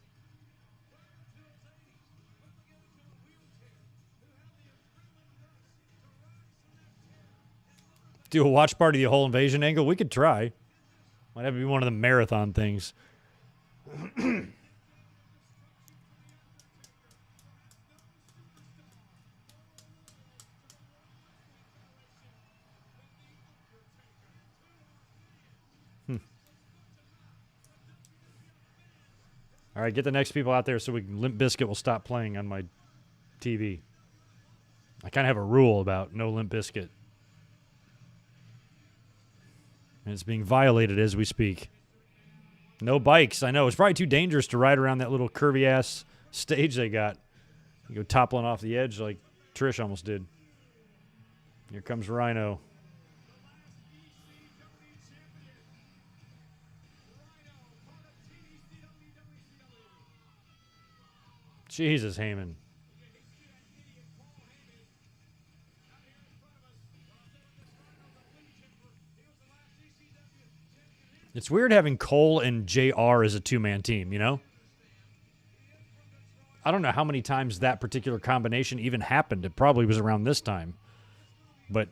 S6: Do a watch party of the whole Invasion angle? We could try. Might have to be one of the marathon things. All right, get the next people out there so Limp Bizkit will stop playing on my TV. I kind of have a rule about no Limp Bizkit. And it's being violated as we speak. No bikes. I know. It's probably too dangerous to ride around that little curvy-ass stage they got. You go toppling off the edge like Trish almost did. Here comes Rhino. Jesus, Heyman. It's weird having Cole and JR as a two-man team, you know? I don't know how many times that particular combination even happened. It probably was around this time. But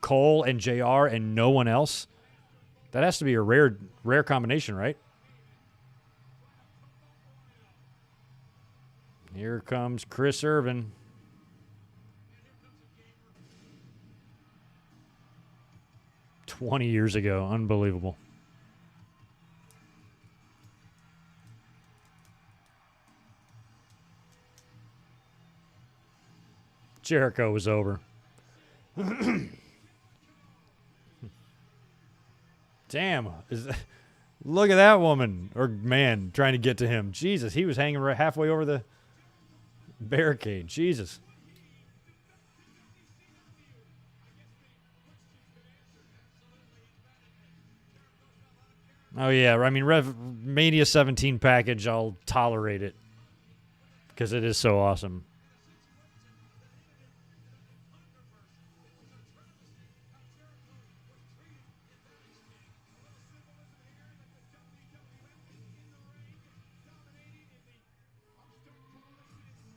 S6: Cole and JR and no one else? That has to be a rare combination, right? Here comes Chris Irvin. "20 years ago. Unbelievable. Jericho was over. Damn. Look at that woman or man trying to get to him. Jesus, he was hanging right halfway over the barricade. Jesus. Oh, yeah. I mean, Mania 17 package, I'll tolerate it because it is so awesome.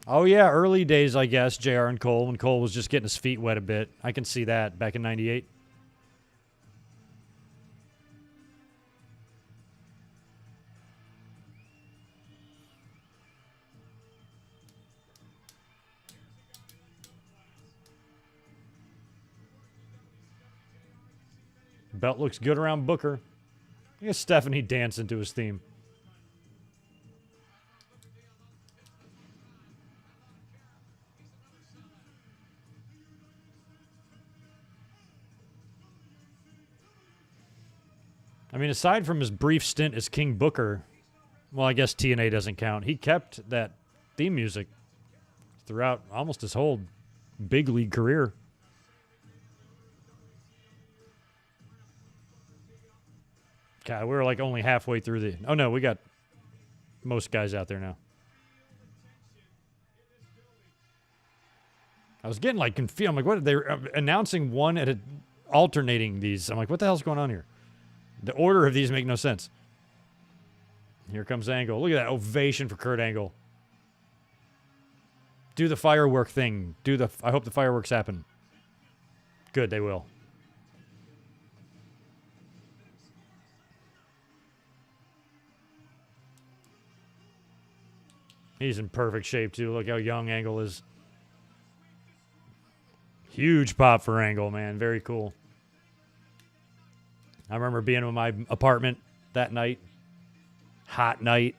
S6: Oh, yeah, early days, I guess, JR and Cole, when Cole was just getting his feet wet a bit. I can see that back in 98. Belt looks good around Booker. I guess Stephanie dancing to his theme. I mean, aside from his brief stint as King Booker, well, I guess TNA doesn't count. He kept that theme music throughout almost his whole big league career. God, we're like only halfway through the... Oh, no, we got most guys out there now. I was getting like confused. I'm like, what? They're announcing one at alternating these. I'm like, what the hell's going on here? The order of these make no sense. Here comes Angle. Look at that ovation for Kurt Angle. Do the firework thing. I hope the fireworks happen. Good, they will. He's in perfect shape, too. Look how young Angle is. Huge pop for Angle, man. Very cool. I remember being in my apartment that night. Hot night.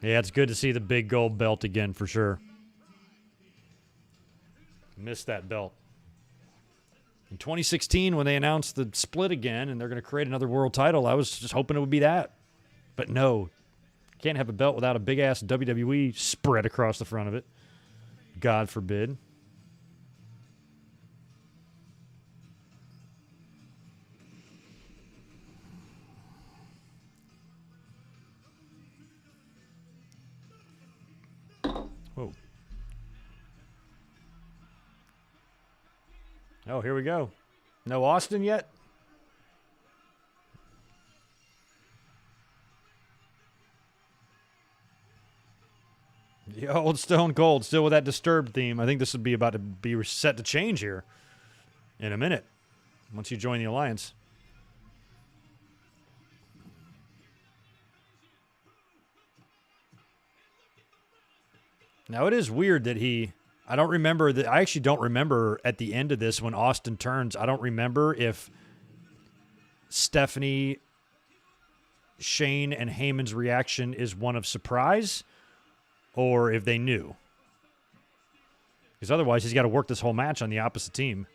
S6: Yeah, it's good to see the big gold belt again for sure. Missed that belt. In 2016, when they announced the split again and they're going to create another world title, I was just hoping it would be that. But no. Can't have a belt without a big-ass WWE spread across the front of it. God forbid. Whoa. Oh, here we go. No Austin yet? The old Stone Cold, still with that Disturbed theme. I think this would be about to be set to change here in a minute once you join the Alliance. Now, it is weird that I don't remember that. I actually don't remember at the end of this when Austin turns. I don't remember if Stephanie, Shane, and Heyman's reaction is one of surprise or if they knew. Because otherwise, he's got to work this whole match on the opposite team.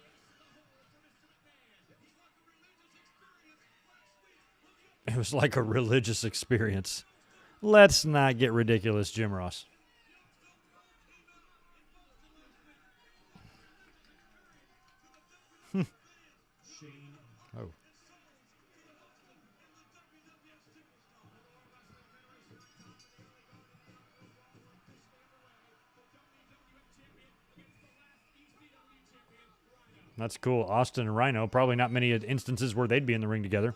S6: It was like a religious experience. Let's not get ridiculous, Jim Ross. Oh. That's cool. Austin and Rhino, probably not many instances where they'd be in the ring together.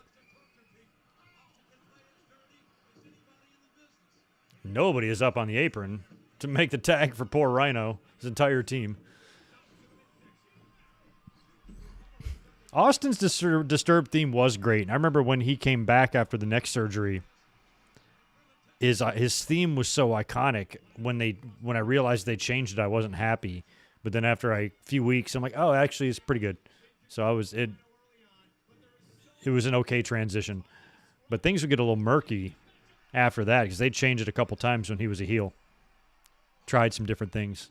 S6: Nobody is up on the apron to make the tag for poor Rhino, his entire team. Austin's Disturbed theme was great. I remember when he came back after the neck surgery, his theme was so iconic. When I realized they changed it, I wasn't happy. But then after a few weeks, I'm like, oh, actually, it's pretty good. So it was an okay transition. But things would get a little murky after that because they changed it a couple times when he was a heel. Tried some different things.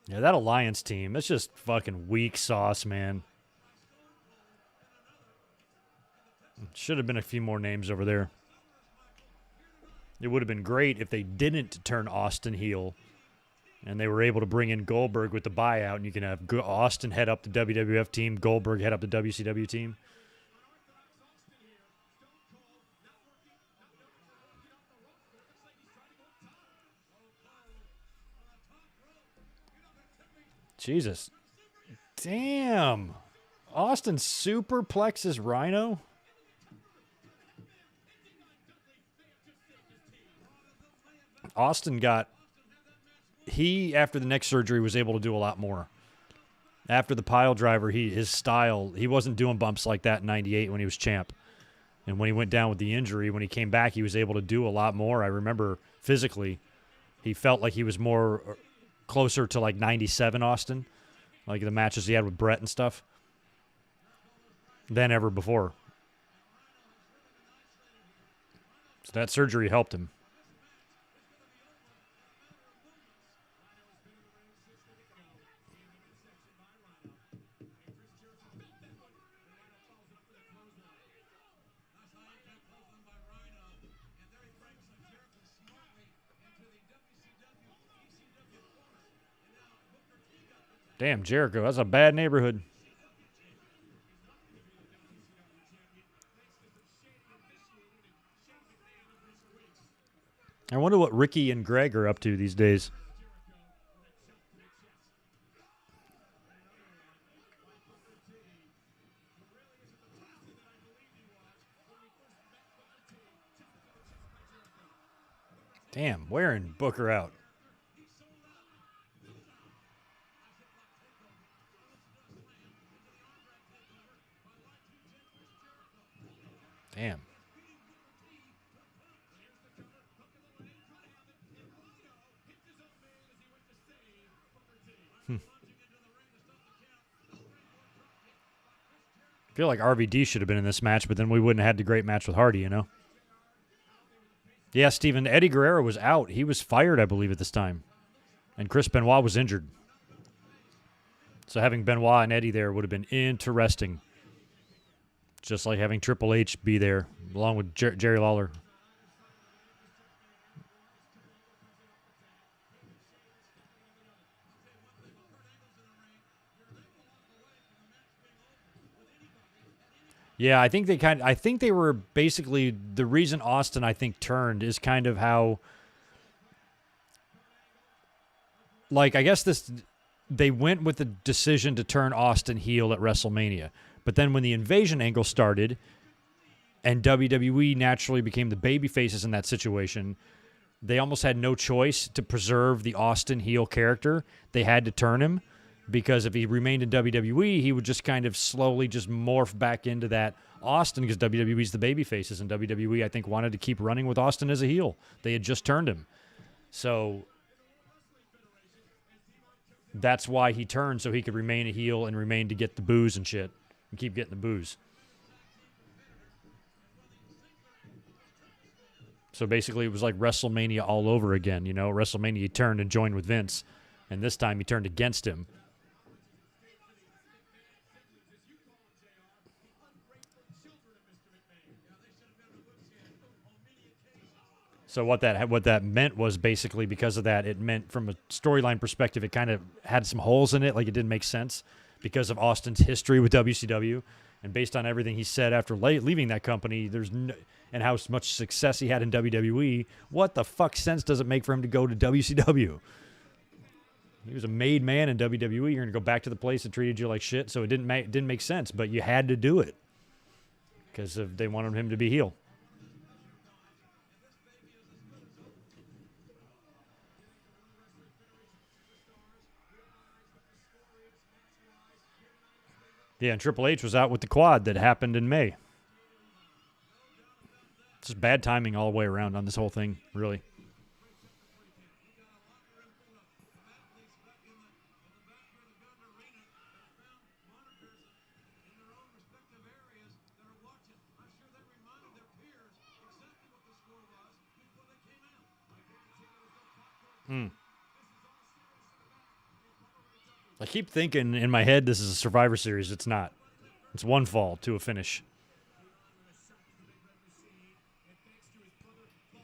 S6: Yeah, that Alliance team, it's just fucking weak sauce, man. Should have been a few more names over there. It would have been great if they didn't turn Austin heel and they were able to bring in Goldberg with the buyout, and you can have Austin head up the WWF team, Goldberg head up the WCW team. Jesus. Damn. Austin superplexes Rhino? Austin after the neck surgery, was able to do a lot more. After the pile driver, his style, he wasn't doing bumps like that in 98 when he was champ. And when he went down with the injury, when he came back, he was able to do a lot more. I remember physically, he felt like he was more closer to like 97 Austin, like the matches he had with Brett and stuff, than ever before. So that surgery helped him. Damn, Jericho, that's a bad neighborhood. I wonder what Ricky and Greg are up to these days. Damn, wearing Booker out. Damn. I feel like RVD should have been in this match, but then we wouldn't have had the great match with Hardy, you know? Yeah, Steven, Eddie Guerrero was out. He was fired, I believe, at this time. And Chris Benoit was injured. So having Benoit and Eddie there would have been interesting. Just like having Triple H be there, along with Jerry Lawler. Yeah, I think they were basically the reason Austin, I think, turned is kind of how, like, I guess they went with the decision to turn Austin heel at WrestleMania. But then when the Invasion angle started and WWE naturally became the baby faces in that situation, they almost had no choice to preserve the Austin heel character. They had to turn him, because if he remained in WWE, he would just kind of slowly just morph back into that Austin, because WWE's the baby faces, and WWE, I think, wanted to keep running with Austin as a heel. They had just turned him. So that's why he turned, so he could remain a heel and remain to get the boos and shit, and keep getting the boos. So basically, it was like WrestleMania all over again. You know, WrestleMania, he turned and joined with Vince, and this time he turned against him. So what that meant was basically, because of that, it meant from a storyline perspective, it kind of had some holes in it, like it didn't make sense because of Austin's history with WCW, and based on everything he said after leaving that company, and how much success he had in WWE, what the fuck sense does it make for him to go to WCW? He was a made man in WWE. You're going to go back to the place that treated you like shit, so it didn't make sense, but you had to do it because they wanted him to be heel. Yeah, and Triple H was out with the quad that happened in May. It's just bad timing all the way around on this whole thing, really. I keep thinking in my head this is a Survivor Series. It's not. It's one fall to a finish.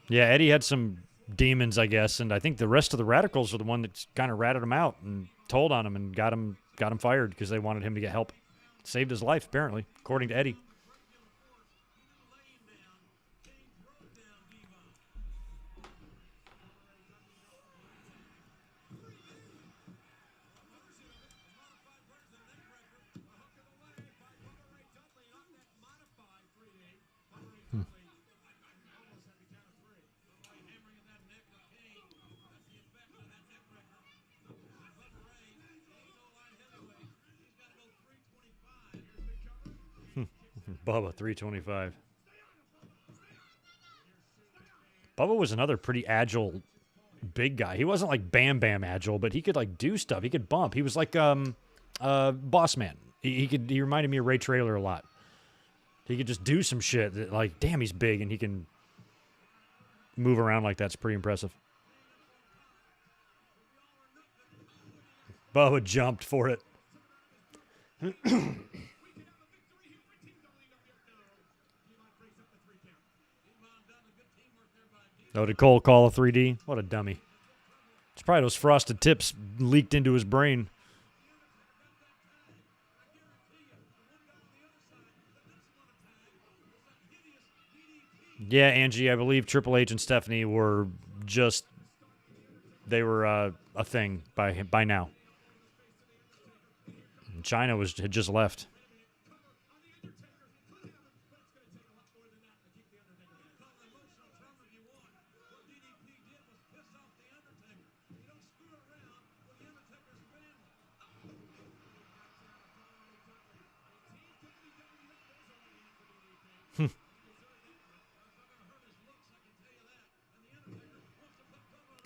S6: Yeah, Eddie had some demons, I guess, and I think the rest of the Radicals are the one that kind of ratted him out and told on him and got him fired because they wanted him to get help. Saved his life, apparently, according to Eddie. Bubba, 325. Bubba was another pretty agile big guy. He wasn't like Bam Bam agile, but he could like do stuff. He could bump. He was like Boss Man. He reminded me of Ray Traylor a lot. He could just do some shit that, like, damn, he's big and he can move around like that. It's pretty impressive. Bubba jumped for it. Oh, did Cole call a 3D? What a dummy. It's probably those frosted tips leaked into his brain. Yeah, Angie, I believe Triple H and Stephanie were just, they were a thing by now. And China had just left.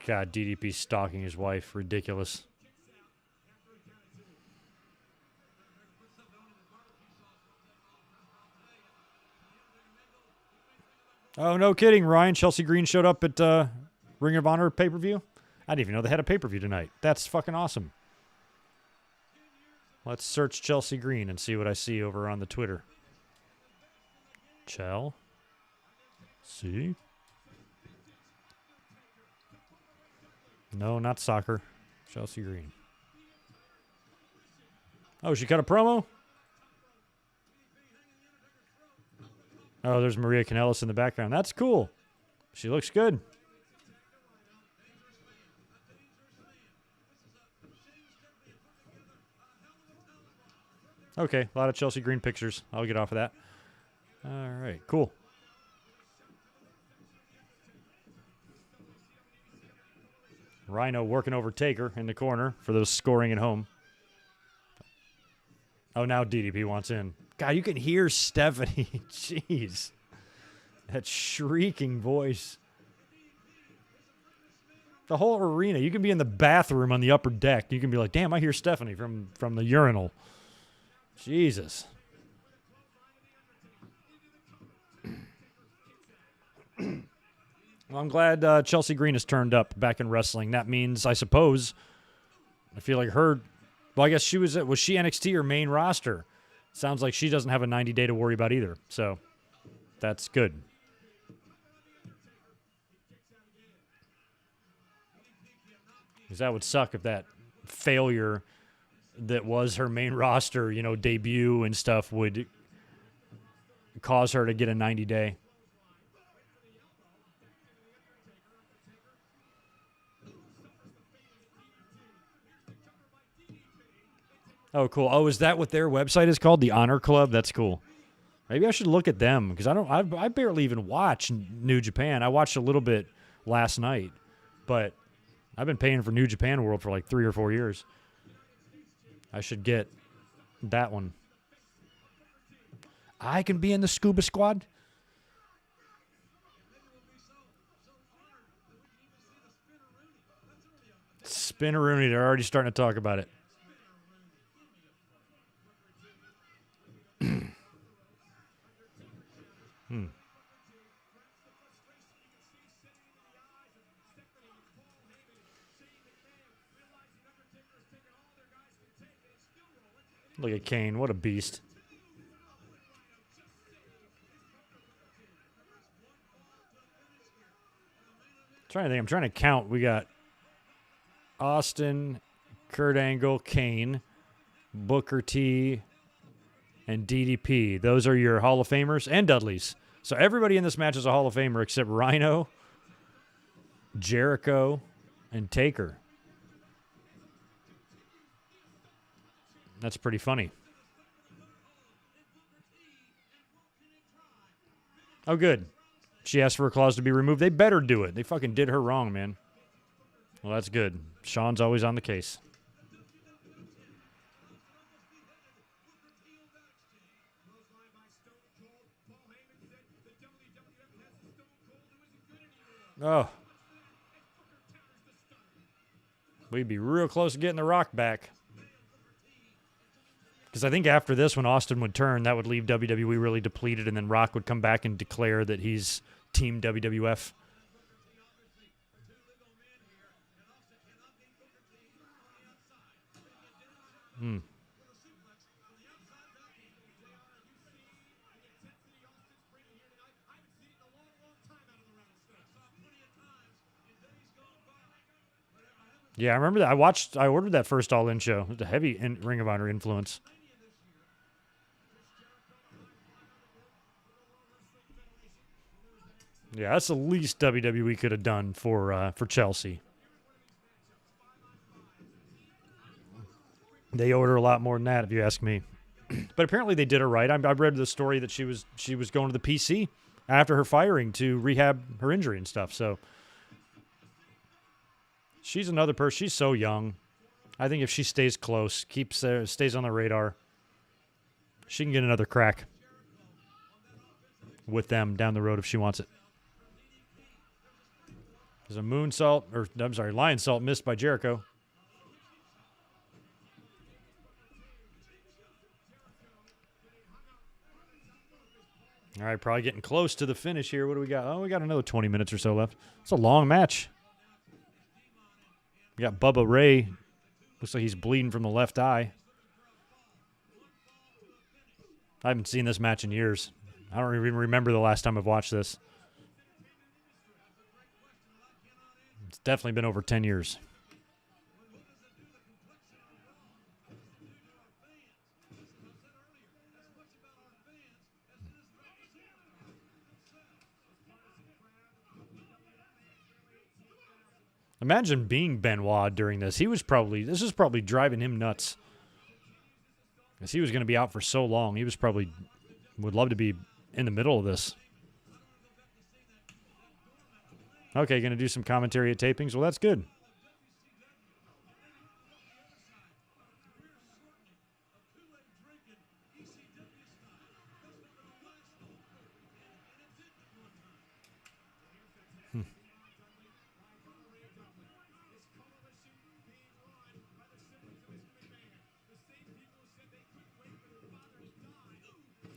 S6: God, DDP stalking his wife. Ridiculous. Oh, no kidding, Ryan. Chelsea Green showed up at Ring of Honor pay-per-view. I didn't even know they had a pay-per-view tonight. That's fucking awesome. Let's search Chelsea Green and see what I see over on the Twitter. Chell. See? No, not soccer. Chelsea Green. Oh, she cut a promo? Oh, there's Maria Kanellis in the background. That's cool. She looks good. Okay, a lot of Chelsea Green pictures. I'll get off of that. All right, cool. Rhino working over Taker in the corner for those scoring at home. Oh, now DDP wants in. God, you can hear Stephanie. Jeez. That shrieking voice. The whole arena. You can be in the bathroom on the upper deck. You can be like, damn, I hear Stephanie from the urinal. Jesus. Well, I'm glad Chelsea Green has turned up back in wrestling. That means, I suppose, I feel like her. Well, I guess she was she NXT or main roster? Sounds like she doesn't have a 90-day to worry about either. So that's good. Because that would suck if that failure that was her main roster, debut and stuff would cause her to get a 90-day. Oh, cool. Oh, is that what their website is called? The Honor Club? That's cool. Maybe I should look at them because I barely even watch New Japan. I watched a little bit last night, but I've been paying for New Japan World for like 3 or 4 years. I should get that one. I can be in the Scuba Squad? Spinneroonie, they're already starting to talk about it. Look at Kane. What a beast. I'm trying to count. We got Austin, Kurt Angle, Kane, Booker T, and DDP. Those are your Hall of Famers and Dudleys. So everybody in this match is a Hall of Famer except Rhino, Jericho, and Taker. That's pretty funny. Oh, good. She asked for her claws to be removed. They better do it. They fucking did her wrong, man. Well, that's good. Sean's always on the case. Oh. We'd be real close to getting the Rock back. Because I think after this, when Austin would turn, that would leave WWE really depleted, and then Rock would come back and declare that he's Team WWF. Yeah, I remember that. I ordered that first All In show. It was a heavy Ring of Honor influence. Yeah, that's the least WWE could have done for Chelsea. They order a lot more than that, if you ask me. But apparently they did her right. I read the story that she was going to the PC after her firing to rehab her injury and stuff. So she's another person. She's so young. I think if she stays close, stays on the radar, she can get another crack with them down the road if she wants it. There's a lion salt missed by Jericho. All right, probably getting close to the finish here. What do we got? Oh, we got another 20 minutes or so left. It's a long match. We got Bubba Ray. Looks like he's bleeding from the left eye. I haven't seen this match in years. I don't even remember the last time I've watched this. It's definitely been over 10 years. Imagine being Benoit during this. This was probably driving him nuts. Because he was going to be out for so long. He was probably would love to be in the middle of this. Okay, going to do some commentary at tapings. Well, that's good.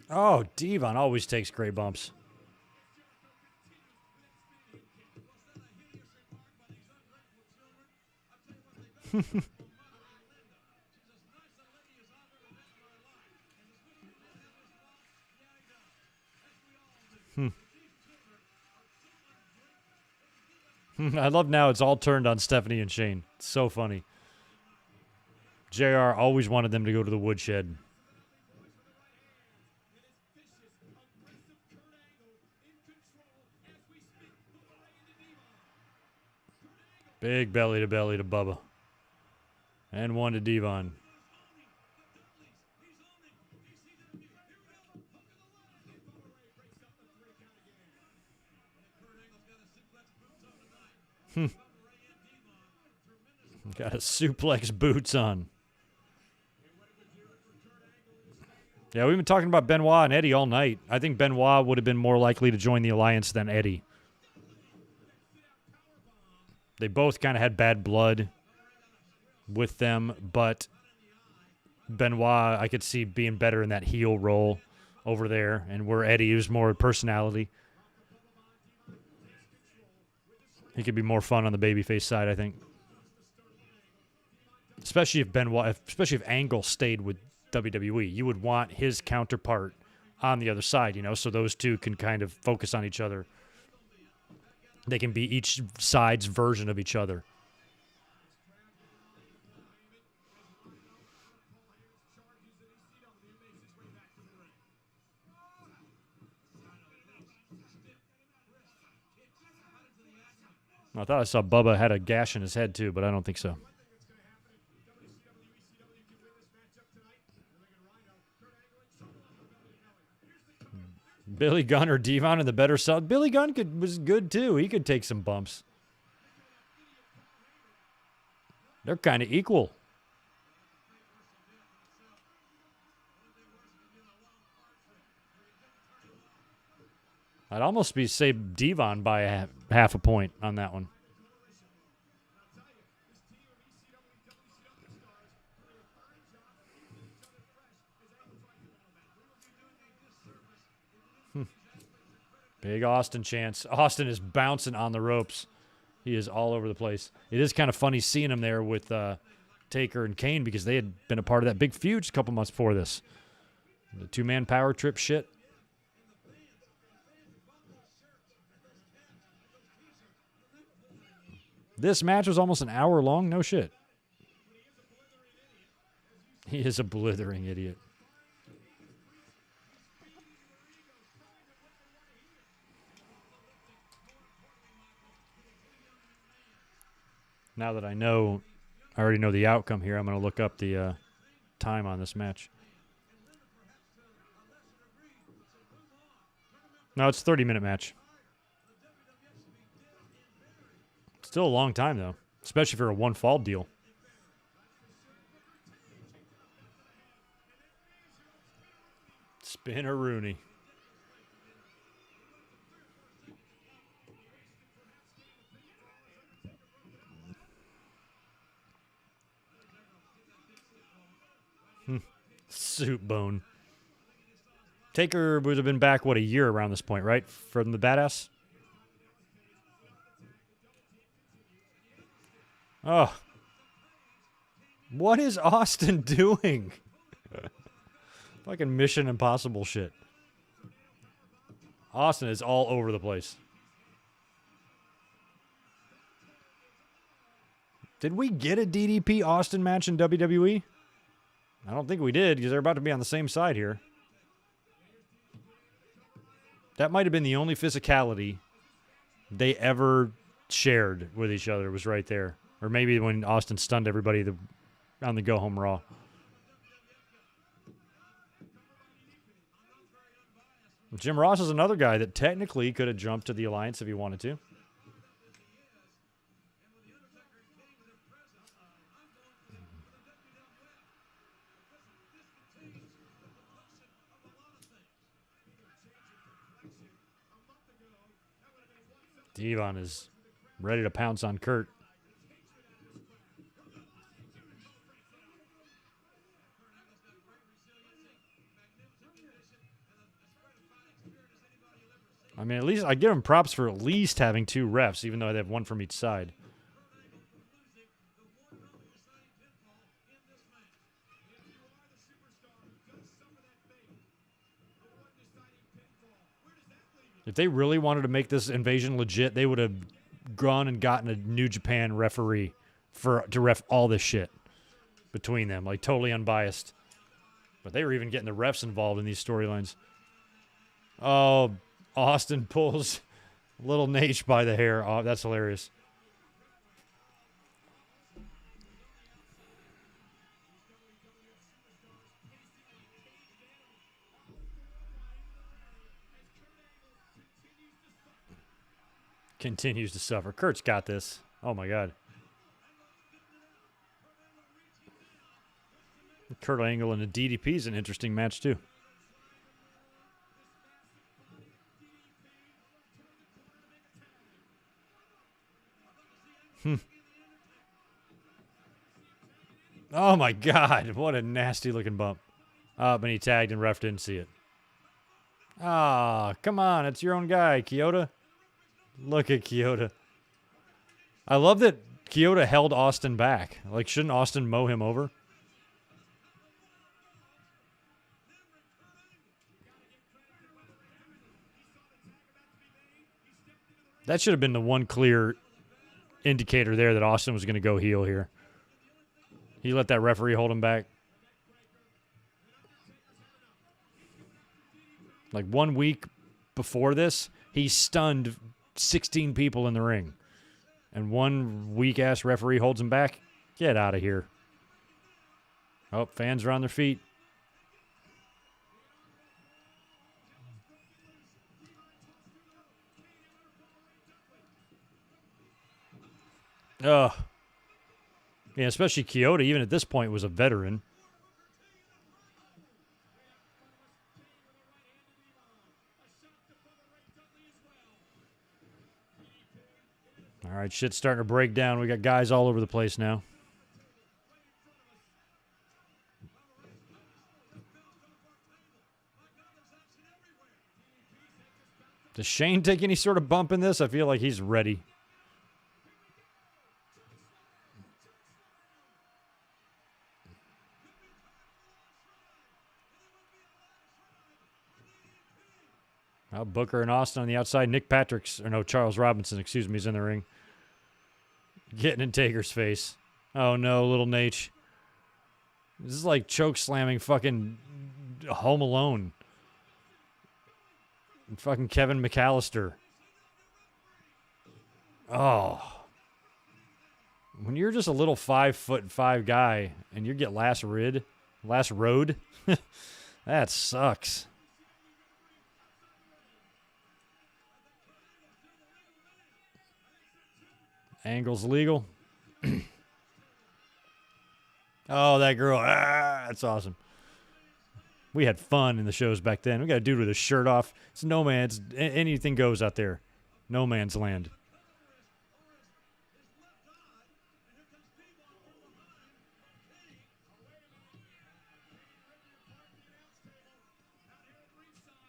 S6: Oh, Devon always takes great bumps. I love now it's all turned on Stephanie and Shane. It's so funny. JR always wanted them to go to the woodshed. Big belly to Bubba. And one to Devon. Got a suplex boots on. Yeah, we've been talking about Benoit and Eddie all night. I think Benoit would have been more likely to join the alliance than Eddie. They both kind of had bad blood with them, but Benoit, I could see being better in that heel role over there, and where Eddie is more personality. He could be more fun on the babyface side, I think. Especially if Angle stayed with WWE. You would want his counterpart on the other side, so those two can kind of focus on each other. They can be each side's version of each other. I thought I saw Bubba had a gash in his head too, but I don't think so. Billy Gunn or Devon in the better side. Billy Gunn was good too. He could take some bumps. They're kind of equal. I'd almost say Devon by half a point on that one. Big Austin chance. Austin is bouncing on the ropes. He is all over the place. It is kind of funny seeing him there with Taker and Kane because they had been a part of that big feud just a couple months before this. The two-man power trip shit. This match was almost an hour long. No shit. He is a blithering idiot. Now that I already know the outcome here, I'm going to look up the time on this match. No, it's a 30-minute match. Still a long time, though, especially for a one-fall deal. Spinner Rooney. Soup bone. Taker would have been back, a year around this point, right? From the Badass? Oh. What is Austin doing? Fucking Mission Impossible shit. Austin is all over the place. Did we get a DDP Austin match in WWE? I don't think we did because they're about to be on the same side here. That might have been the only physicality they ever shared with each other was right there. Or maybe when Austin stunned everybody on the go-home Raw. Jim Ross is another guy that technically could have jumped to the Alliance if he wanted to. Devon is ready to pounce on Kurt. I mean, at least I give him props for at least having 2 refs, even though they have one from each side. If they really wanted to make this invasion legit, they would have gone and gotten a New Japan referee to ref all this shit between them, like totally unbiased. But they were even getting the refs involved in these storylines. Oh, Austin pulls little Nate by the hair. Oh, that's hilarious. Continues to suffer. Kurt's got this. Oh, my God. Kurt Angle and a DDP is an interesting match, too. Oh, my God. What a nasty-looking bump. Up, and he tagged and ref didn't see it. Ah, come on. It's your own guy, Kyoto. Look at Kyoto. I love that Kyoto held Austin back. Like, shouldn't Austin mow him over? That should have been the one clear indicator there that Austin was going to go heel here. He let that referee hold him back. Like 1 week before this, he stunned 16 people in the ring. And one weak-ass referee holds him back. Get out of here. Oh, fans are on their feet. Ugh. Yeah, especially Kyoto, even at this point, was a veteran. All right, shit's starting to break down. We got guys all over the place now. Does Shane take any sort of bump in this? I feel like he's ready. Well, Booker and Austin on the outside. Charles Robinson, excuse me, is in the ring. Getting in Taker's face. Oh, no, little Nate. This is like choke slamming fucking Home Alone. And fucking Kevin McAllister. Oh. When you're just a little 5'5" guy and you get last road, that sucks. Angle's legal. Oh, that girl. Ah, that's awesome. We had fun in the shows back then. We got a dude with his shirt off. It's no man's. Anything goes out there. No man's land.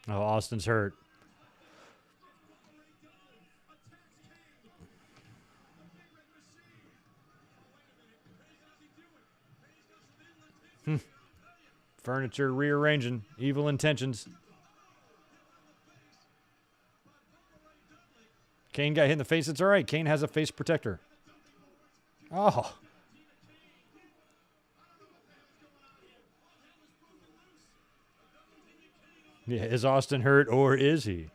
S6: Oh, Austin's hurt. Furniture rearranging. Evil intentions. Kane got hit in the face. It's all right. Kane has a face protector. Oh. Yeah, is Austin hurt or is he?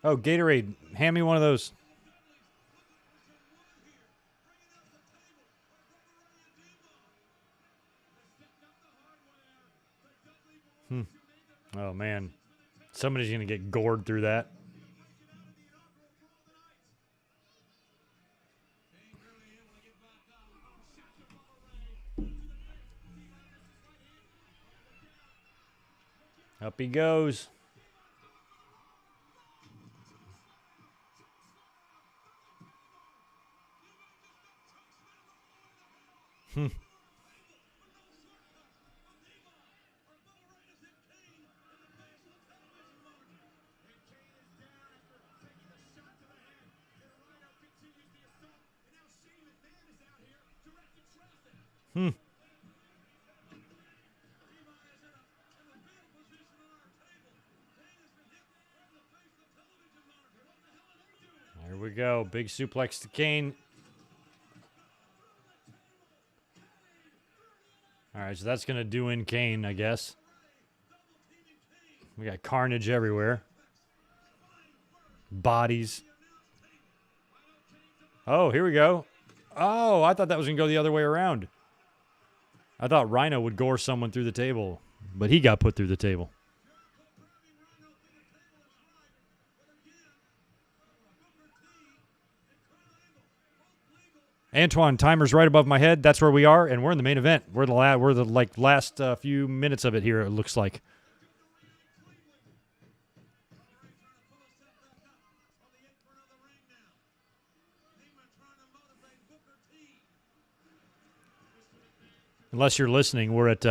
S6: Oh, Gatorade. Hand me one of those. Oh, man. Somebody's going to get gored through that. Up he goes. There we go. Big suplex to Kane. All right, so that's going to do in Kane, I guess. We got carnage everywhere. Bodies. Oh, here we go. Oh, I thought that was going to go the other way around. I thought Rhino would gore someone through the table, but he got put through the table. Antoine, timer's right above my head. That's where we are, and we're in the main event. We're the last few minutes of it here. It looks like. Unless you're listening, we're at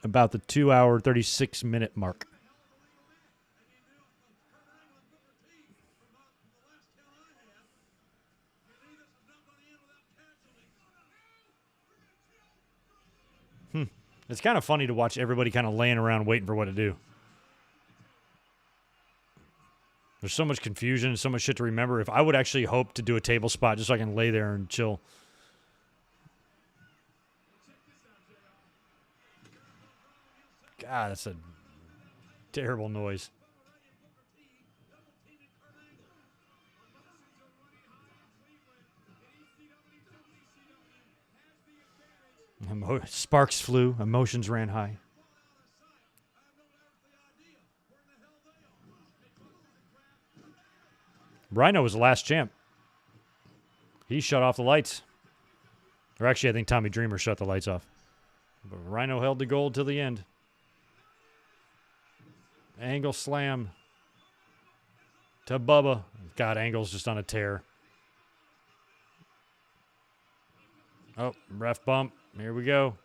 S6: about the 2-hour, 36-minute mark. It's kind of funny to watch everybody kind of laying around waiting for what to do. There's so much confusion and so much shit to remember. If I would actually hope to do a table spot just so I can lay there and chill. God, that's a terrible noise. Sparks flew. Emotions ran high. Rhino was the last champ. He shut off the lights. Or actually, I think Tommy Dreamer shut the lights off. But Rhino held the gold till the end. Angle slam to Bubba. God, Angle's just on a tear. Oh, ref bump. Here we go.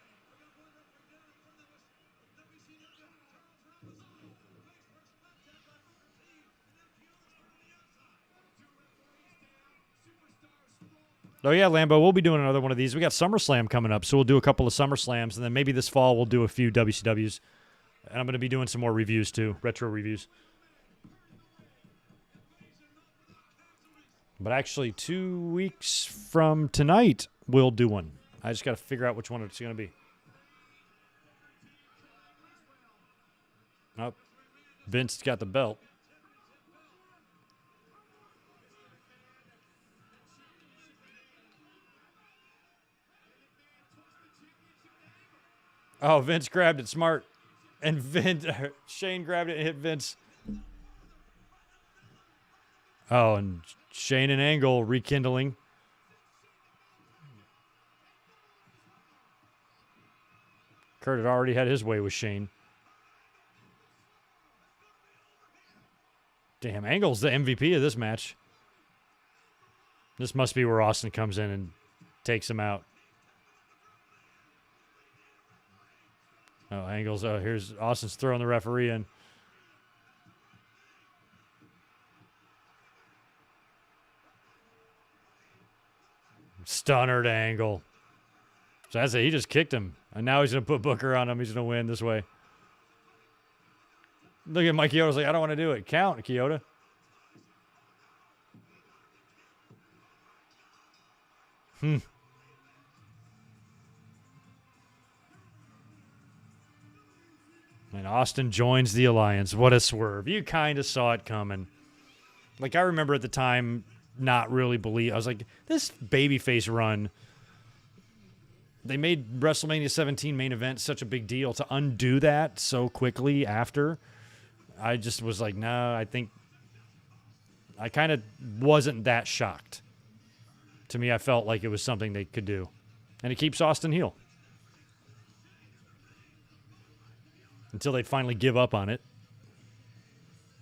S6: Oh, yeah, Lambo, we'll be doing another one of these. We got SummerSlam coming up, so we'll do a couple of SummerSlams, and then maybe this fall we'll do a few WCWs. And I'm going to be doing some more reviews, too, retro reviews. But actually, 2 weeks from tonight, we'll do one. I just got to figure out which one it's going to be. Oh, Vince got the belt. Oh, Vince grabbed it smart. And Shane grabbed it and hit Vince. Oh, and Shane and Angle rekindling. Kurt had already had his way with Shane. Damn, Angle's the MVP of this match. This must be where Austin comes in and takes him out. Oh, Angle's. Oh, here's Austin's throwing the referee in. Stunner to Angle. So that's it. He just kicked him. And now he's going to put Booker on him. He's going to win this way. Look at Mike Chioda's like, I don't want to do it. Count, Chioda. And Austin joins the alliance. What a swerve. You kind of saw it coming. Like, I remember at the time not really believe. I was like, this babyface run, they made WrestleMania 17 main event such a big deal. To undo that so quickly after, I just was like, no, I think I kind of wasn't that shocked. To me, I felt like it was something they could do. And it keeps Austin heel. Until they finally give up on it.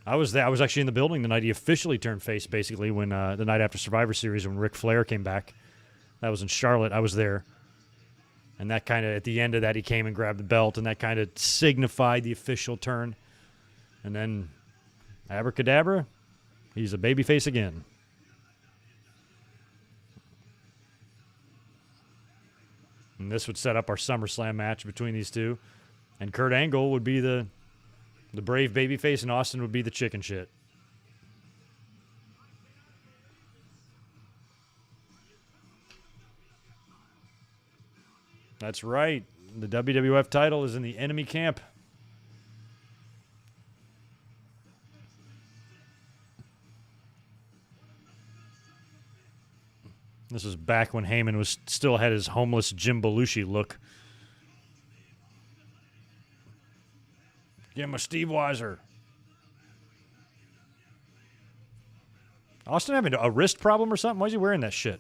S6: I was there. I was actually in the building the night he officially turned face, basically, when the night after Survivor Series when Ric Flair came back. That was in Charlotte. I was there. And that kind of, at the end of that, he came and grabbed the belt, and that kind of signified the official turn. And then, abracadabra, he's a babyface again. And this would set up our SummerSlam match between these two. And Kurt Angle would be the brave babyface, and Austin would be the chicken shit. That's right. The WWF title is in the enemy camp. This was back when Heyman was still had his homeless Jim Belushi look. Give him a Steve Weiser. Austin having a wrist problem or something? Why is he wearing that shit?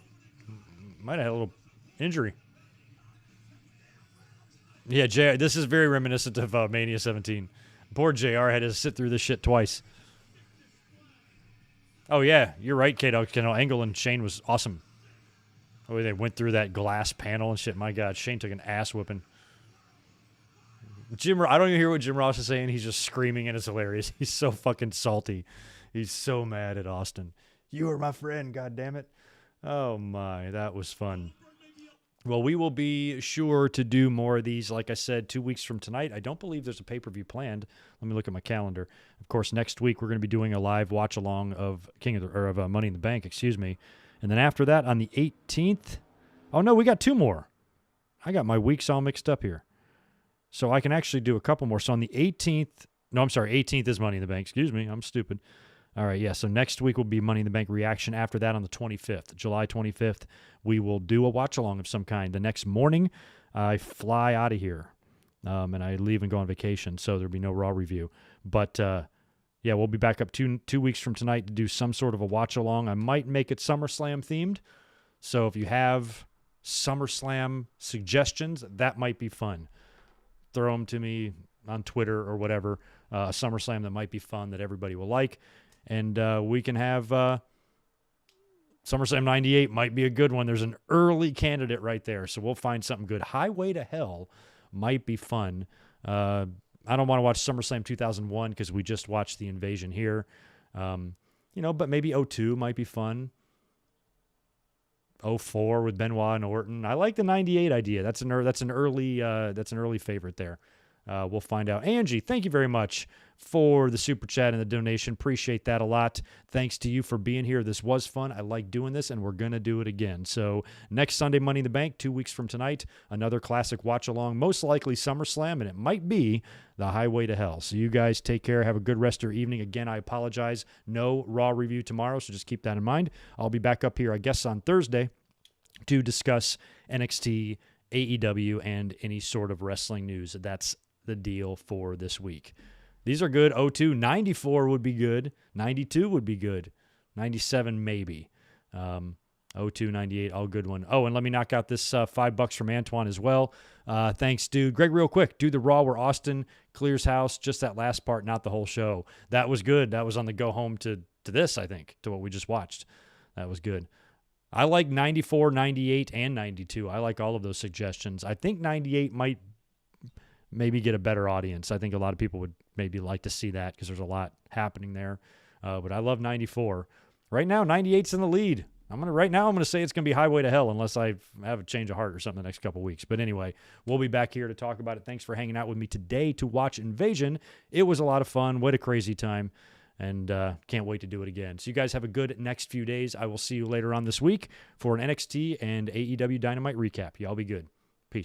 S6: Might have had a little injury. Yeah, JR, this is very reminiscent of Mania 17. Poor JR had to sit through this shit twice. Oh, yeah, you're right, Kato. Angle and Shane was awesome. Oh, they went through that glass panel and shit. My God, Shane took an ass whipping. I don't even hear what Jim Ross is saying. He's just screaming, and it's hilarious. He's so fucking salty. He's so mad at Austin. You are my friend, goddammit. Oh, my. That was fun. Well, we will be sure to do more of these. Like I said, 2 weeks from tonight. I don't believe there's a pay-per-view planned. Let me look at my calendar. Of course, next week we're going to be doing a live watch-along of Money in the Bank, And then after that, on the 18th. Oh, no, we got two more. I got my weeks all mixed up here. So I can actually do a couple more. So on the 18th, 18th is Money in the Bank. Excuse me, I'm stupid. All right, yeah, so next week will be Money in the Bank reaction. After that, on the 25th, July 25th, we will do a watch-along of some kind. The next morning, I fly out of here, and I leave and go on vacation, so there'll be no Raw review. But, yeah, we'll be back up two weeks from tonight to do some sort of a watch-along. I might make it SummerSlam themed, so if you have SummerSlam suggestions, that might be fun. Throw them to me on Twitter or whatever, a SummerSlam that might be fun that everybody will like. And we can have SummerSlam 98 might be a good one. There's an early candidate right there, so we'll find something good. Highway to Hell might be fun. I don't want to watch SummerSlam 2001 because we just watched the Invasion here. But maybe 02 might be fun. 04 with Benoit and Orton. I like the 98 idea. That's an early favorite there. We'll find out. Angie, thank you very much for the super chat and the donation. Appreciate that a lot. Thanks to you for being here. This was fun. I like doing this, and we're going to do it again. So next Sunday, Money in the Bank, 2 weeks from tonight, another classic watch-along, most likely SummerSlam, and it might be the Highway to Hell. So you guys take care. Have a good rest of your evening. Again, I apologize. No Raw review tomorrow, so just keep that in mind. I'll be back up here, I guess, on Thursday to discuss NXT, AEW, and any sort of wrestling news. That's the deal for this week. These are good. 02, 94 would be good. 92 would be good. 97 maybe. 02, 98, all good one. Oh, and let me knock out this $5 from Antoine as well. Thanks, dude. Greg, real quick, do the Raw where Austin clears house, just that last part, not the whole show. That was good. That was on the go home to this, I think, to what we just watched. That was good. I like 94, 98, and 92. I like all of those suggestions. I think 98 might maybe get a better audience. I think a lot of people would maybe like to see that because there's a lot happening there. But I love 94. Right now, 98's in the lead. I'm gonna say it's gonna be Highway to Hell unless I have a change of heart or something the next couple weeks. But anyway, we'll be back here to talk about it. Thanks for hanging out with me today to watch Invasion. It was a lot of fun. What a crazy time. And can't wait to do it again. So you guys have a good next few days. I will see you later on this week for an NXT and AEW Dynamite recap. Y'all be good.